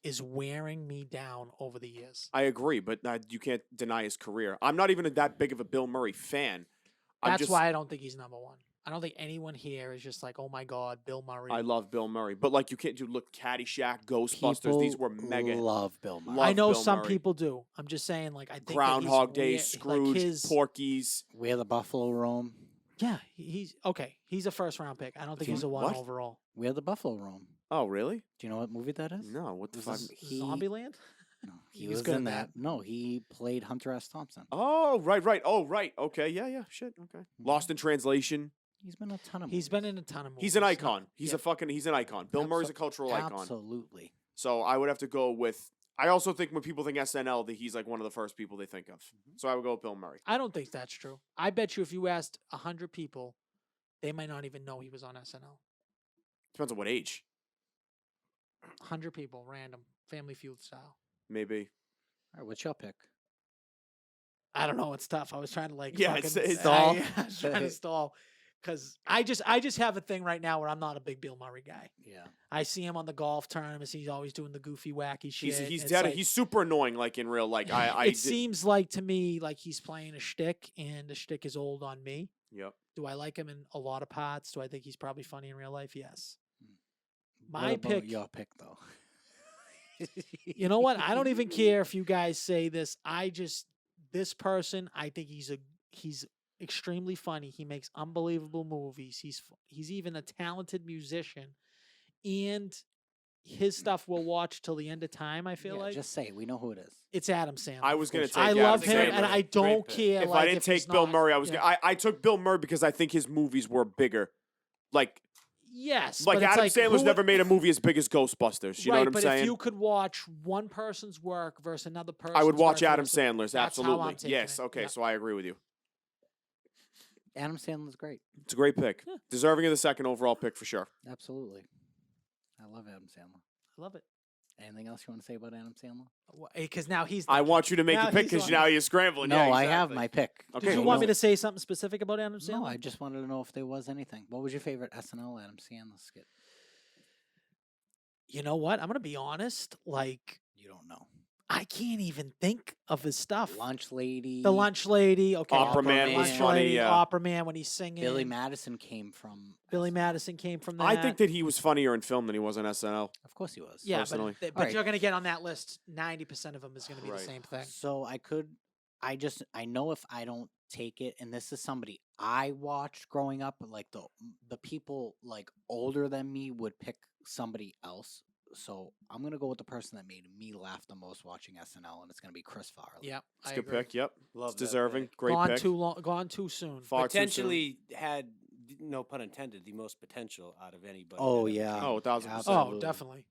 is wearing me down over the years. I agree, but you can't deny his career. I'm not even that big of a Bill Murray fan. I'm That's just, why I don't think he's number one. I don't think anyone here is just like, oh my God, Bill Murray. I love Bill Murray, but like you can't do look Caddyshack, Ghostbusters. These were mega. Love Bill Murray. Love I know Bill some Murray. people do. I'm just saying, like, I think that Groundhog he's Day, like Scrooge, his, Porky's. Where the Buffalo roam. Yeah, he's okay. He's a first round pick. I don't think Do you- he's a one what? overall. Where the Buffalo roam. Oh, really? Do you know what movie that is? No. What the This fuck? is- He- Zombieland. No, he He's was good in at that. No, he played Hunter S. Thompson. Oh, right. Oh, right. Okay. Yeah. Shit. Okay. Lost in Translation. He's been in a ton of. He's been in a ton of movies. He's an so- icon. He's yeah. He's an icon. Bill Murray's a cultural icon. Absolutely. So I would have to go with I also think when people think SNL, that he's like one of the first people they think of. So I would go with Bill Murray. I don't think that's true. I bet you if you asked 100 people, they might not even know he was on SNL. Depends on what age. 100 people, random, Family Feud style. Maybe. All right, what's your pick? I don't know. It's tough. I was trying to Yeah, fucking it's- Stall. I was trying to stall because I just have a thing right now where I'm not a big Bill Murray guy. Yeah. I see him on the golf tournaments. He's always doing the goofy, wacky shit. He's It's dead. like- He's super annoying. Like in real. Like I it seems like to me like he's playing a shtick, and the shtick is old on me. Yep. Do I like him in a lot of parts? Do I think he's probably funny in real life? Yes. What My about pick. your pick though. You know what? I don't even care if you guys say this. This person, I think he's extremely funny. He makes unbelievable movies. He's even a talented musician, and his stuff we'll watch till the end of time. I feel Yeah, like just say it. We know who it is. it's Adam Sandler. I was gonna course. take. I Adam love him, Sandler. and I Great don't pick. care. If like, I didn't he's take Bill not- Murray, I was. yeah. I took Bill Murray because I think his movies were bigger. Like Yes, like but it's Adam like, Sandler's who- never made a movie as big as Ghostbusters. You right, know what I'm but saying? if you could watch one person's work versus another person, I would watch Adam Sandler's. That's how I'm Absolutely. taking Yes. it, Okay. yeah. So I agree with you. Adam Sandler's great. It's a great pick. Yeah. Deserving of the second overall pick for sure. Absolutely. I love Adam Sandler. I love it Anything else you want to say about Adam Sandler? because now he's. I the- want you to make Now the pick he's because on now it. you're scrambling. No, Yeah, I have exactly. my pick. Okay. Did you well, want no. me to say something specific about Adam Sandler? No, I just wanted to know if there was anything. What was your favorite SNL Adam Sandler skit? You know what? I'm gonna be honest. Like, You don't know. I can't even think of his stuff. Lunch Lady. The Lunch Lady. Okay. Opera Man was Lunch funny, Lady, yeah. Opera Man when he's singing. Billy Madison came from. Billy SNL. Madison came from that. I think that he was funnier in film than he was on SNL. Of course he was. Yeah, personally. but Alright. you're gonna get on that list. 90% of them is gonna be Right. the same thing. So I know if I don't take it, and this is somebody I watched growing up, but like the people like older than me would pick somebody else. So I'm gonna go with the person that made me laugh the most watching SNL, and it's gonna be Chris Farley. Yep. It's I a good agree. pick. Yep. Love It's that deserving. pick. Great Gone pick. too long. Gone too soon. Far too soon. Potentially had, no pun intended, the most potential out of anybody. Oh that ever yeah. came. Oh, 1,000%. Absolutely. Oh, definitely.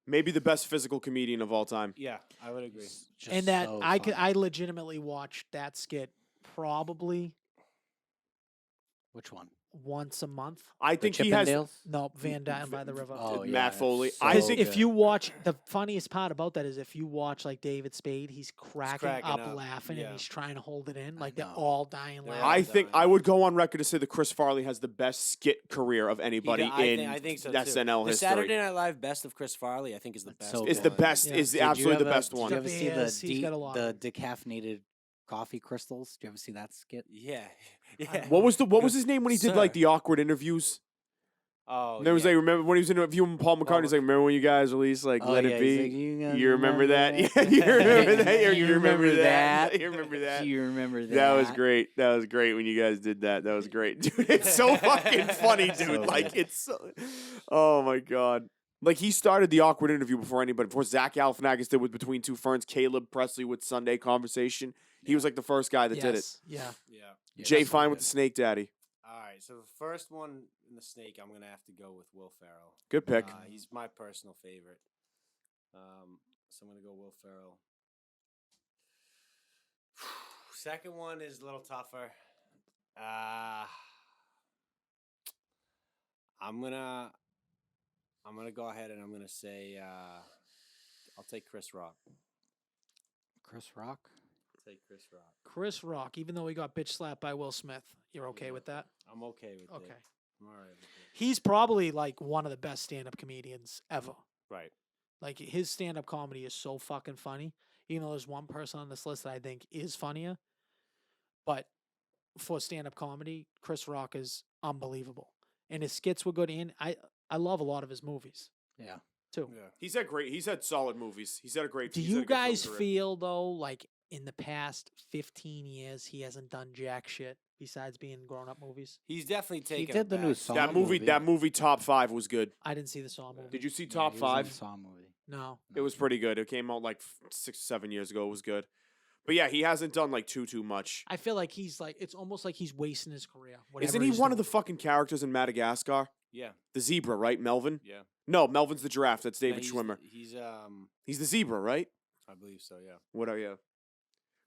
Maybe the best physical comedian of all time. Yeah, I would agree. He's just And that so I could, funny. I legitimately watched that skit probably Which one? once a month. I The think he has Chippendales? No, Van Dyne by the River. Oh, yeah, Matt it's Foley. so I Because think if good. you watch, the funniest part about that is if you watch like David Spade, he's cracking cracking up, up, laughing, yeah. and he's trying to hold it in. I Like they're know. all dying They're laughing. all I think dying. I would go on record to say that Chris Farley has the best skit career of anybody I think so too. SNL The history. Saturday Night Live best of Chris Farley, I think, is the That's best. so Is the good. best. Yeah. Is Did you absolutely the ever- best Did one. you ever see the Yes, he's got a lot of decaffeinated coffee crystals? Do you ever see that skit? Yeah, yeah. What was his name when he did like Sir. the awkward interviews? Oh, There was yeah. like, remember when he was interviewing Paul McCartney? He's like, remember when you guys released like Oh, Let yeah, It he's Be? like, "You guys You remember that? remember Yeah, you remember that? You You remember that? that? You remember that? Do you remember that? That was great. That was great when you guys did that. That was great, dude. It's so fucking funny, dude. So Like good. it's so. Oh my god. Like he started the awkward interview before anybody. Before Zach Galifianakis did with Between Two Ferns, Caleb Presley with Sunday Conversation. He was like the first guy that did it. Yes, Yeah. Yeah. Yeah, Jay that's so Fine with good. the Snake Daddy. All right, so the first one in the snake, I'm gonna have to go with Will Ferrell. Good pick. He's my personal favorite. So I'm gonna go Will Ferrell. Second one is a little tougher. I'm gonna go ahead and I'm gonna say I'll take Chris Rock. Chris Rock. Take Chris Rock. Chris Rock, even though he got bitch slapped by Will Smith, you're okay Yeah. with that? I'm okay with Okay. it. I'm all right with it. He's probably like one of the best stand-up comedians ever. Right. Like his stand-up comedy is so fucking funny. Even though there's one person on this list that I think is funnier, but for stand-up comedy, Chris Rock is unbelievable, and his skits were good. And I love a lot of his movies Yeah. too. Yeah. He's had solid movies. He's had a great. Do he's had a you good film guys career. feel though like in the past 15 years he hasn't done jack shit besides being grown-up movies? He's definitely taken. He did the new Saw. Saw that movie? movie. That movie top 5 was good. I didn't see the Saw movie. Did you see Yeah, top he was in 5? the Saw movie. No. It was pretty good. It came out like 6, 7 years ago. It was good. But yeah, he hasn't done like too much. I feel like he's like it's almost like he's wasting his career. Isn't whatever he he's one of the doing. fucking characters in Madagascar? Yeah. The zebra, right? Melvin? Yeah. No, Melvin's the giraffe. That's No, David Schwimmer. He's He's the zebra, right? I believe so. Yeah. What are you?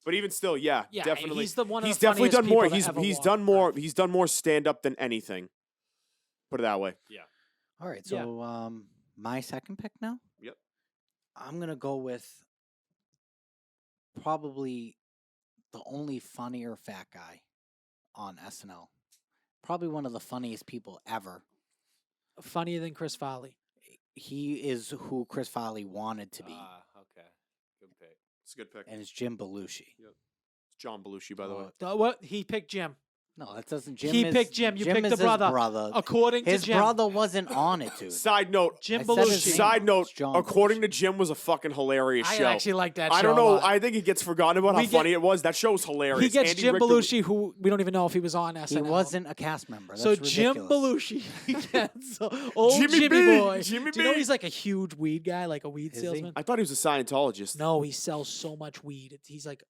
But even still, yeah, Yeah, definitely. he's the one of He's the definitely funniest done more. people to ever He's walk done the more. earth. He's done more stand up than anything. Put it that way. All right, Yeah. so my second pick now. Yep. I'm gonna go with probably the only funnier fat guy on SNL. Probably one of the funniest people ever. Funnier than Chris Farley. He is who Chris Farley wanted to be, Okay. Good pick. It's a good pick. and it's Jim Belushi. It's John Belushi, by the way. What he picked Jim. No, that doesn't. Jim He is, picked Jim. You Jim picked is the his brother. brother. According His to Jim. brother wasn't on it, dude. Side note. Jim I said his Belushi. name. Side note. It's John According Belushi. to Jim, was a fucking hilarious I show. actually like that show. I don't a know. lot. I think it gets forgotten about We how funny get- it was. That show was hilarious. He gets Andy Jim Richter- Belushi, who we don't even know if he was on SNL. He wasn't a cast member. So That's Jim ridiculous. Belushi gets old Jimmy Jimmy, B, boy. Jimmy Do you know B. he's like a huge weed guy, like a weed Is he? salesman? I thought he was a Scientologist. No, he sells so much weed. He's like,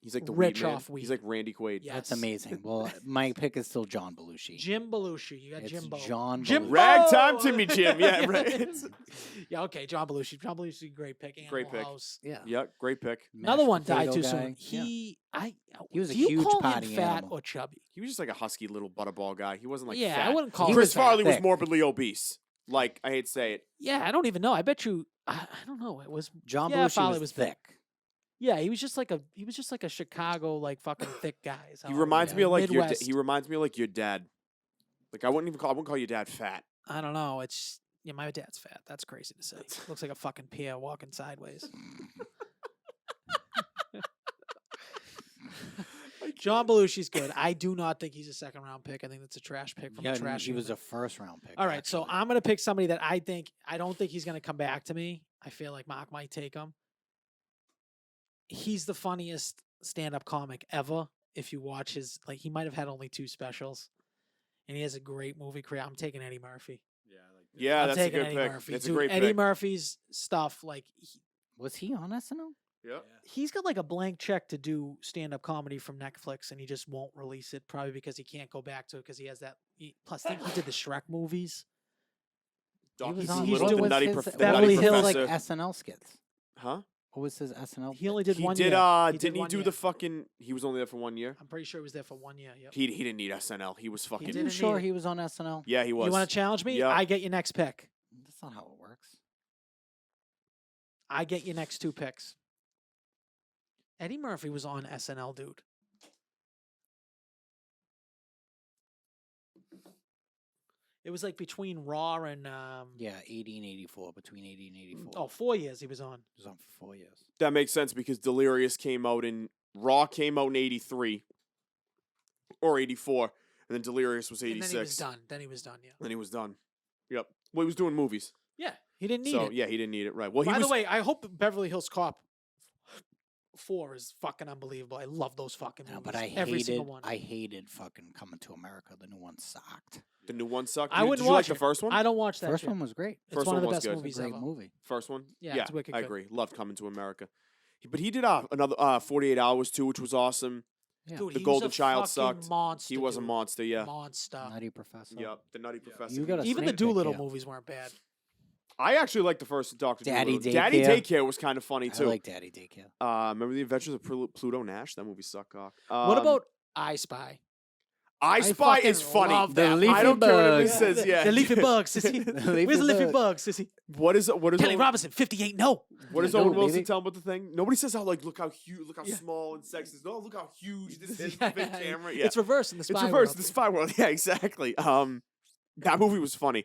He's like the rich weed man. off weed. He's like Randy Quaid. yeah, That's amazing. Well, my pick is still John Belushi. Jim Belushi. You got It's Jimbo. John Jimbo! Belushi. Ragtime Timmy Jim. Yeah, right. Yeah, okay, John Belushi. John Belushi, great pick. Animal Great pick. House. Yeah. Yeah, great pick. Another Mashed one died potato too soon. guy. Yeah. He was a do you huge call party him fat animal. or chubby? He was just like a husky little butterball guy. He wasn't like Yeah, fat. I wouldn't call He him Chris was Farley was thick. morbidly obese. Like, I hate to say it. Yeah, I don't even know. I bet you. I don't know. It was. John Yeah, Belushi Farley was was big. thick. Yeah, he was just like a Chicago like fucking thick guy. is how He I reminds would- me of like your. Midwest. He reminds me of like your dad. Like I wouldn't call your dad fat. I don't know. It's yeah. My dad's fat. That's crazy to say. Looks like a fucking pear walking sideways. John Belushi's good. I do not think he's a second round pick. I think that's a trash pick from Yeah, a trash. he was a human. first round pick. All right, so actually. I'm gonna pick somebody that I don't think he's gonna come back to me. I feel like Mark might take him. He's the funniest stand-up comic ever. If you watch his, like, he might have had only 2 specials, and he has a great movie career. I'm taking Eddie Murphy. Yeah, I like that. Yeah, I'm that's a taking good Eddie pick. Murphy. That's a Dude, great Eddie pick. Murphy's stuff, like, Was he on SNL? Yep. he's got like a blank check to do stand-up comedy from Netflix, and he just won't release it, probably because he can't go back to it because he has that. Plus, I think he did the Shrek movies. Donkey was on- on. he's what doing was Nutty his, Prof- what the was Beverly his, Hills- like Professor. SNL skits. Huh? What was his SNL? He only did He one did. year. He did Didn't he one do year. the fucking? He was only there for 1 year. I'm pretty sure he was there for 1 year. Yep. He didn't need SNL. He was fucking. did. Are you didn't sure need it. he was on SNL? Yeah, he was. You want to challenge me? Yeah. I get your next pick. That's not how it works. I get your next 2 picks. Eddie Murphy was on SNL, dude. It was like between Raw and Yeah, 80 and 84. Between 80 and 84. oh, 4 years he was on. He was on for 4 years. That makes sense because Delirious came out in Raw came out in 83 or 84, and then Delirious was 86. And then he was done. Then he was done. Yeah. Then he was done. Yep. Well, he was doing movies, Yeah. He didn't need so it. yeah, he didn't need it. Right. Well, he By was. the way, I hope Beverly Hills Cop 4 is fucking unbelievable. I love those fucking No, movies. but I Every hated. single one. I hated fucking Coming to America. The new one sucked. the new one sucked. I Did wouldn't you like watch the it. first one? I don't watch that First shit. one was great. It's First one of one the was best good. movies Great ever. movie. First one. Yeah, it's wicked I good. agree. Loved Coming to America. But he did another 48 Hours too, which was awesome. Yeah. Dude, The he Golden was a Child fucking sucked. Monster, He was a dude. monster. Yeah. Monster. Nutty Professor. Yep. The Nutty Yeah. Professor. You got a Even the sneak peek Doolittle here. movies weren't bad. I actually liked the first Doctor Daddy Dolittle. Daddy Daycare. Daycare was kind of funny I too. like Daddy Daycare. Remember the Adventures of Pluto Nash? That movie sucked cock. What about I Spy? I Spy fucking is funny. love The that leafy I don't care what it bugs. says. Yeah. The leafy bugs, sissy. leafy Where's the leafy bug. bugs, sissy? What is Kelly Owen- Robinson, 58. No. What does No, Owen Wilson baby. tell him about the thing? Nobody says how look how huge, look how Yeah. small and sexy. No, look how huge this is. Yeah, Big camera. Yeah. It's reversed in the Spy It's reversed. World. The Spy World. Yeah, exactly. That movie was funny.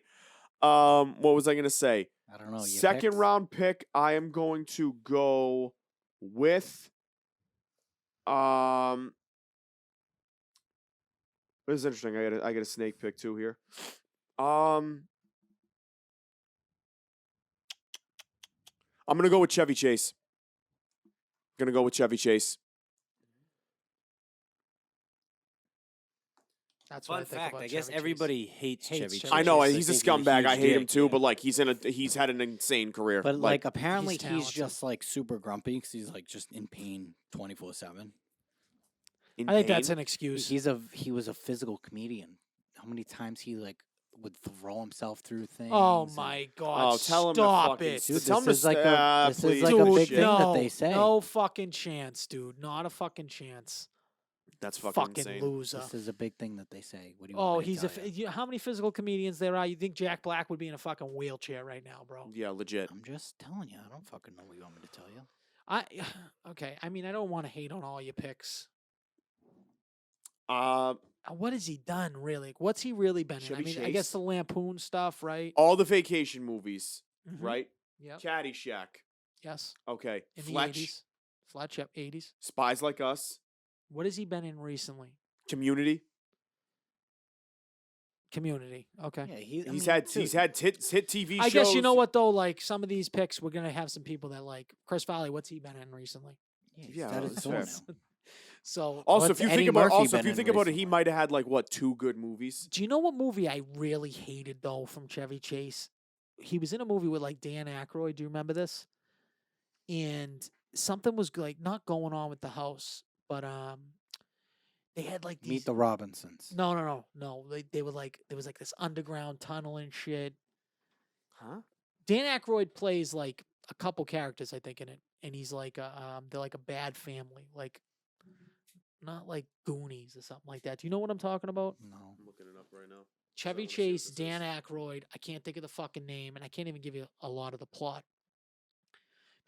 What was I gonna say? I don't know. your Second picks? round pick. I am going to go with. This is interesting. I get a snake pick too here. I'm gonna go with Chevy Chase. Gonna go with Chevy Chase. That's what I Fun think fact, about I guess Chevy Chase. everybody hates Hates Chevy Chevy Chase. I know Chase. he's a They think scumbag. I huge hate him dick, too, yeah. but like he's had an insane career. But like apparently He's he's talented. just like super grumpy because he's like just in pain 24/7. in I think that's pain. an excuse. He was a physical comedian. How many times he like would throw himself through things. Oh and- my God! Oh, tell him to stop fucking it, Dude, tell him to this is like a stop, this is please. like a dude. big thing no, that they say. no fucking chance, dude. Not a fucking chance. That's fucking insane. loser. This is a big thing that they say. What do you want Oh, me to he's a. tell you? How many physical comedians there are? You think Jack Black would be in a fucking wheelchair right now, bro? Yeah, legit. I'm just telling you. I don't fucking know what you want me to tell you. Okay. I mean, I don't want to hate on all your picks. Uh, What has he done really? What's he really been in? I Chevy mean, I guess Chase? the Lampoon stuff, right? all the vacation movies, Mhm. right? Yep. Caddyshack. Yes. Okay. In Fletch. the 80s. Fletch, yep, 80s. Spies Like Us. What has he been in recently? Community. Community. Okay. Yeah, He's had hit TV shows. I guess you know what though, like some of these picks, we're gonna have some people that like Chris Valley. What's he been in recently? Yeah, Yeah, that that's is fair. now. So, Also, What's if you Eddie think about Murphy been it, in he recently? might have had like what 2 good movies. do you know what movie I really hated though from Chevy Chase? He was in a movie with like Dan Aykroyd. Do you remember this? And something was like not going on with the house, but they had like these. Meet the Robinsons. No. They were like there was like this underground tunnel and shit. Huh? Dan Aykroyd plays like a couple characters, I think, in it, and he's like they're like a bad family, like not like Goonies or something like that. Do you know what I'm talking about? No. I'm looking it up right now. Chevy let's see what Chase, this Dan is. Aykroyd. I can't think of the fucking name, and I can't even give you a lot of the plot.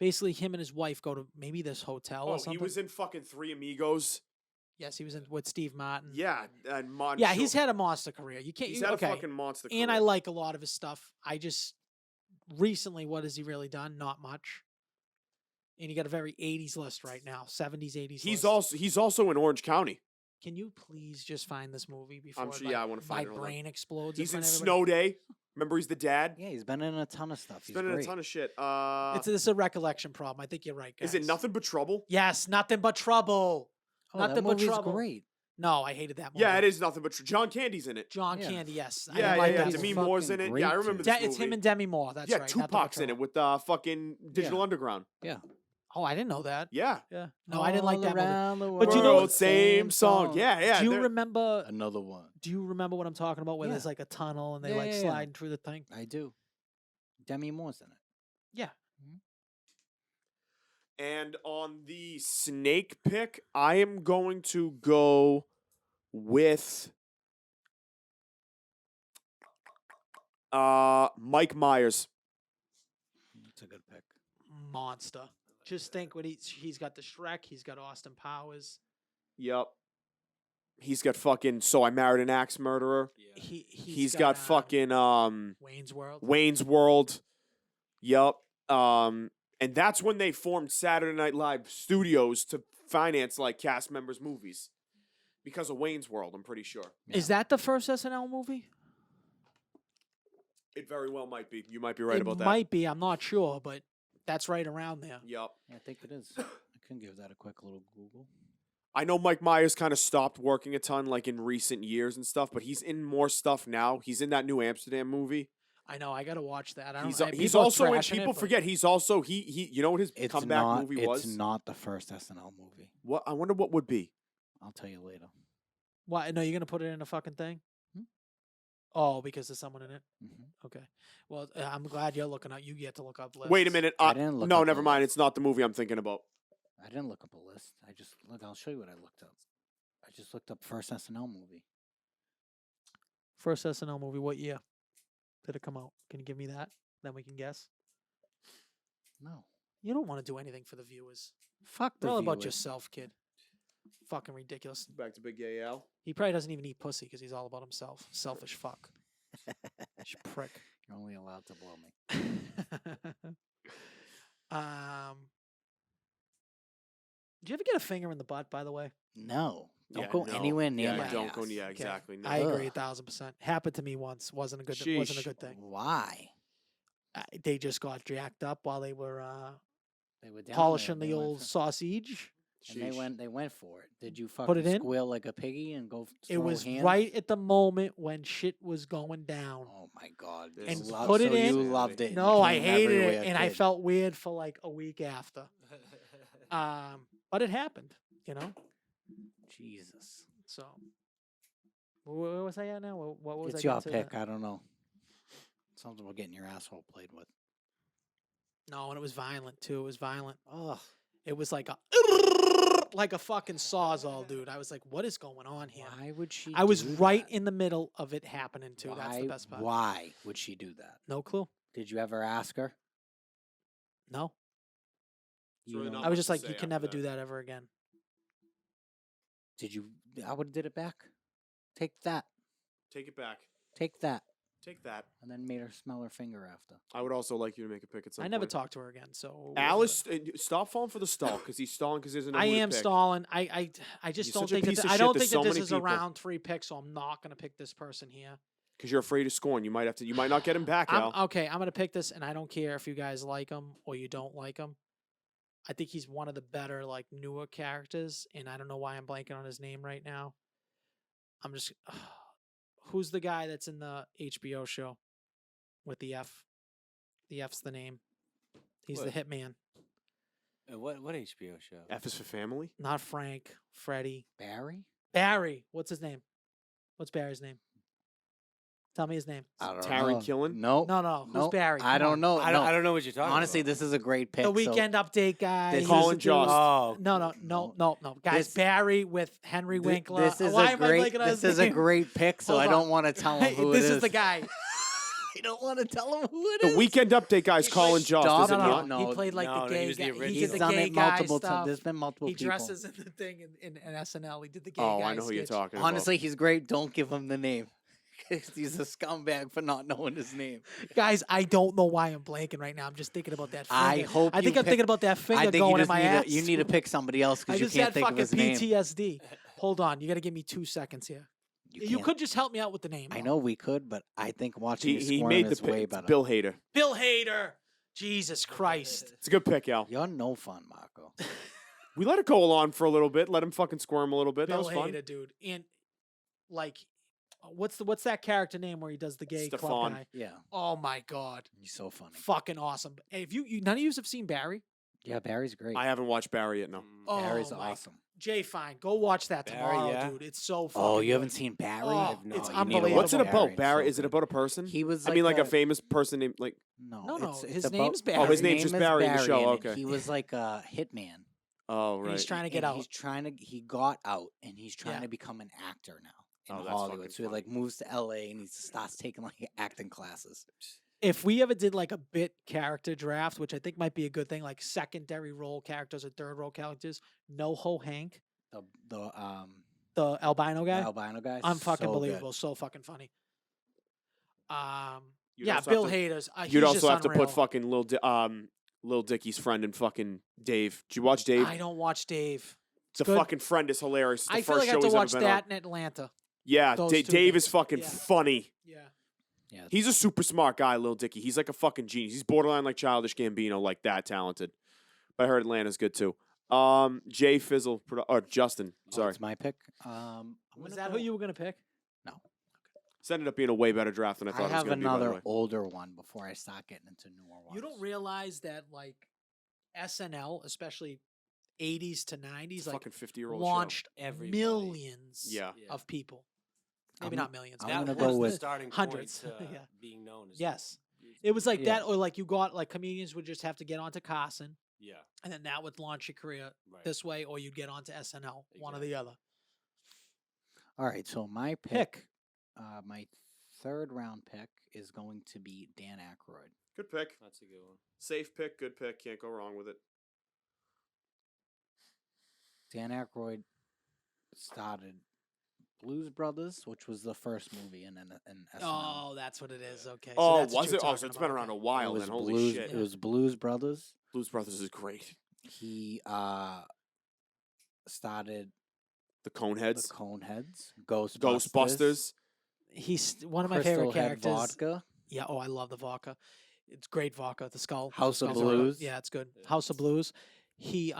Basically, him and his wife go to maybe this hotel or Oh, something. he was in fucking Three Amigos. Yes, he was in with Steve Martin. Yeah, and Yeah, he's had a monster career. You can't. he's you- had okay. a fucking monster. And I career. like a lot of his stuff. I just recently, what has he really done? Not much. And you got a very 80s list right now, 70s, 80s. He's list. also in Orange County. Can you please just find this movie before sure- yeah, I wanna find my it, hold on. brain explodes? in He's in front of everybody? Snow Day. Remember, he's the dad. Yeah, he's been in a ton of stuff. He's been in great. a ton of shit. It's a recollection problem. I think you're right, guys. Is it Nothing But Trouble? Yes, Nothing But Trouble. Oh, Nothing that But movie's Trouble. great. No, I hated that movie. Yeah, it is Nothing But Trouble. John Candy's in it. John Yeah. Candy, yes. I Yeah, didn't like yeah. that He's Demi movie. fucking Moore's in it. great, Yeah, I remember dude. this It's him movie. and Demi Moore. That's yeah, right. Nothing But Tupac's in it Trouble. with fucking Digital Yeah. Underground. Yeah. Oh, I didn't know that. Yeah. Yeah. No, I didn't like All that movie. around the But you know world, what- same song. Yeah, yeah. Do you they're- remember? Another one. Do you remember what I'm talking about? Where there's Yeah. like a tunnel and they Yeah, like yeah, yeah. sliding through the thing. I do. Demi Moore's in it. Yeah. And on the snake pick, I am going to go with Mike Myers. That's a good pick. Monster. Just think what he's got the Shrek. He's got Austin Powers. Yep. He's got fucking So I Married an Axe Murderer. He's Got fucking Wayne's World. Wayne's World. Yep. And that's when they formed Saturday Night Live Studios to finance like cast members' movies. Because of Wayne's World, I'm pretty sure. Is that the first SNL movie? It very well might be. You might be right it about that. might be. I'm not sure, but that's right around there. Yep. Yeah, I think it is. I can give that a quick little Google. I know Mike Myers kind of stopped working a ton like in recent years and stuff, but he's in more stuff now. He's in that New Amsterdam movie. I know. I got to watch that. I don't. He's I, he's people are also in trashing it, people but forget he's also he you know what his It's comeback not. movie It's was? not the first SNL movie. What I wonder what would be. I'll tell you later. Why? No, you're gonna put it in a fucking thing. Hmm? Oh, because there's someone in it. Hmm. Okay. Well, I'm glad you're looking up. You get to look up lists. Wait a minute. I didn't look no, up never the mind. list. It's not the movie I'm thinking about. I didn't look up a list. I just look. I'll show you what I looked up. I just looked up first SNL movie. First SNL movie. What year did it come out? Can you give me that? Then we can guess. No. You don't want to do anything for the viewers. Fuck It's the all about viewers. yourself, kid. Fucking ridiculous. Back to Big Gay Al. He probably doesn't even eat pussy because he's all about himself. Selfish fuck. You prick. You're only allowed to blow me. Did you ever get a finger in the butt, by the way? No. Don't Yeah, go no. anywhere near Yeah, my don't go. ass. Yeah, Okay. exactly. No. I agree Ugh. 1,000%. Happened to me once. Wasn't a good. Wasn't a Sheesh. good thing. Why? They just got jacked up while they were They were down polishing there. the They went old for- sausage. And they Sheesh. went for it. Did you Put fucking it in? squeal like a piggy and go? It throw was hands? right at the moment when shit was going down. Oh my god! This And you is loved- put it so in. You loved it. and No, I became hated it, everywhere and I kid. felt weird for like a week after. But it happened, you know. Jesus. So Where was I at now? What was It's I your getting to? pick. I don't know. Something about getting your asshole played with. No, and it was violent too. It was violent. Ugh. It was like a like a fucking sawzall, dude. I was like, what is going on here? Why would she? I was do right that? in the middle of it happening too. That's the best part. Why would she do that? No clue. Did you ever ask her? No. It's really know- not I was much just to like, say you can after never that. do that ever again. Did you? I would have did it back. Take that. Take it back. Take that. Take that. And then made her smell her finger after. I would also like you to make a pick at some I never point. talked to her again. So Alice, stop falling for the stall because he's stalling because he doesn't know I who to am pick. stalling. I just You're don't such a think piece that of I shit. don't There's think that so this many is a people. round 3 pick, so I'm not gonna pick this person here. Because you're afraid of scoring. You might have to. You might not get him back, Al. Okay, I'm gonna pick this, and I don't care if you guys like him or you don't like him. I think he's one of the better, like, newer characters, and I don't know why I'm blanking on his name right now. I'm just, who's the guy that's in the HBO show with the F? The F's the name. He's the What? hitman, What HBO show? F is for family. not Frank. Freddie. Barry? Barry. What's his name? What's Barry's name? Tell me his name. I don't Taryn know. Killen? No. No. Who's Nope. Barry? I Come don't on. know. I don't know what you're talking Honestly, about. this is a great pick. The so Weekend Update guy. this he's Colin the dude- Jost. Oh, No. Guys, This- Barry with Henry Winkler. This is Why a am I great. blanking on This his is a name? great pick. So Hold I on. don't want to tell him who This it is. is the guy. I don't want to tell him who it The is. Weekend Update guy's He Colin played- Jost, Stop. is it No, not? No. He played like No, the no, he gay was the guy. original. He He's did the done gay it guy multiple stuff. times. There's been multiple He people. dresses in the thing in SNL. He did the gay Oh, guy I know who you're sketch. talking about. Honestly, he's great. Don't give him the name. 'Cause he's a scumbag for not knowing his name. Guys, I don't know why I'm blanking right now. I'm just thinking about that finger. I hope I think you I'm pick- thinking about that finger I think you going in just my need ass. to, you need to pick somebody else I because you just can't had think of fucking his name. PTSD. Hold on. You got to give me 2 seconds here. You can't- could just help me out with the name. I though. know we could, but I think watching He squirm made the is way pick. It's better. Bill Hader. Bill Hader. Jesus Christ. It's a good pick, Al. You're no fun, Marco. We let it go along for a little bit. Let him fucking squirm a little bit. Bill That was fun. Hader, dude. And like, what's that character name where he does the gay club Stefan. guy? Yeah, Oh my god, he's so funny. fucking awesome. Hey, if you none of you have seen Barry, Yeah, Barry's great. I haven't watched Barry yet, no. oh Barry's my, awesome. Jay, fine, go watch that Barry, tomorrow, yeah. dude. It's so fucking. Oh, you good. haven't seen Barry? Oh, no, it's you need to unbelievable. What's it watch about, It's Barry? so Is it good. about a person? He was. I mean, like a a famous person named, like, No, it's his about- name's Barry. Oh, his his name's name just is Barry in the show, and okay. He was like a hitman. oh, And right. he's trying to get and out. He's trying to. He got out, and he's trying Yeah. to become an actor now Oh, in that's Hollywood. fucking So he like moves to LA and he starts taking like acting classes. If we ever did like a bit character draft, which I think might be a good thing, like secondary role characters or third role characters, NoHo Hank, The the albino guy, albino guy. I'm fucking so good. believable, so fucking funny. You'd Yeah, also Bill have to- Hader's. You'd he's also just have to unreal. put fucking Lil Dicky's friend and fucking Dave. Did you watch Dave? I don't watch Dave. The good. fucking friend is hilarious. It's the I feel first like I show have to he's ever watch been that on. in Atlanta. Yeah, those two Dave things. is fucking Yeah. funny. Yeah. Yeah. He's a super smart guy, Lil Dicky. He's like a fucking genius. He's borderline like Childish Gambino, like that talented. But I heard Atlanta's good too. Jay Fizzle or Justin. Oh, Sorry, it's my pick. I'm Was gonna that go- who you were gonna pick? this ended up being a way better draft than I I thought it was have going to be. By the another way. older one before I start getting into newer ones. You don't realize that like SNL, especially 80s to 90s, It's a like fucking 50-year-old launched Everybody. millions Yeah. of people. Maybe I'm- not millions. I'm but gonna That go was the with starting point hundreds. to Yeah. being known as. Yes. It was like Yeah. that, or like you got like comedians would just have to get onto Carson, Yeah. and then that would launch your career Right. this way, or you'd get onto SNL, one or the other. All right, so my pick, my third round pick is going to be Dan Aykroyd. Good pick. That's a good one. Safe pick. Good pick. Can't go wrong with it. Dan Aykroyd started Blues Brothers, which was the first movie in SNL. Oh, that's what it is. Okay. Oh, that's what was you're it? Oh, so talking it's been about, around a okay. while it was then. Holy Blues, shit. It was Blues Brothers. Blues Brothers is great. He started The the Coneheads. Coneheads, Ghostbusters, Ghostbusters. He's one of my Crystal favorite Head characters. Vodka, Yeah. Oh, I love the vodka. It's great vodka. The skull. the House of skull's alright. Blues. Yeah, it's good. Yeah. House of Blues. He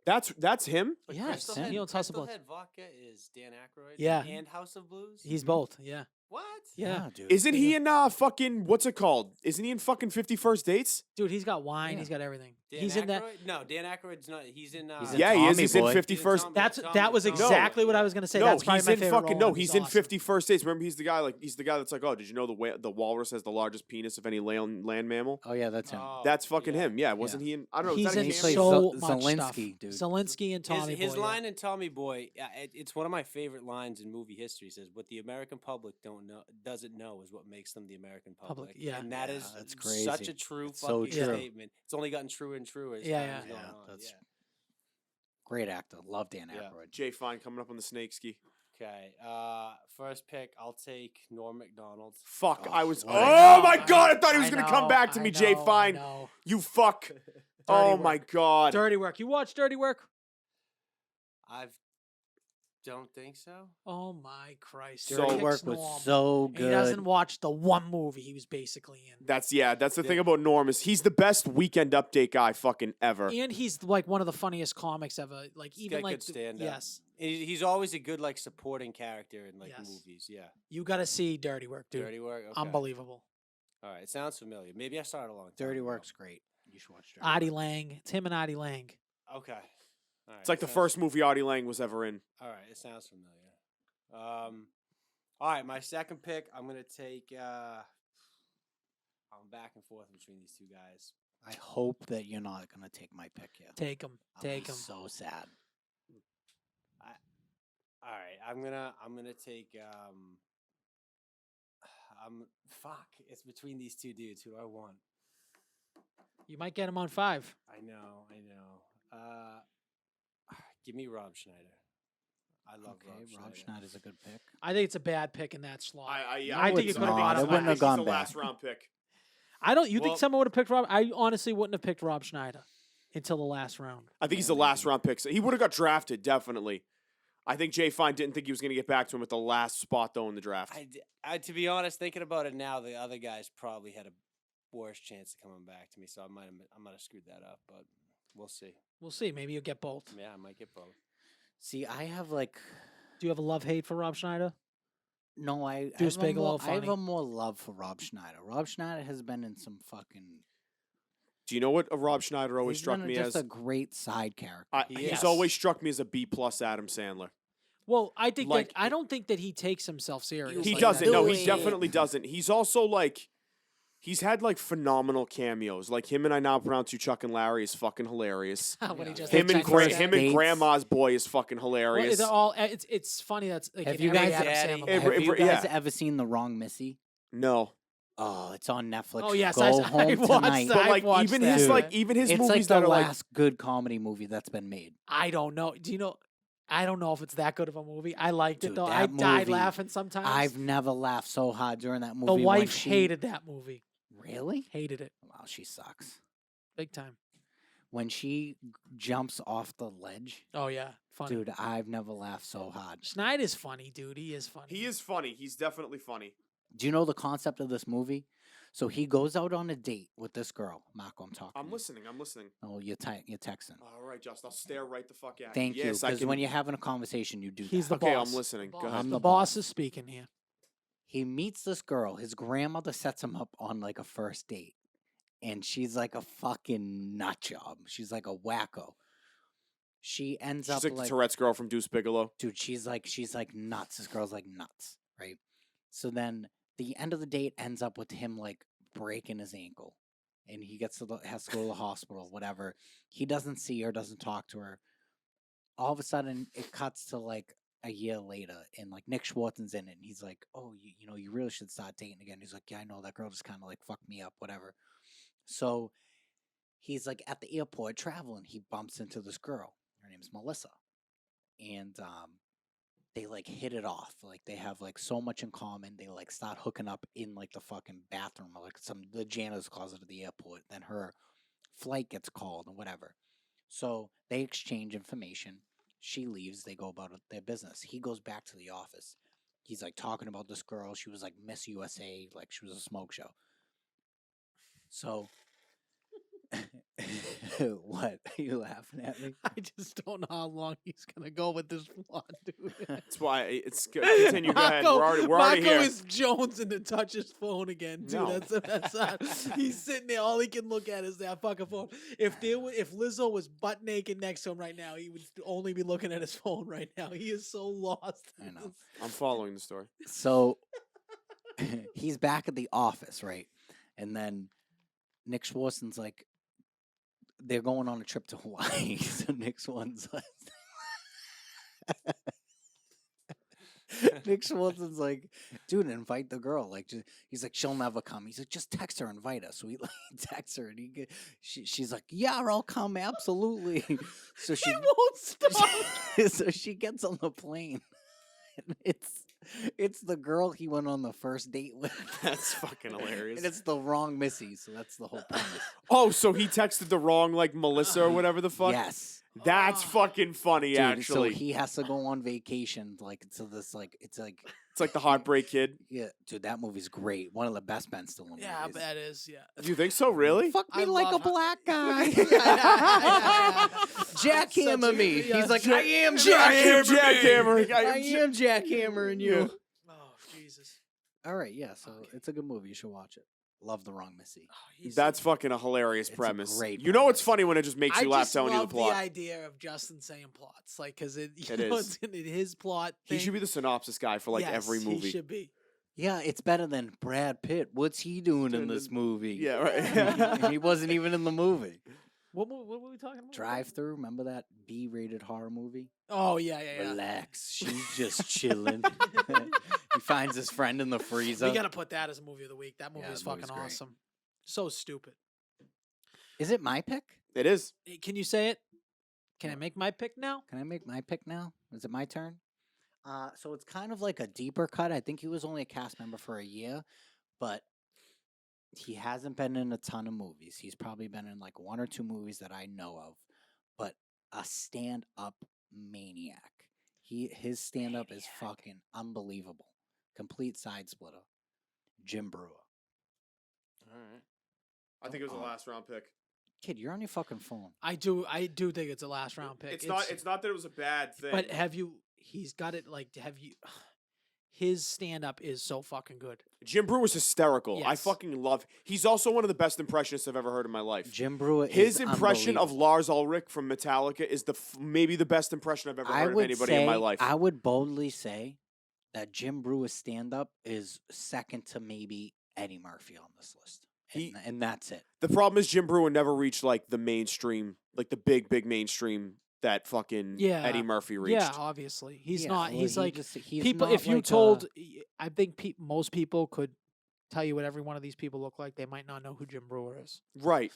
That's him. But Yes, Crystal he owns House of Crystal Blues. Head Vodka is Dan Aykroyd. Yeah. And House of Blues. He's both. Yeah. What? Yeah. dude. Isn't he in fucking what's it called? Isn't he in fucking 51st Dates? Dude, he's got wine. Yeah. He's got everything. Dan He's in that. Aykroyd? No, Dan Aykroyd's not. He's in. He's in Yeah, he is. Tommy He's in Boy. 51st. That was exactly what I was gonna say. No, That's probably he's my in favorite fucking role. no. He's He's in awesome. 51st Dates. Remember, he's the guy that's like, oh, did you know the walrus has the largest penis of any land mammal? Oh yeah, that's him. That's fucking him. Yeah, wasn't he in? I don't know. He's was that in a He plays cameo? so Zel- much stuff. Zelensky, dude. Zelensky and Tommy His Boy. line in Tommy Boy, it's one of my favorite lines in movie history. It says, "What the American public doesn't know is what makes them the American public." yeah. And that Yeah, is that's such crazy. a true It's so fucking true. statement. It's only gotten truer and truer as Yeah, time yeah. is going Yeah, on. that's- Yeah. Great actor. Love Dan Yeah. Aykroyd. Jay Fine coming up on the snake ski. Okay. First pick, I'll take Norm Macdonald. Fuck, Oh, I was. what? Oh my god, I thought he was gonna come know, back to I me, Jay know, I Fine. know. You fuck. Oh Work. my god. Dirty Work. You watch Dirty Work? I don't think so. Oh my Christ! So- Dirty Picks Work was Norm. so And good. He doesn't watch the one movie he was basically in. That's the thing about Norm is he's the best Weekend Update guy fucking ever. And he's like one of the funniest comics ever. Like He's even got like good stand-up. yes, He's always a good like supporting character in like Yes. movies. Yeah. you got to see Dirty Work, dude. Dirty Work. Okay. Unbelievable. All right, it sounds familiar. Maybe I started a long time Dirty ago. Work's great. You should watch Dirty Artie Work. Lang. It's him and Artie Lang. Okay. All right, It's like the sounds- first movie Artie Lang was ever in. All right, it sounds familiar. All right, my second pick, I'm gonna take. I'm back and forth between these two guys. I hope that you're not gonna take my pick here. Take him. I'll be Take him. So sad. All right, I'm gonna take. Fuck. It's between these two dudes. Who do I want? You might get him on 5. I know. Give me Rob Schneider. I love Okay, Rob Rob Schneider. Schneider's a good pick. I think it's a bad pick in that slot. Yeah, I No, think it it's could have not. gone It up wouldn't high. have gone the back. last round pick. I don't. You Well- think someone would have picked Rob? I honestly wouldn't have picked Rob Schneider until the last round. I think he's the last round pick. So he would have got drafted, definitely. I think Jay Fine didn't think he was going to get back to him at the last spot, though, in the draft. To be honest, thinking about it now, the other guys probably had a worse chance of coming back to me, so I might have screwed that up, but we'll see. We'll see. Maybe you'll get both. Yeah, I might get both. See, I have like Do you have a love hate for Rob Schneider? no, I Deuce have a Bigelow, more, I have funny. a more love for Rob Schneider. Rob Schneider has been in some fucking. Do you know what Rob Schneider always he's struck been me just as? a great side character. He He's is. always struck me as a B+ Adam Sandler. Well, I think Like- that I don't think that he takes himself seriously. He Like doesn't. No, he doing- definitely doesn't. He's also like, he's had like phenomenal cameos. Like him and I Now Pronounce You Chuck and Larry is fucking hilarious. when he Yeah. just Him had and sex Gra- with him that. and Dates. Grandma's Boy is fucking Well, hilarious. they're all. It's funny. That's like Have in you every guys- Adam Daddy- Sandler Every- movie. Have you guys yeah. ever seen The Wrong Missy? No, Oh, it's on Netflix. Oh yes, Go I home watched tonight. that. but I've like watched even that. his Dude. like even his It's movies like the that are last good comedy movie that's been made. I don't know. Do you know? I don't know if it's that good of a movie. I liked it Dude, though. I that died movie, laughing sometimes. I've never laughed so hard during that movie. the when wife she- hated that movie. Really? Hated it Wow, she sucks. big time. When she jumps off the ledge, Oh yeah, funny. dude, I've never laughed so hard. Schneider's funny, dude. He is funny. he is funny. He's definitely funny. Do you know the concept of this movie? So he goes out on a date with this girl. Marco, I'm talking. I'm to you. listening. I'm listening. Oh, you're texting. All right, Just I'll stare right the fuck at Thank you. you. Yes, I Because can. when you're having a conversation, you do He's that. the Okay, boss. I'm listening. Go Boss. ahead. I'm The the boss boss. is speaking here. He meets this girl. His grandmother sets him up on like a first date. And she's like a fucking nut job. She's like a wacko. She ends She's up like the Tourette's girl from Deuce Bigelow. dude, she's like nuts. This girl's like nuts, right? So then the end of the date ends up with him like breaking his ankle, and he has to go to the hospital, whatever. He doesn't see her, doesn't talk to her. All of a sudden, it cuts to like a year later, and like Nick Schwarten's in it, and he's like, "Oh, you know, you really should start dating again." He's like, "Yeah, I know that girl just kind of like fucked me up, whatever." So he's like at the airport traveling. He bumps into this girl. Her name's Melissa, and they like hit it off. Like they have like so much in common. They like start hooking up in like the fucking bathroom or like the janitor's closet of the airport. Then her flight gets called and whatever. So they exchange information. She leaves. They go about their business. He goes back to the office. He's like talking about this girl. She was like Miss USA. Like she was a smoke show. So What? Are you laughing at me? I just don't know how long he's gonna go with this plot, dude. That's why continue. Go ahead. We're already Marco here. is Jones and to touch his phone again, dude. No. That's the best side. He's sitting there. All he can look at is that fucking phone. If Lizzo was butt naked next to him right now, he would only be looking at his phone right now. He is so lost. I know. I'm following the story. So he's back at the office, right? And then Nick Swartzen's like, they're going on a trip to Hawaii. So Nick Swartzen's like, Nick Swartzen's like, dude, invite the girl. Like, he's like, she'll never come. He's like, just text her, invite her. So he like texts her, and she's like, yeah, I'll come, absolutely. So she He won't stop. so she gets on the plane. And it's the girl he went on the first date with. That's fucking hilarious. And it's the wrong Missy, so that's the whole premise. Oh, so he texted the wrong like Melissa or whatever the fuck. Yes. That's fucking funny. Dude, actually, so he has to go on vacation, like to this, like it's like, it's like the Heartbreak Kid. yeah, dude, that movie's great. One of the best Ben Stiller movies. Yeah, that is. Yeah. Do you think so? Really? Fuck me I like a love how- black guy. Yeah. Jackhammer Such a- me. yeah, He's like, Jack- I am jackhammering. I am jackhammering you. Oh Jesus. All right, yeah. So Okay. it's a good movie. You should watch it. Love the wrong Missy. Oh, he's That's fucking a hilarious It's a premise. great You know it's premise. funny when it just makes I you laugh just telling you the love plot. the idea of Justin saying plots, like, because it It know, is. it's in his plot. He thing. should be the synopsis guy for like Yes, every He movie. should be. Yeah, it's better than Brad Pitt. What's he doing in Doing this the- movie? Yeah, right. He wasn't even in the movie. What were we talking about? Drive Through. Remember that B-rated horror movie? Oh yeah, yeah, yeah. Relax. She's just chilling. He finds his friend in the freezer. We gotta put that as a movie of the week. That movie Yeah, is that movie's fucking great. awesome. So stupid. Is it my pick? It is. Can you say it? Can I make my pick now? Can I make my pick now? Is it my turn? So it's kind of like a deeper cut. I think he was only a cast member for a year, but he hasn't been in a ton of movies. He's probably been in like one or two movies that I know of, but a stand-up maniac. His stand-up is fucking unbelievable. Complete side splitter. Jim Brewer. All right. I think it was the Oh. last round pick. Kid, you're on your fucking phone. I do think it's a last round pick. It's not. It's not that it was a bad thing. But have you? He's got it. Like, have you? His stand up is so fucking good. Jim Brewer's hysterical. I Yes. fucking love. He's also one of the best impressionists I've ever heard in my life. Jim Brewer His is impression of unbelievable. Lars Ulrich from Metallica is maybe the best impression I've ever I heard of would anybody say, in my life. I would boldly say that Jim Brewer's stand-up is second to maybe Eddie Murphy on this list. And that's it. The problem is Jim Brewer never reached like the mainstream, like the big mainstream that fucking Yeah. Eddie Murphy reached. Yeah, obviously he's Yeah, not. well, He's he like just- he's people. not If you like told, I think most people could tell you what every one of these people look like. They might not know who Jim Brewer is. Right.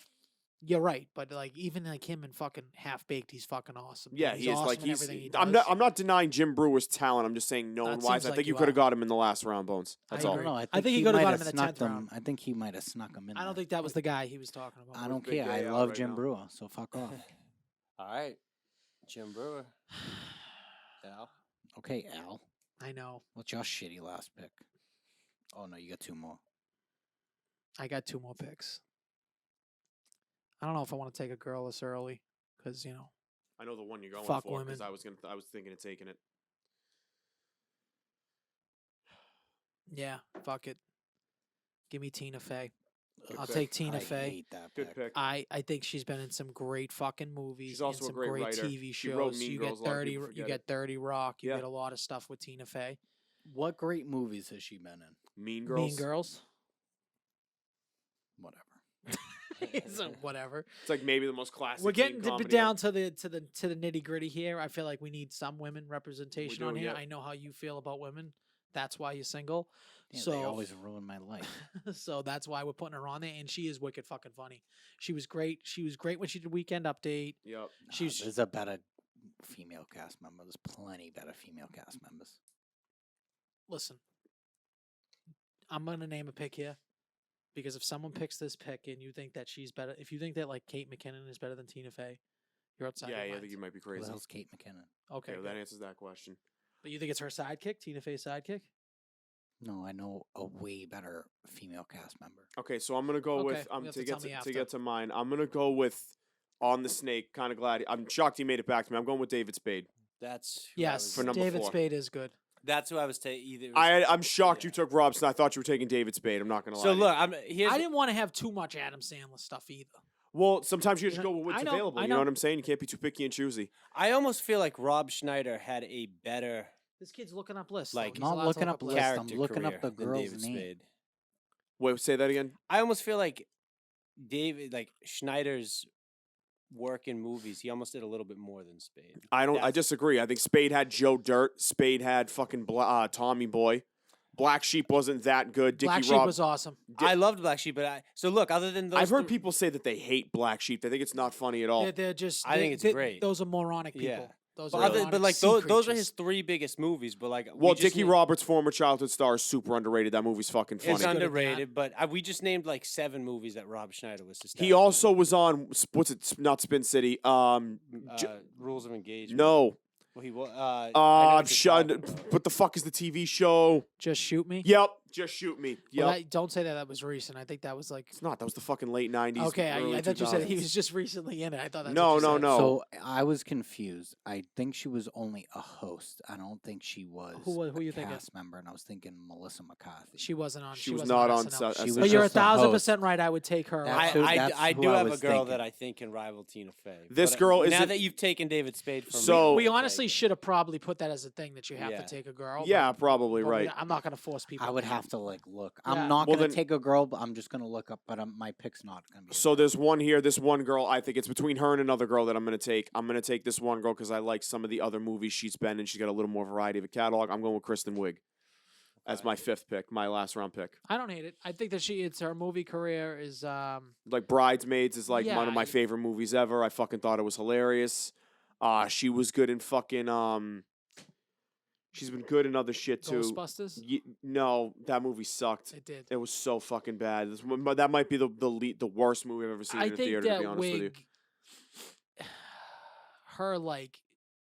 You're right, but like even like him and fucking Half Baked, he's fucking awesome. Yeah, he's he is awesome like in everything he I'm does. not denying Jim Brewer's talent. I'm just saying known That wise. seems I like think you you could have are. got him in the last round, Bones. That's I all. I don't know. I think he he coulda might got have him in the snuck 10th them. round. I think he might have snuck him in. I don't there. think that was the guy he was talking about. I don't big care. I gay out love right Jim now. Brewer, so fuck off. All right. Jim Brewer. Al. Okay, Al. I know. What's your shitty last pick? Oh no, you got two more. I got two more picks. I don't know if I want to take a girl this early because I know the one you're going Fuck for because women. I was thinking of taking it. yeah, fuck it. Give me Tina Fey. Good I'll pick. take Tina I Fey. hate that Good pick. pick. I think she's been in some great fucking movies. She's also a and some great writer. TV She wrote shows. Mean You Girls, get a lot of 30. people You forget get it. 30 Rock. You Yeah. get a lot of stuff with Tina Fey. What great movies has she been in? Mean Girls. Mean Girls. Whatever. So whatever. It's like maybe the most classic. We're teen getting comedy down to the nitty gritty here. I feel like we need some women representation do, on here. yeah. I know how you feel about women. That's why you're single. Yeah, so they always ruin my life. so that's why we're putting her on there, and she is wicked fucking funny. She was great. She was great when she did Weekend Update. Yep. Nah, She's- there's a better female cast member. There's plenty better female cast members. Listen, I'm gonna name a pick here because if someone picks this pick and you think that she's better, if you think that like Kate McKinnon is better than Tina Fey, you're outside. Yeah, your I mind. think you might be Who crazy. the hell's Kate McKinnon? Okay, Okay, well, good. that answers that question. But you think it's her sidekick, Tina Fey's sidekick? No, I know a way better female cast member. Okay, so I'm gonna go Okay, with you have to tell me to after. get to mine. I'm gonna go with on the snake. Kind of glad. I'm shocked he made it back to me. I'm going with David Spade. That's who I Yes, was For number David 4. Spade is good. That's who I was taking. Either. I'm shocked yeah. you took Robson. I thought you were taking David Spade. I'm not gonna lie. So to you. look, here's I didn't want to have too much Adam Sandler stuff either. Well, sometimes you You just know, go with what's I know- available. I You know know. what I'm saying? You can't be too picky and choosy. I almost feel like Rob Schneider had a better This kid's looking up lists. Like, He's Not allowed to looking look up lists, lists. I'm character looking up career the than girl's David name. Spade. Wait, say that again. I almost feel like Schneider's work in movies, he almost did a little bit more than Spade. I That's- disagree. I think Spade had Joe Dirt. Spade had fucking Tommy Boy. Black Sheep wasn't that good. Dickie Black Sheep Rob. was awesome. I loved Black Sheep, but so look, other than those, I've heard three- people say that they hate Black Sheep. They think it's not funny at all. They're just. I think it's great. Those are moronic people. Yeah. Those But, are other, moronic but like sea those are creatures. his 3 biggest movies. But like, Well, we just Dickie named- Roberts' former childhood star is super underrated. That movie's fucking funny. It's good at that. underrated, but we just named like 7 movies that Rob Schneider was. He also was on what's it? Not Spin City. Rules of Engagement. No. Well, he was. I'm shut. What the fuck is the TV show? Just Shoot Me. Yep. Just Shoot Me. Yep. Well, don't say that was recent. I think that was like. It's not. That was the fucking late '90s. Okay, early I thought you said he 2000s. was just recently in it. I thought that's No, what you no, said. no. So I was confused. I think she was only a host. I don't think she was Who a you thinking? cast member. And I was thinking Melissa McCarthy. She wasn't on. She was wasn't not on. SNL. She was But you're just a host. 1,000% right. I would take her. That's over. who- that's I who do I have a was girl that thinking. I think can rival Tina Fey. This but, girl now isn't- that you've taken David Spade from So- me, we I'll honestly take it. should have probably put that as a thing that you have Yeah. to take a girl. Yeah, probably but right. I'm not going to force people. I would to. have to look. Yeah. I'm not Well, gonna then- take a girl, but I'm just gonna look up. But my pick's not gonna be. So there's one here. This one girl. I think it's between her and another girl that I'm gonna take. I'm gonna take this one girl because I like some of the other movies she's been in. She's got a little more variety of a catalog. I'm going with Kristen Wiig as my 5th pick, my last round pick. I don't hate it. I think that it's her movie career is. Like Bridesmaids is like one Yeah, of my favorite movies ever. I fucking thought it was hilarious. She was good in fucking She's been good in other shit too. Ghostbusters. No, that movie sucked. It did. It was so fucking bad. That might be the worst movie I've ever seen I in a think theater. that To be honest with you. Wig, her like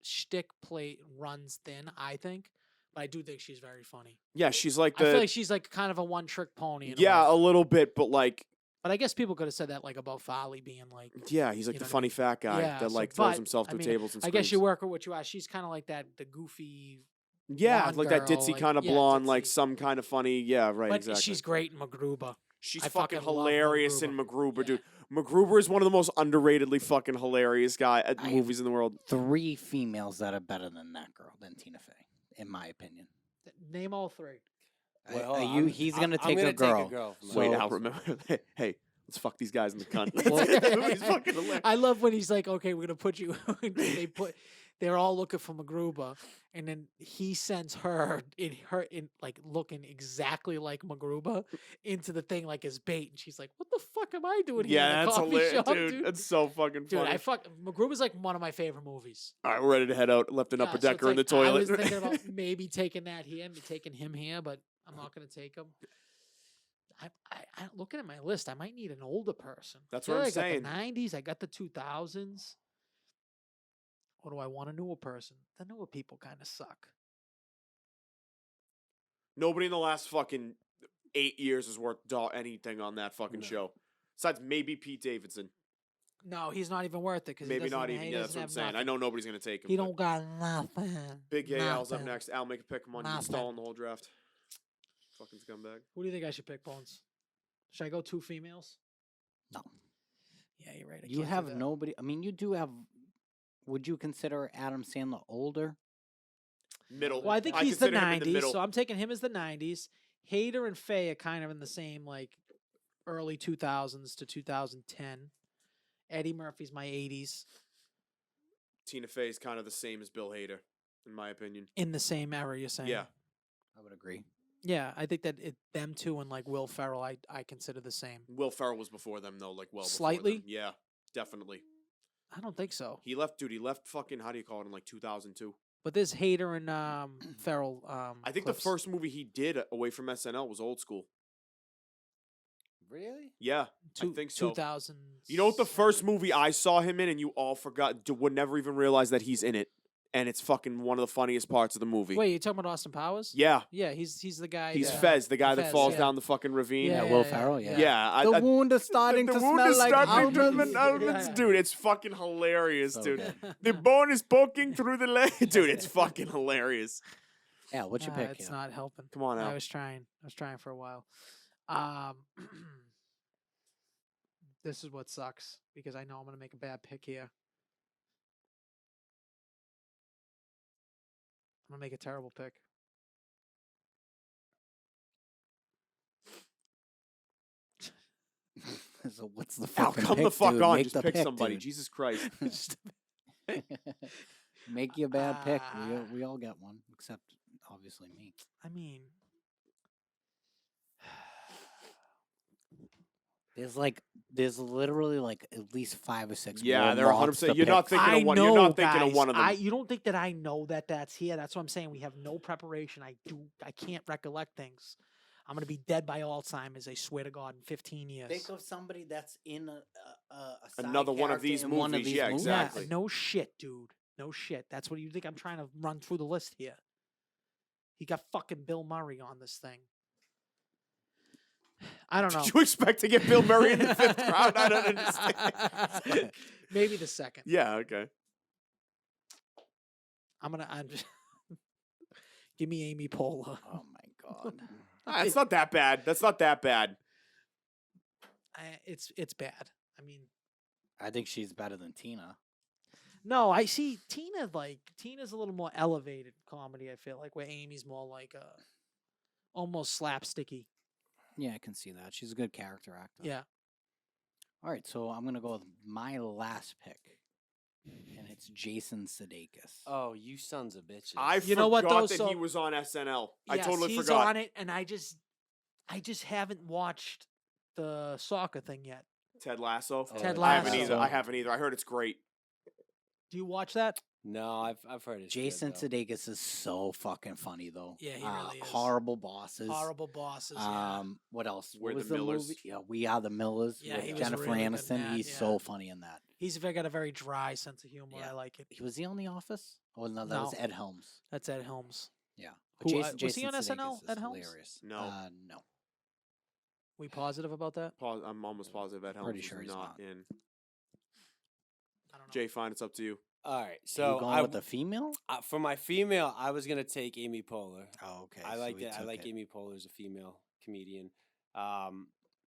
shtick plate runs thin. I think, but I do think she's very funny. Yeah, she's like I the feel like she's like kind of a one-trick pony. In yeah, a a way. little bit, but like But I guess people could have said that like about Farley being like. yeah, he's like You the know what I funny mean? fat guy Yeah, that so- like throws but, himself I through mean, tables and I guess you screams. work with what you are. She's kind of like that, the goofy. Yeah, blonde like that girl, ditzy like- kind of yeah, blonde, like ditzy. some kind of funny. Yeah, right. But exactly. she's great in MacGruber. She's I fucking fucking love hilarious in MacGruber. MacGruber, Yeah. dude. MacGruber is one of the most underratedly fucking hilarious I- movies in the world. 3 females that are better than that girl, than Tina Fey, in my opinion. Name all 3. Well, hold on, you, I'm- he's I'm- gonna I'm take gonna a girl. for my So- Wait, next now one. remember. Hey, let's fuck these guys in the cunt. Well- This movie's fucking hilarious. I love when he's like, "Okay, we're gonna put you." They're all looking for MacGruber, and then he sends her in like looking exactly like MacGruber into the thing like as bait, and she's like, "What the fuck am I doing here?" Yeah, in the that's coffee hilarious, shop, dude. That's so fucking Dude, funny. MacGruber's like one of my favorite movies. All right, we're ready to head out. Left an Yeah, upper so it's decker in the like, I toilet. was thinking about maybe taking that here, taking him here, but I'm not gonna take him. I looking at my list, I might need an older person. That's Yeah, what I'm I got saying. the 90s, I got the 2000s. Or do I want a newer person? The newer people kind of suck. Nobody in the last fucking 8 years is worth anything on that fucking No. show. Besides maybe Pete Davidson. No, he's not even worth it because Maybe not even. Yeah, that's what I'm saying. I know nobody's gonna take him. He but don't got nothing. Big Gay Al's up nothing. next. Al, make a pick. Come on, you're Nothing. stalling the whole draft. Fucking scumbag. Who do you think I should pick, Bones? Should I go 2 females? No. Yeah, you're right. I You can't do have that. nobody. I mean, you do have. Would you consider Adam Sandler older? Middle. Well, I think he's the consider him in 90s, middle. so I'm taking him as the 90s. Hader and Faye are kind of in the same like early 2000s to 2010. Eddie Murphy's my 80s, Tina Fey is kind of the same as Bill Hader, in my opinion. in the same era. You're saying? Yeah. I would agree. Yeah, I think that them two and like Will Ferrell, I consider the same. Will Ferrell was before them though, like well before Slightly? them. Yeah, definitely. I don't think so. He left, dude. He left fucking. How do you call it? In like 2002. But there's Hader and Ferrell. I think clips. the first movie he did away from SNL was Old School. Really? Yeah, I think so. 2000. You know what the first movie I saw him in, and you all forgot, would never even realize that he's in it, and it's fucking one of the funniest parts of the movie. Wait, you talking about Austin Powers? Yeah, Yeah, he's the guy. he's that- Fez, the guy that Fez, falls yeah. down the fucking ravine. Yeah, Yeah, Will yeah, Ferrell. yeah. Yeah. Yeah, The wound is starting the to wound smell is like starting to almonds. smell almonds. Yeah. Dude, it's fucking hilarious, So dude. good. The bone is poking through the leg. Dude, it's fucking hilarious. Yeah, what's your pick? It's here? not helping. Come on, I Al. was trying for a while. This is what sucks because I know I'm gonna make a bad pick here. I'm gonna make a terrible pick. So what's the Al, fucking come pick, the fuck dude? on. Make Just the pick pick, somebody. dude. Jesus Christ. Make your bad pick. Ah. We all get one, except obviously me. I mean, There's literally like at least 5 or 6. Yeah, more they're 100%. mobs to You're not pick. thinking of one. You're not thinking of one of them. You don't think that I know that that's here? That's what I'm saying. We have no preparation. I can't recollect things. I'm gonna be dead by Alzheimer's. I swear to God, in 15 years. Think of somebody that's in a side Another one of character these in one of movies, these yeah, movies. Yeah, exactly. no shit, dude. No shit. That's what you think I'm trying to run through the list here. He got fucking Bill Murray on this thing. I don't know. Did you expect to get Bill Murray in the 5th round? I don't understand. Maybe the second. Yeah, okay. I'm just give me Amy Poehler. Oh my god. It's not that bad. That's not that bad. It's bad. I mean, I think she's better than Tina. no, I see Tina's a little more elevated comedy. I feel like where Amy's more like almost slapsticky. Yeah, I can see that. She's a good character actor. Yeah. All right, so I'm gonna go with my last pick, and it's Jason Sudeikis. Oh, you sons of bitches. I You know what, forgot though? that So- he was on SNL. I Yes, totally he's forgot. on it, and I just haven't watched the soccer thing yet. Ted Lasso. Ted I haven't Lasso. either. I haven't either. I heard it's great. Do you watch that? No, I've heard it. Jason Sudeikis is so fucking funny though. Yeah, he really is. Horrible Bosses. Horrible bosses. Yeah. What else? We're What was the Millers. movie? Yeah, We Are the Millers. Yeah, with he was Jennifer really good in Aniston. that, He's yeah. so funny in that. He's got a very dry sense of humor. Yeah. I like it. Was he on The Office? Oh no, that was No. Ed Helms. That's Ed Helms. Yeah. Who, Jason, was he on Jason SNL, Sudeikis is Ed Helms? hilarious. No. No. We positive about that? I'm almost positive Ed Helms Pretty is sure he's not not. in. I don't know. Jay, fine. It's up to you. All right, So so going I, with the female? for my female, I was gonna take Amy Poehler. Oh, okay. I so like we that. I took like it. Amy Poehler as a female comedian.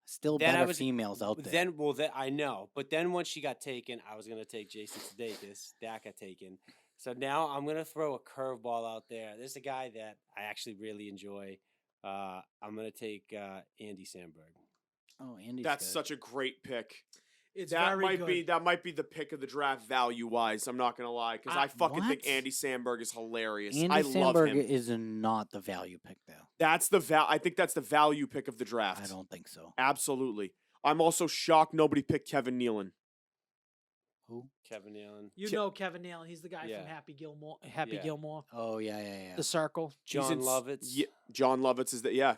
Still Then I better was- females out there. Then I know, but then once she got taken, I was gonna take Jason Sudeikis. That got taken. So now I'm gonna throw a curveball out there. There's a guy that I actually really enjoy. I'm gonna take Andy Samberg. oh, Andy's That's good. such a great pick. It's That very might good. be the pick of the draft value wise. I'm not gonna lie, because I fucking think What? Andy Samberg is hilarious. Andy I love Samberg him. is not the value pick though. That's I think that's the value pick of the draft. I don't think so. Absolutely. I'm also shocked nobody picked Kevin Nealon. Who? Kevin Nealon. You know Kevin Nealon. He's the guy Yeah. from Happy Gilmore. Happy Yeah. Gilmore. Oh yeah. The Circle. John in s- Lovitz. Yeah, John Lovitz is the yeah.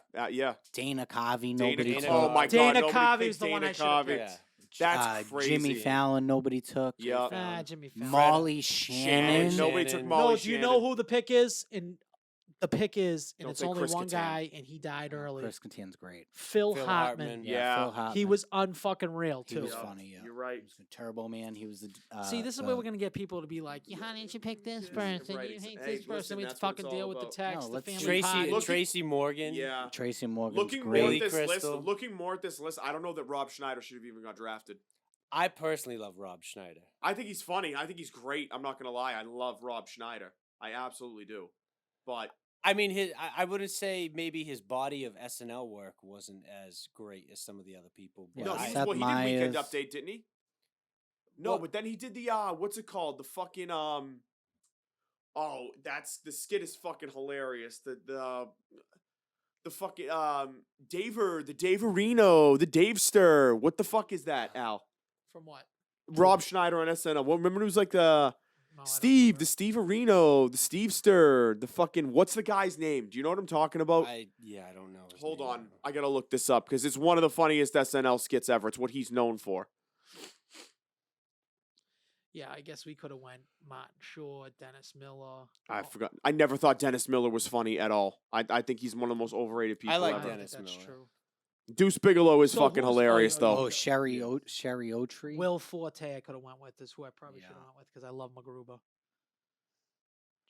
Dana Covey. Dana, Nobody Dana took. oh my Dana god, nobody Covey picked was the one Dana I should have Covey. picked. Yeah. That's crazy. Jimmy Fallon. Nobody took. Yeah. Fallon. Jimmy Fallon. Molly Shannon. Shannon. Nobody took Shannon. Molly No, do you know Shannon. who the pick is? And the pick is, and Don't it's say only Chris one Kattan. guy, and he died early. Chris Kattan's great. Phil, Phil Hartman. Hartman. Yeah. Phil Hartman. He was unfucking real He too. was Yeah. funny. Yeah. You're right. He was a Turbo Man. He was the. See, this is where we're gonna get people to be like, "Yeah, how didn't you pick this Yeah, person? right. You It's- hate hey, this person. listen, We have to that's what it's fucking all deal with the about. text, No, the let's- family Tracy pie." Look- Tracy Morgan. Yeah. Tracy Morgan's Looking great. more Billy at this Crystal. list, looking more at this list, I don't know that Rob Schneider should have even got drafted. I personally love Rob Schneider. I think he's funny. I think he's great. I'm not gonna lie. I love Rob Schneider. I absolutely do. But I mean, I wouldn't say maybe his body of SNL work wasn't as great as some of the other people. But Yeah, no, I, he, Seth well, he did Weekend Meyers. Update, didn't he? No, Well- but then he did the what's it called? The fucking oh, that's the skit is fucking hilarious. The fucking the Daverino, the Davester. What the fuck is that, Al? From what? Rob Schneider on SNL. Well, remember it was like the No, I don't Steve, remember. the Steve Areno, the Stevester, the fucking what's the guy's name? Do you know what I'm talking about? I don't know. his Hold name. on, I gotta look this up because it's one of the funniest SNL skits ever. It's what he's known for. Yeah, I guess we could have went Martin Short, Dennis Miller. I Oh, forgot. I never thought Dennis Miller was funny at all. I think he's one of the most overrated people like I ever. don't Dennis think that's Miller. true. Deuce Bigelow is So fucking who's- hilarious, oh, though. Oh, Sherry Oatree. Will Forte, I could have went with. Is who I probably should have Yeah. went with because I love MacGruber.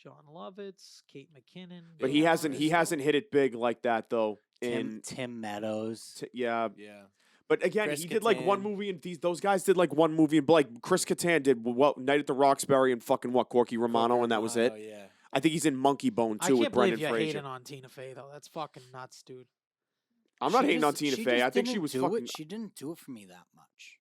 John Lovitz, Kate McKinnon. But Bill he hasn't Morrison. hit it big like that though. Tim Meadows. Yeah, Yeah. but again, Chris he did like one Kattan. movie, and those guys did like one movie, and like Chris Kattan did what Night at the Roxbury and fucking what Corky Romano, and that was it. Yeah. I think he's in Monkey Bone I too can't with believe Brendan you're Fraser. hating on Tina Fey though. That's fucking nuts, dude. I'm not She hating on just- Tina she Fey. just I think she didn't was do fucking. It. She didn't do it for me that much.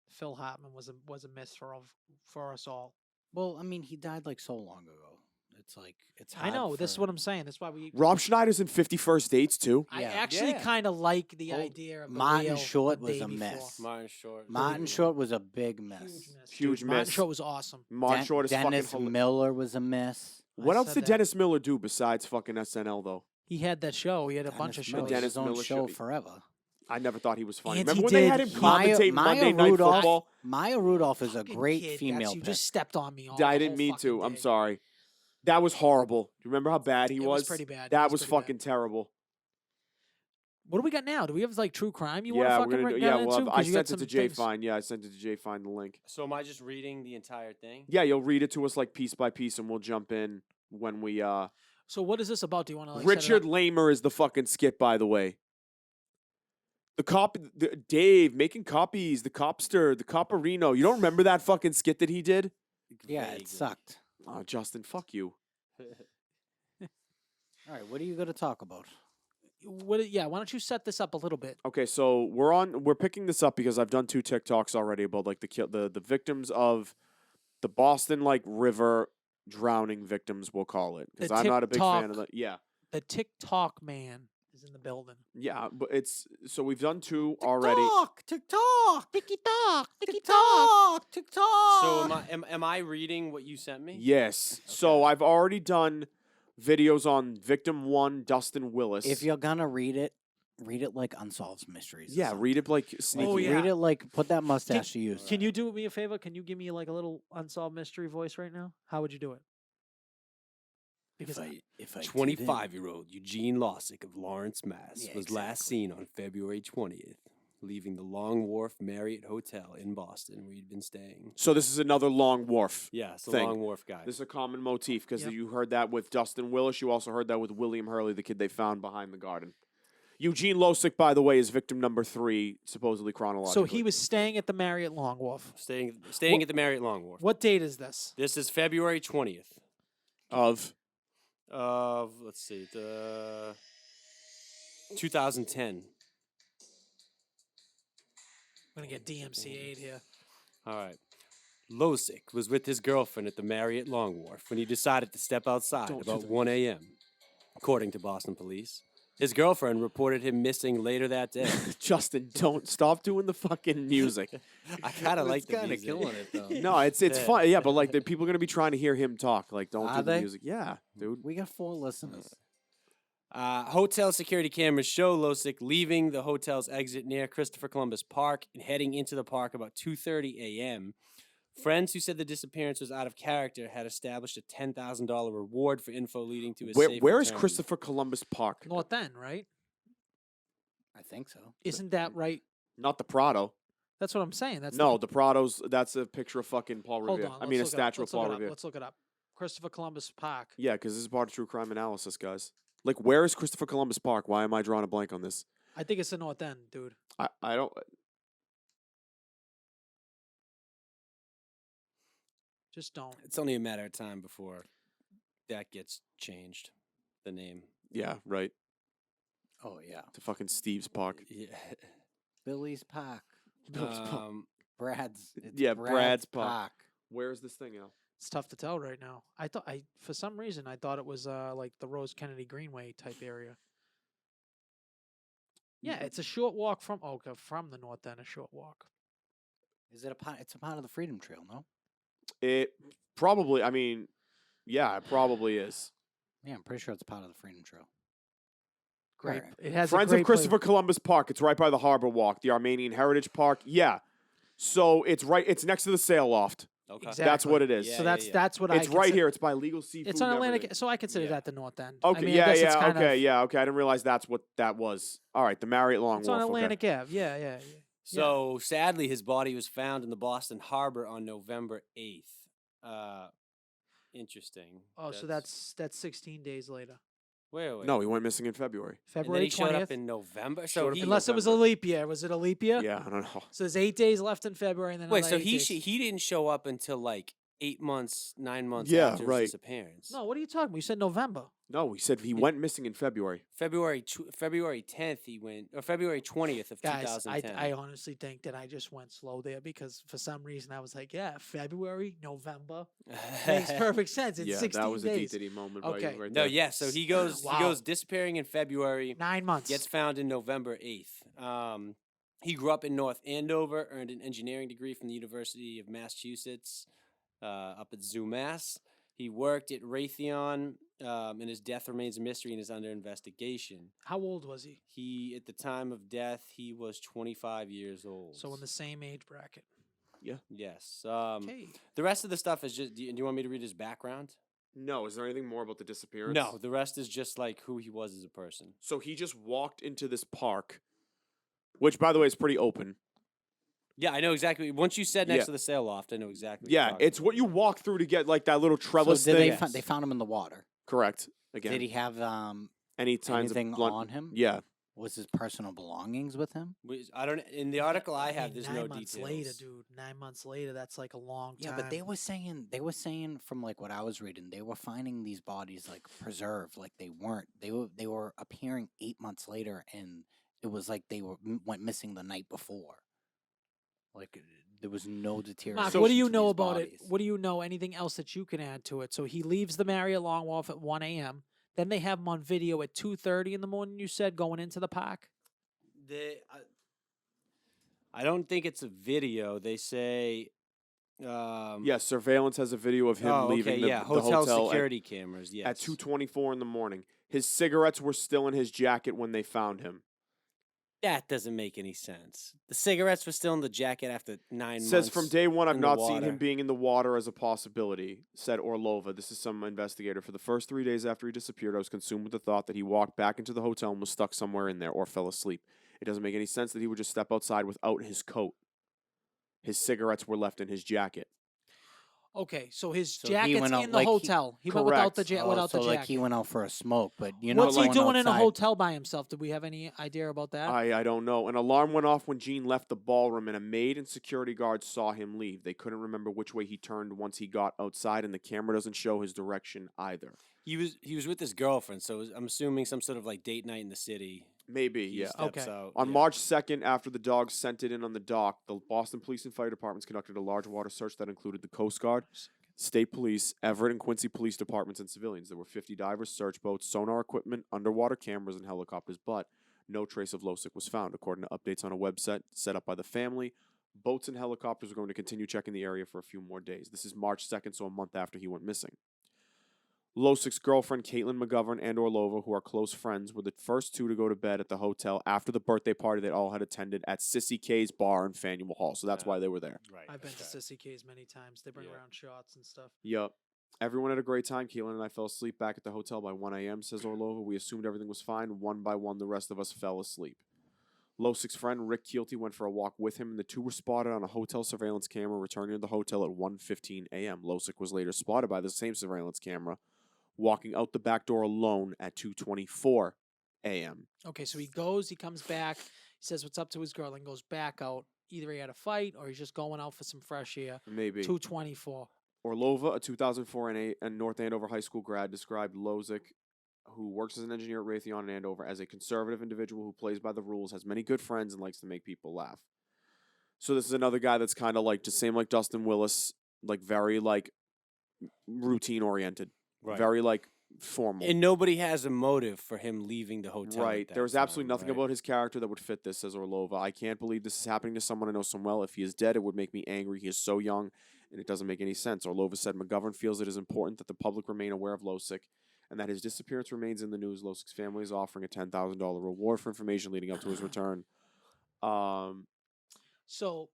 Phil Hartman was a miss for us all. Well, I mean, he died like so long ago. It's like it's. I hard know. This is for- what I'm saying. That's why we. Rob Schneider's in 50 First Dates too. I Yeah. actually Yeah. kind of like the Oh, idea of the Martin real Short the was day a before. mess. Martin Short. Martin Short was a big mess. Huge miss. Huge dude. Martin miss. Short was awesome. Martin Short is Dennis fucking. Miller was a miss. What I else said did that. Dennis Miller do besides fucking SNL though? He had that show. He had a bunch of Dennis Miller shows. did Dennis his own Miller show show. forever. I never thought he was funny. And Remember he when they had did- him commentate Monday Night Rudolph, Football? Maya Rudolph is a Fucking great kid, female. that's- You pick. just stepped on me. All I the didn't whole mean fucking to. I'm day. sorry. That was horrible. Do you remember how bad he It was pretty bad. It That was was pretty bad. fucking terrible. What do we got now? Do we have like true crime? You Yeah, want we're to fucking gonna do. get Yeah, into? well, I 'Cause you got sent it to some Jay things- Fine. Yeah, I sent it to Jay Fine the link. So am I just reading the entire thing? Yeah, you'll read it to us like piece by piece, and we'll jump in when we. So what is this about? Do you want to like Richard Lamer is the fucking skit, by the way. The cop, Dave making copies, the copster, the coparino. You don't remember that fucking skit that he did? Yeah, Vaguely. it sucked. Oh, Justin, fuck you. All right, what are you going to talk about? Yeah, why don't you set this up a little bit? Okay, so we're picking this up because I've done 2 TikToks already about like the victims of the Boston like river drowning victims, we'll call it, because The I'm not a big fan of TikTok- that. Yeah, The TikTok man is in the building. yeah, but it's so we've done 2 already. TikTok, TikTok, TikTok. So am I reading what you sent me? Yes, so Okay. I've already done videos on victim 1, Dustin Willis. If you're gonna read it like Unsolved Mysteries. or yeah, something. read it like sneaky. Oh, yeah. Read it like put that mustache to use. Can you do me a favor? Can you give me like a little unsolved mystery voice right now? How would you do it? Because if I 25-year-old Eugene Lossick of Lawrence, Mass. Yeah, was last exactly. seen on February 20th, leaving the Long Wharf Marriott Hotel in Boston where he'd been staying. So this is another Long Wharf. Yeah, it's the Thing. Long Wharf guy. This is a common motif because Yep. you heard that with Dustin Willis. You also heard that with William Hurley, the kid they found behind the garden. Eugene Losick, by the way, is victim number 3, supposedly so chronologically. he was staying at the Marriott Long Wharf. Staying What- at the Marriott Long Wharf. What date is this? This is February 20th of. of, let's see, the 2010. I'm gonna get DMCA'd here. All right. Losick was with his girlfriend at the Marriott Long Wharf when he decided to step outside Don't do about that. 1 a.m. According to Boston police, his girlfriend reported him missing later that day. Justin, don't stop doing the fucking music. I kind of like the kind of music. killing it though. No, it's Yeah. fun. Yeah, but like the people are gonna be trying to hear him talk. Like, don't Are do the they? music. Yeah, dude. We got 4 listeners. Hotel security cameras show Losick leaving the hotel's exit near Christopher Columbus Park and heading into the park about 2:30 a.m. Friends who said the disappearance was out of character had established a $10,000 reward for info leading to his safe Where is return. Christopher Columbus Park? North End, right? I think so. Isn't that right? Not the Prado. That's what I'm saying. That's No, the Prado's. That's a picture of fucking Paul Hold Revere. on. I mean, a let's look it up, statue of let's look Paul it up, Revere. Let's look it up. Christopher Columbus Park. Yeah, because this is part of true crime analysis, guys. Like, where is Christopher Columbus Park? Why am I drawing a blank on this? I think it's the North End, dude. I don't. Just don't. It's only a matter of time before that gets changed, the name. Yeah, right. Oh yeah. To fucking Steve's Park. Yeah. Billy's Park. Um, It's Yeah, Brad's Park. Park. Where is this thing now? It's tough to tell right now. For some reason I thought it was like the Rose Kennedy Greenway type area. Yeah, it's a short walk from from the North End, a short walk. Is it a part? It's a part of the Freedom Trail, no? It probably. I mean, yeah, it probably is. Yeah, I'm pretty sure it's part of the Freedom Trail. Great. Alright. It has Friends a great of Christopher Columbus Park. It's right by the Harbor Walk, the Armenian Heritage Park. Yeah, So it's right. It's next to the sail loft. Okay. Exactly. That's what it is. Yeah, So that's yeah. that's what It's I right consider- here. It's by Legal Seafood. It's on and Atlantic, everything. so I consider Yeah. that the North End. Okay. I mean, I guess it's kind okay. of, Yeah. Okay. I didn't realize that's what that was. All right. The Marriott Long It's Wharf. on okay. Atlantic Ave. Yeah. So sadly, his body was found in the Boston Harbor on November 8th. Interesting. Oh, so that's 16 days later. wait. No, he went missing in February. And then February he showed 20th. up in November. Showed So up he in Unless it was a November. leap year. Was it a leap year? Yeah. I don't know. So there's 8 days left in February, and then wait. another So 8 he days. he didn't show up until like 8 months, 9 months Yeah, after right. his disappearance. No, what are you talking about? You said November. No, he said he went missing in February. February 10th he went, or February 20th of Guys, 2010. I honestly think that I just went slow there because for some reason I was like, yeah, February, November. Makes perfect sense. It's Yeah, 16 that was a days. D moment. by you Okay. Right No, there. yeah. So he goes Wow. disappearing in February. 9 months. Gets found in November 8th. He grew up in North Andover, earned an engineering degree from the University of Massachusetts up at ZooMass. He worked at Raytheon, and his death remains a mystery and is under investigation. How old was he? At the time of death, he was 25 years old. So in the same age bracket. Yes. Okay. The rest of the stuff is just. Do you want me to read his background? No, is there anything more about the disappearance? No, the rest is just like who he was as a person. So he just walked into this park, which, by the way, is pretty open. Yeah, I know exactly. Once you said next Yeah. to the sail loft, I know exactly. What you're Yeah, talking it's what you walk through to get like that little So trellis did thing. they found him in the water? Correct. Again, Did he have any kinds anything of blunt. on him? Yeah, Was his personal belongings with him? I don't. In the article I have, mean, there's 9 no months details. later, dude. 9 months later, that's like a long time. Yeah, but they were saying from like what I was reading, they were finding these bodies like preserved, like they weren't. They were appearing 8 months later, and it was like they went missing the night before. Like there was no deterioration. Mark, what do you to know these about bodies. it? What do you know? Anything else that you can add to it? So he leaves the Marriott Long Wharf at 1 a.m. Then they have him on video at 2:30 in the morning. You said going into the park. I don't think it's a video. They say. yeah. Surveillance has a video of him Oh, leaving okay, the, yeah. the Hotel hotel security cameras. Yes. at 2:24 in the morning. His cigarettes were still in his jacket when they found him. That doesn't make any sense. The cigarettes were still in the jacket after 9 months. Says from day one, I've in the not seen water. him being in the water as a possibility, said Orlova. This is some investigator. For the first 3 days after he disappeared, I was consumed with the thought that he walked back into the hotel and was stuck somewhere in there or fell asleep. It doesn't make any sense that he would just step outside without his coat. His cigarettes were left in his jacket. Okay, so his So he jacket's went out in the like he- hotel. He went without the Correct. without so the like jacket. he went out for a smoke, but you're not What's he going doing in a outside. hotel by himself? Did we have any idea about that? I don't know. An alarm went off when Gene left the ballroom, and a maid and security guard saw him leave. They couldn't remember which way he turned once he got outside, and the camera doesn't show his direction either. He was with his girlfriend, so I'm assuming some sort of like date night in the city. Maybe, He yeah. steps Okay. out, On yeah. March 2nd, after the dogs sent it in on the dock, the Boston Police and Fire Departments conducted a large water search that included the Coast Guard, State Police, Everett and Quincy Police Departments, and civilians. There were 50 divers, search boats, sonar equipment, underwater cameras, and helicopters, but no trace of Losick was found. According to updates on a website set up by the family, boats and helicopters are going to continue checking the area for a few more days. This is March 2nd, so a month after he went missing. Losick's girlfriend, Caitlin McGovern, and Orlova, who are close friends, were the first two to go to bed at the hotel after the birthday party they all had attended at Sissy K's bar in Faneuil Hall. So that's Yeah. why they were there. Right. I've been to Sissy K's many times. They bring Yeah. around shots and stuff. Yup. Everyone had a great time. Caitlin and I fell asleep back at the hotel by 1 a.m., says Orlova. We assumed everything was fine. One by one, the rest of us fell asleep. Losick's friend, Rick Keelty, went for a walk with him, and the two were spotted on a hotel surveillance camera returning to the hotel at 1:15 a.m. Losick was later spotted by the same surveillance camera walking out the back door alone at 2:24 a.m. Okay, so he goes, he comes back, he says what's up to his girl, and goes back out. Either he had a fight or he's just going out for some fresh air. Maybe. 2:24. Orlova, a 2004 and North Andover High School grad, described Losick, who works as an engineer at Raytheon in Andover, as a conservative individual who plays by the rules, has many good friends, and likes to make people laugh. So this is another guy that's kind of like, just same like Dustin Willis, like very like routine oriented, Right. very like formal. And nobody has a motive for him leaving the hotel. Right. at that There was absolutely time, nothing right? about his character that would fit this, says Orlova. I can't believe this is happening to someone I know so well. If he is dead, it would make me angry. He is so young, and it doesn't make any sense. Orlova said McGovern feels it is important that the public remain aware of Losick and that his disappearance remains in the news. Losick's family is offering a $10,000 reward for information leading up to his return. So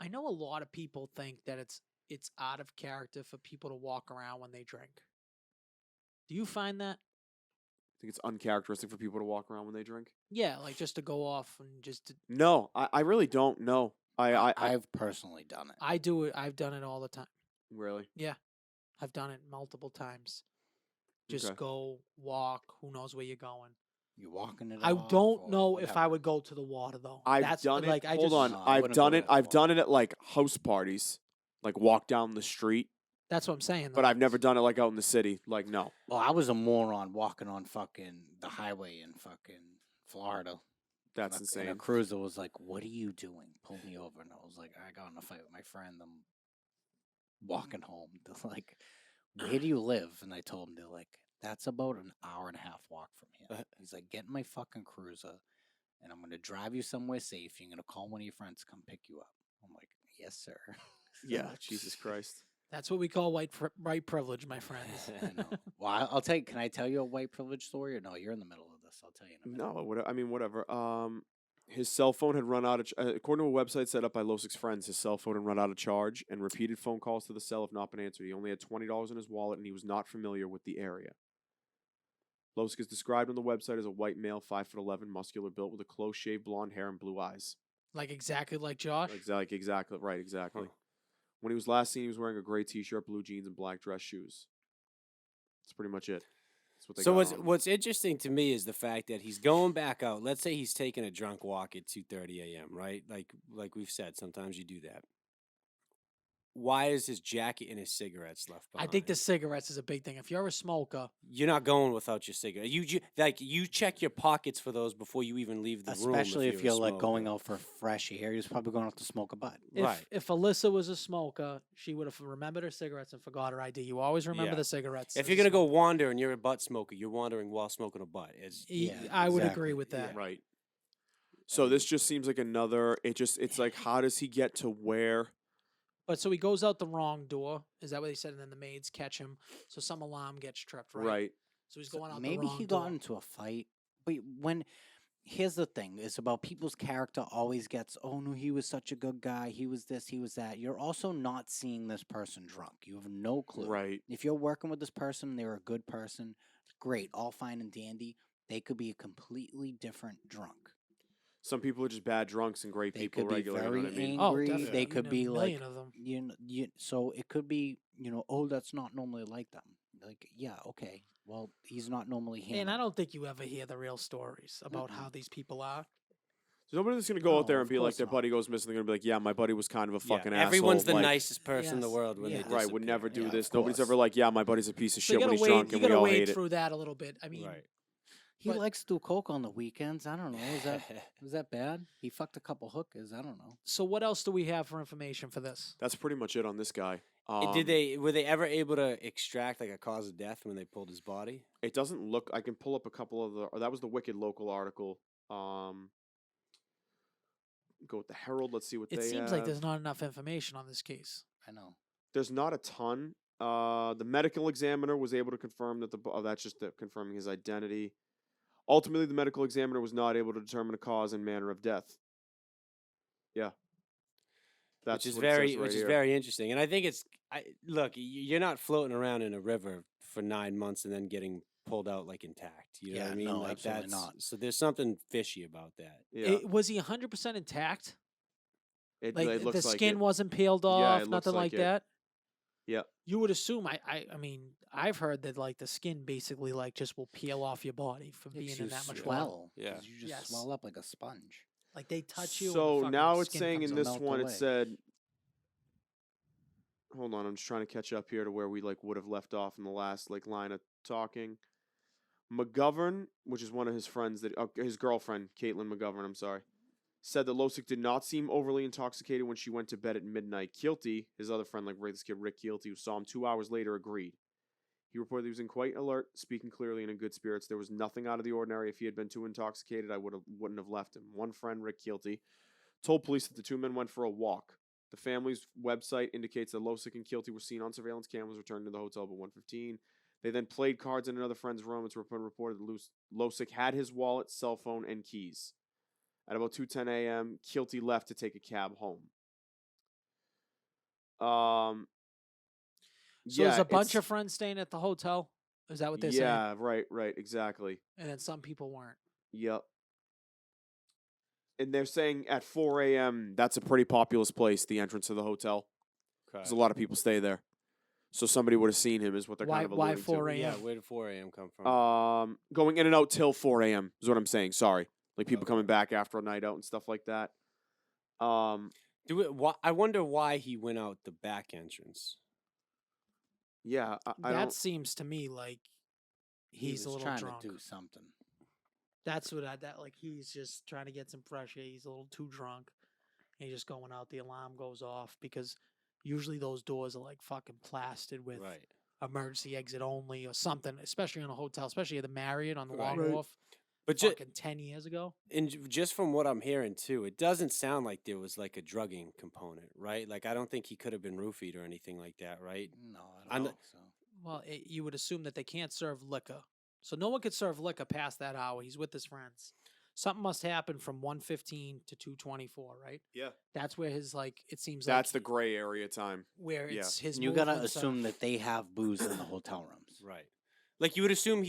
I know a lot of people think that it's out of character for people to walk around when they drink. Do you find that? I think it's uncharacteristic for people to walk around when they drink. Yeah, like just to go off and just to, No, I really don't know. I I've personally done it. I do it. I've done it all the time. really. I've done it multiple times. Just Okay. go walk. Who knows where you're going? You walking it I off don't or know if I whatever. would go to the water though. I've That's done it. like I Hold just on, No, I I've wouldn't done go it. that I've far. done it at like house parties, like walk down the street. That's what I'm saying. But though. I've never done it like out in the city. Like no. Well, I was a moron walking on fucking the highway in fucking Florida. That's And a insane. cruiser was like, "What are you doing?" Pulled me over, and I was like, "I got in a fight with my friend. I'm walking home." They're like, "Where do you live?" And I told them, they're like, "That's about an hour and a half walk from here." He's like, "Get in my fucking cruiser, and I'm gonna drive you somewhere safe. You're gonna call one of your friends to come pick you up." I'm like, "Yes, sir." Yeah, Jesus Christ. That's what we call white privilege, my friends. I know. Well, I'll tell you. Can I tell you a white privilege story, or no? You're in the middle of this. I'll tell you in a minute. No, I mean whatever. His cell phone had run out of. According to a website set up by Losik's friends, his cell phone had run out of charge, and repeated phone calls to the cell have not been answered. He only had $20 in his wallet, and he was not familiar with the area. Losik is described on the website as a white male, 5'11", muscular built, with a close-shaved blonde hair and blue eyes. Like exactly like Josh. Exactly right, exactly. When he was last seen, he was wearing a gray T-shirt, blue jeans, and black dress shoes. That's pretty much it. That's what they So got what's on him. what's interesting to me is the fact that he's going back out. Let's say he's taking a drunk walk at 2:30 a.m. Right, like we've said, sometimes you do that. Why is his jacket and his cigarettes left I behind? think the cigarettes is a big thing. If you're a smoker, You're not going without your cigarette. You check your pockets for those before you even leave the room. Especially if you're a you're like going smoker. out for fresh air, you're probably going out to smoke a butt. Right. if Alyssa was a smoker, she would have remembered her cigarettes and forgot her ID. You always remember Yeah. the cigarettes. If as you're a gonna go smoker. wander and you're a butt smoker, you're wandering while smoking a butt. It's Yeah, I would exactly. agree with that. Right. So this just seems like another. It's like, how does he get to where? But so he goes out the wrong door. Is that what they said? And then the maids catch him. So some alarm gets tripped, right? Right. So he's So going out maybe the wrong he door. got into a fight. But here's the thing: it's about people's character. Always gets, "Oh no, he was such a good guy. He was this. He was that." You're also not seeing this person drunk. You have no clue. Right. If you're working with this person, they're a good person. Great, all fine and dandy. They could be a completely different drunk. Some people are just bad drunks and great They people could be regular. very You know what I mean? Oh, angry. definitely. They You could know, be a like, million of them. so it could be, oh, that's not normally like them. Like, yeah, okay. Well, he's not normally And I hammered. don't think you ever hear the real stories about how these people are. So nobody's gonna go out No, there of and be like, course their not. buddy goes missing. They're gonna be like, yeah, my buddy was kind of a yeah, fucking everyone's asshole. the like, nicest person in the Yes, world when yeah. they Right, would never disappear. do Yeah. this. Nobody's ever course. like, yeah, my buddy's a piece of So shit you when gotta he's wade, drunk you and we gotta all wade hate it. through that a little bit. I mean, Right. He but- likes to do coke on the weekends. I don't know. Was that bad? He fucked a couple hookers. I don't know. so what else do we have for information for this? That's pretty much it on this guy. Were they ever able to extract like a cause of death when they pulled his body? It doesn't look. I can pull up a couple of the. Or that was the Wicked local article. Go with the Herald. Let's see what It they seems like have. there's not enough information on this case. I know. There's not a ton. The medical examiner was able to confirm that that's just confirming his identity. Ultimately, the medical examiner was not able to determine a cause and manner of death. Yeah, that's which is what it says very, right which is here. very interesting. And I think look, you're not floating around in a river for 9 months and then getting pulled out like intact. You know what Yeah, I mean? no, Like absolutely not. So there's something fishy about that. Yeah, Was he 100% intact? it Like looks the like skin it. wasn't peeled Yeah, off, it looks nothing like like it. that. Yeah, You would assume. I mean, I've heard that like the skin basically like just will peel off your body from Yeah, 'cause being you in that much water. swell. Yeah. 'Cause you just Yes. swell up like a sponge. Like they touch you. and the So fucking now it's skin saying comes in off. this melt one, it away. said. Hold on, I'm just trying to catch up here to where we like would have left off in the last like line of talking. McGovern, which is one of his friends that his girlfriend, Caitlin McGovern, I'm sorry, said that Losik did not seem overly intoxicated when she went to bed at midnight. Keelty, his other friend, like this kid Rick Keelty, who saw him 2 hours later, agreed. He reported he was in quite alert, speaking clearly and in good spirits. There was nothing out of the ordinary. If he had been too intoxicated, I wouldn't have left him. One friend, Rick Keelty, told police that the two men went for a walk. The family's website indicates that Losik and Keelty were seen on surveillance cameras returning to the hotel by 1:15. They then played cards in another friend's room. It's reported that Losik had his wallet, cell phone, and keys. At about 2:10 a.m., Keelty left to take a cab home. Um, So yeah, there's a bunch it's- of friends staying at the hotel. Is that what they're saying? yeah, right, exactly. And then some people weren't. Yep. And they're saying at 4 a.m. that's a pretty populous place, the entrance to the hotel. Because a lot of people stay there. So somebody would have seen him, is what they're kind of Why alluding 4 to. a.m.? Yeah, where did 4 a.m. come from? Going in and out till 4 a.m. is what I'm saying. Sorry, like people Okay. coming back after a night out and stuff like that. I wonder why he went out the back entrance. Yeah, I That don't. seems to me like He he's a was little trying drunk. to do something. That's what that like he's just trying to get some fresh air. He's a little too drunk. And he's just going out. The alarm goes off because usually those doors are like fucking plastered with Right. emergency exit only or something, especially in a hotel, especially at the Marriott on the Right. Long Right. Wharf. But Fucking 10 years ago. just from what I'm hearing too, it doesn't sound like there was like a drugging component, right? Like I don't think he could have been roofied or anything like that, right? No, I I'm don't not- think so. Well, you would assume that they can't serve liquor. So no one could serve liquor past that hour. He's with his friends. Something must happen from 1:15 to 2:24, right? Yeah, That's where his like it seems that's like the gray area time. where yeah. it's his You gotta movements are- assume that they have booze in the hotel rooms. Right. Like you would assume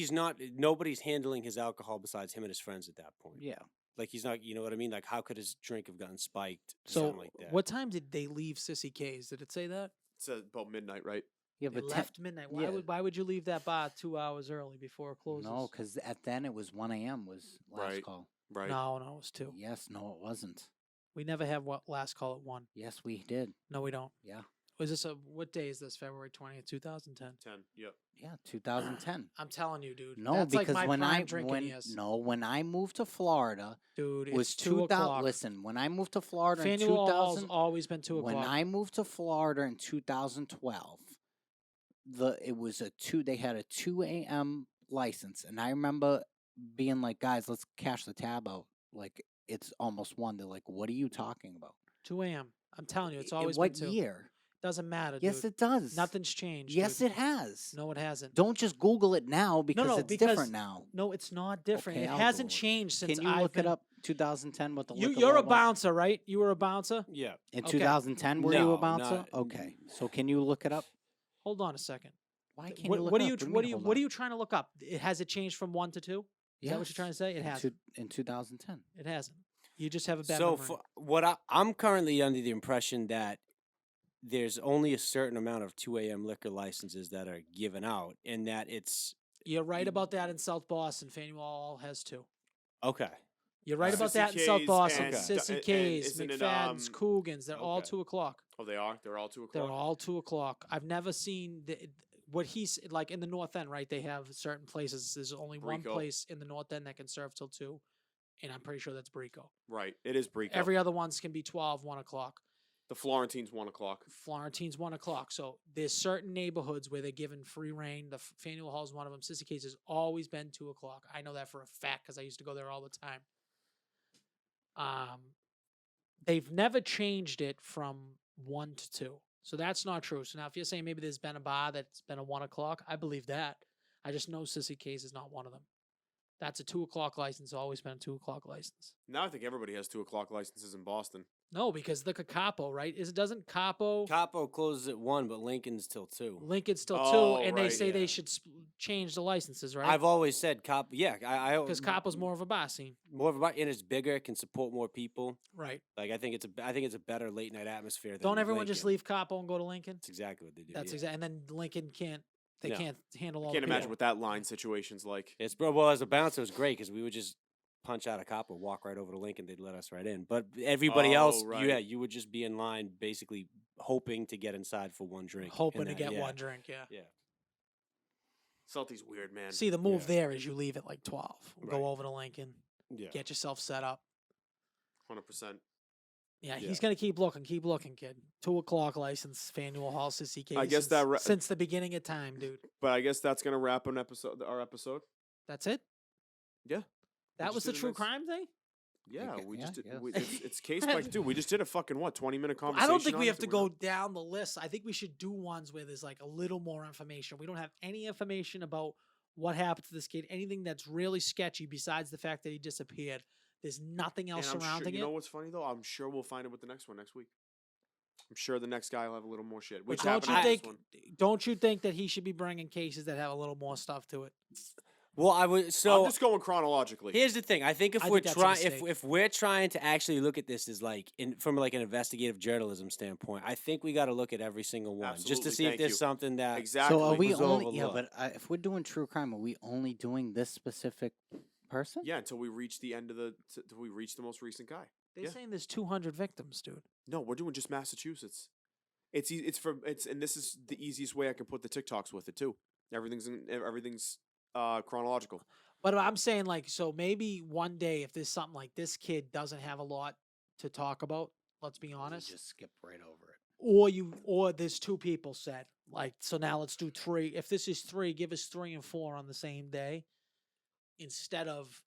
nobody's handling his alcohol besides him and his friends at that point. Yeah. Like he's not, you know what I mean? Like how could his drink have gotten spiked? or So something like that. what time did they leave Sissy K's? Did it say that? It's about midnight, right? Yeah, They but left midnight. Why yeah. why would you leave that bar 2 hours early before it closes? no, because at then it was 1 a.m. was last Right. call. Right. no, it was 2. Yes, no, it wasn't. We never have what last call at 1. Yes, we did. No, we don't. Yeah. Was this what day is this? February 20th, 2010. 10. Yep. Yeah, 2010. I'm telling you, dude. No, that's because like my when prime I drinking years. when I moved to Florida, Dude, was it's 2 o'clock. Listen, when I moved to Florida in Faneuil Hall's 2000, always been 2 o'clock. when I moved to Florida in 2012, they had a 2 a.m. license, and I remember being like, guys, let's cash the tab out. Like it's almost 1. They're like, what are you talking about? 2 a.m. I'm telling you, it's In always what been 2. year? Doesn't matter, Yes, dude. it does. Nothing's changed. Yes, dude. it has. No, it hasn't. Don't just Google it now because no, it's because different now. No, it's not different. Okay, it I'll hasn't Google it. changed since Can you I've look been. it up? 2010 what the liquor You're law a was? bouncer, right? You were a bouncer. Yeah. In Okay. 2010, were you No, a bouncer? not- Okay, so can you look it up? Hold on a second. Why can't What, you look what it are you? up? What are mean, you? hold What are on? you trying to look up? Has it changed from 1 to 2? Is that what you're trying to say? It In hasn't. in 2010. It hasn't. You just have a bad So memory. for what I'm currently under the impression that there's only a certain amount of 2 a.m. liquor licenses that are given out, and that it's You're right about that in South Boston. Faneuil Hall has 2. okay. You're right about Sissy that in South K's Boston. and- Sissy and K's, isn't it, McFadden's, Coogan's. They're all okay. 2 o'clock. Oh, they are? They're all 2 o'clock? They're all 2 o'clock. I've never seen what he's like in the North End, right? They have certain places. There's only one Brico. place in the North End that can serve till 2, and I'm pretty sure that's Brico. Right. It is Brico. Every other ones can be 12, 1 o'clock. The Florentine's 1 o'clock. Florentine's 1 o'clock. So there's certain neighborhoods where they're given free reign. The Faneuil Hall is one of them. Sissy K's has always been 2 o'clock. I know that for a fact because I used to go there all the time. They've never changed it from 1 to 2. So that's not true. So now if you're saying maybe there's been a bar that's been a 1 o'clock, I believe that. I just know Sissy K's is not one of them. That's a 2 o'clock license. Always been a 2 o'clock license. Now I think everybody has 2 o'clock licenses in Boston. No, because look at Capo, right? Doesn't Capo Capo closes at 1, but Lincoln's till 2. Lincoln's still 2, Oh, and they right, say yeah. they should change the licenses, right? I've always said Capo. Yeah, Because Capo's more of a bar scene, more of a and it's bigger, can support more people. right? Like I think it's a better late night atmosphere. Than Don't everyone just Lincoln. leave Capo and go to Lincoln? That's exactly what they do. That's yeah. exactly. And then Lincoln can't. They No. can't handle all. Can't the imagine people. what that line situation's like. It's well as a bouncer, it was great because we would just punch out a Capo, walk right over to Lincoln. They'd let us right in. But everybody else, Oh, right. yeah, you would just be in line, basically hoping to get inside for one drink. hoping and to that- get yeah. one drink. Yeah. Yeah. Salty's weird, man. See, the move Yeah. there is you leave at like 12. Right. Go over to Lincoln, Yeah. get yourself set up. 100%. Yeah, Yeah. he's gonna keep looking, kid. 2 o'clock license, Faneuil Hall, Sissy K. I guess since, that since the beginning of time, dude. But I guess that's going to wrap our episode. That's it. Yeah. That just was the did a true nice- crime thing. Yeah, Okay, we just yeah, did. yeah. It's case by dude. We just did a fucking 20-minute conversation. I don't think on we it, have to so we're go not- down the list. I think we should do ones where there's like a little more information. We don't have any information about what happened to this kid, anything that's really sketchy besides the fact that he disappeared. There's nothing And else I'm sure, surrounding you it. know what's funny though? I'm sure we'll find it with the next one next week. I'm sure the next guy will have a little more shit. Which But don't happened you with this think? one. Don't you think that he should be bringing cases that have a little more stuff to it? Well, I would. So I'm just going chronologically. here's the thing. I think if I we're think that's a trying, mistake. if we're trying to actually look at this as like from like an investigative journalism standpoint, I think we got to look at every single one just to Absolutely, see if thank there's you. something that Exactly. So are we was only? Yeah, overlooked. but if we're doing true crime, are we only doing this specific person? Yeah, until we reach the end of until we reach the most recent guy. They're Yeah. saying there's 200 victims, dude. No, we're doing just Massachusetts. It's and this is the easiest way I can put the TikToks with it too. Everything's chronological. But I'm saying, like, so maybe one day if there's something like this kid doesn't have a lot to talk about, let's be You honest, just skip right over it. or there's two people said, like, so now let's do three. If this is three, give us 3 and 4 on the same day instead of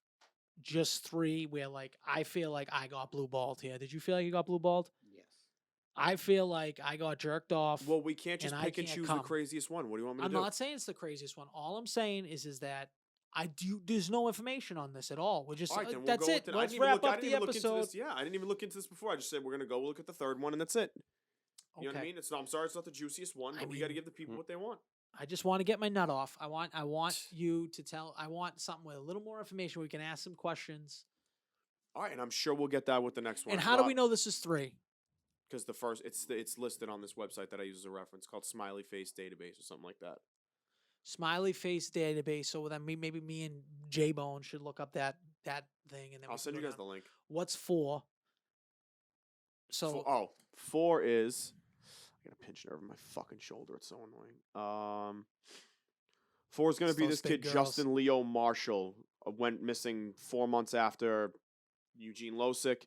just 3 where, like, I feel like I got blue balled here. Did you feel like you got blue balled? Yes. I feel like I got jerked off. Well, we can't just and I pick and can't choose come. the craziest one. What do you want me to I'm do? not saying it's the craziest one. All I'm saying is that there's no information on this at all. We're just All right, then we'll that's go it. with it. I Let's didn't even wrap look- I up didn't the even look into episode. this. Yeah, I didn't even look into this before. I just said we're gonna go look at the third one, and that's it. You know what I mean? I'm sorry, it's not the juiciest one, I but we got to mean- give the people what they want. I just want to get my nut off. I want you to tell. I want something with a little more information. We can ask some questions. All right, and I'm sure we'll get that with the next one. And how do we know this is 3? Because the first, it's listed on this website that I use as a reference called Smiley Face Database or something like that. Smiley face database. So then maybe me and J Bone should look up that thing, and then I'll we send can you go guys the down. link. What's 4? So 4 is. I got a pinched nerve in my fucking shoulder. It's so annoying. 4 is going It's to be those this big kid, girls. Justin Leo Marshall. Went missing 4 months after Eugene Losick.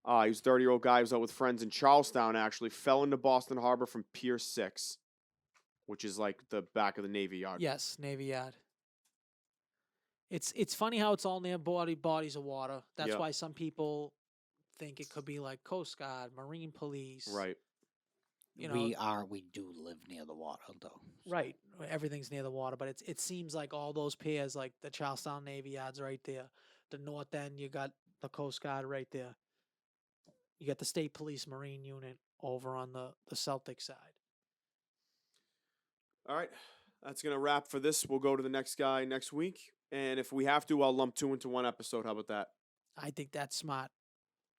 He was a 30-year-old guy. He was out with friends in Charlestown, actually. Fell into Boston Harbor from Pier 6, which is like the back of the Navy Yard. yes, Navy Yard. It's funny how it's all near bodies of water. That's Yep. why some people think it could be like Coast Guard, Marine Police. Right. You know, we do live near the water though. right. Everything's near the water, but it seems like all those piers, like the Charlestown Navy Yard's right there. The north end, you got the Coast Guard right there. You got the State Police Marine Unit over on the Celtic side. All right. That's going to wrap for this. We'll go to the next guy next week. And if we have to, I'll lump 2 into 1 episode. How about that? I think that's smart.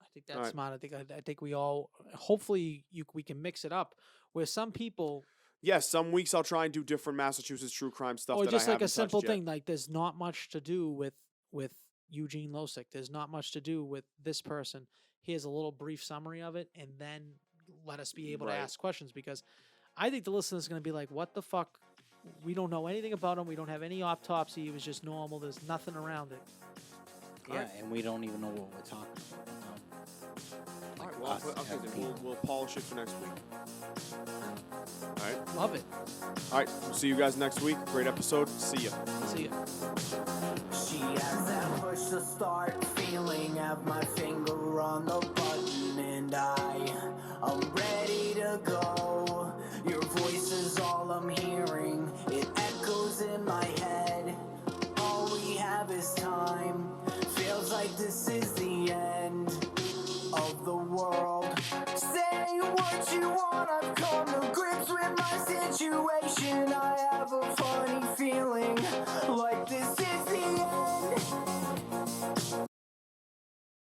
I think that's Alright. smart. I think we all hopefully we can mix it up where some people Yes, some weeks I'll try and do different Massachusetts true crime stuff. or that just I like a haven't simple touched yet. thing like there's not much to do with Eugene Losick. There's not much to do with this person. Here's a little brief summary of it, and then let us be able Right. to ask questions because I think the listener's going to be like, "What the fuck? We don't know anything about him. We don't have any autopsy. It was just normal. There's nothing around it." Yeah, and we don't even know what we're talking about. All right, Like well, us okay, as then people. we'll polish it for next week. All right. Love it. All right. We'll see you guys next week. Great episode. See ya. See ya. She has that push to start feeling. Have my finger on the button and I'm ready to go. Your voice is all I'm hearing. It echoes in my head. All we have is time. Feels like this is the end of the world. Say what you want. I've come to grips with my situation. I have a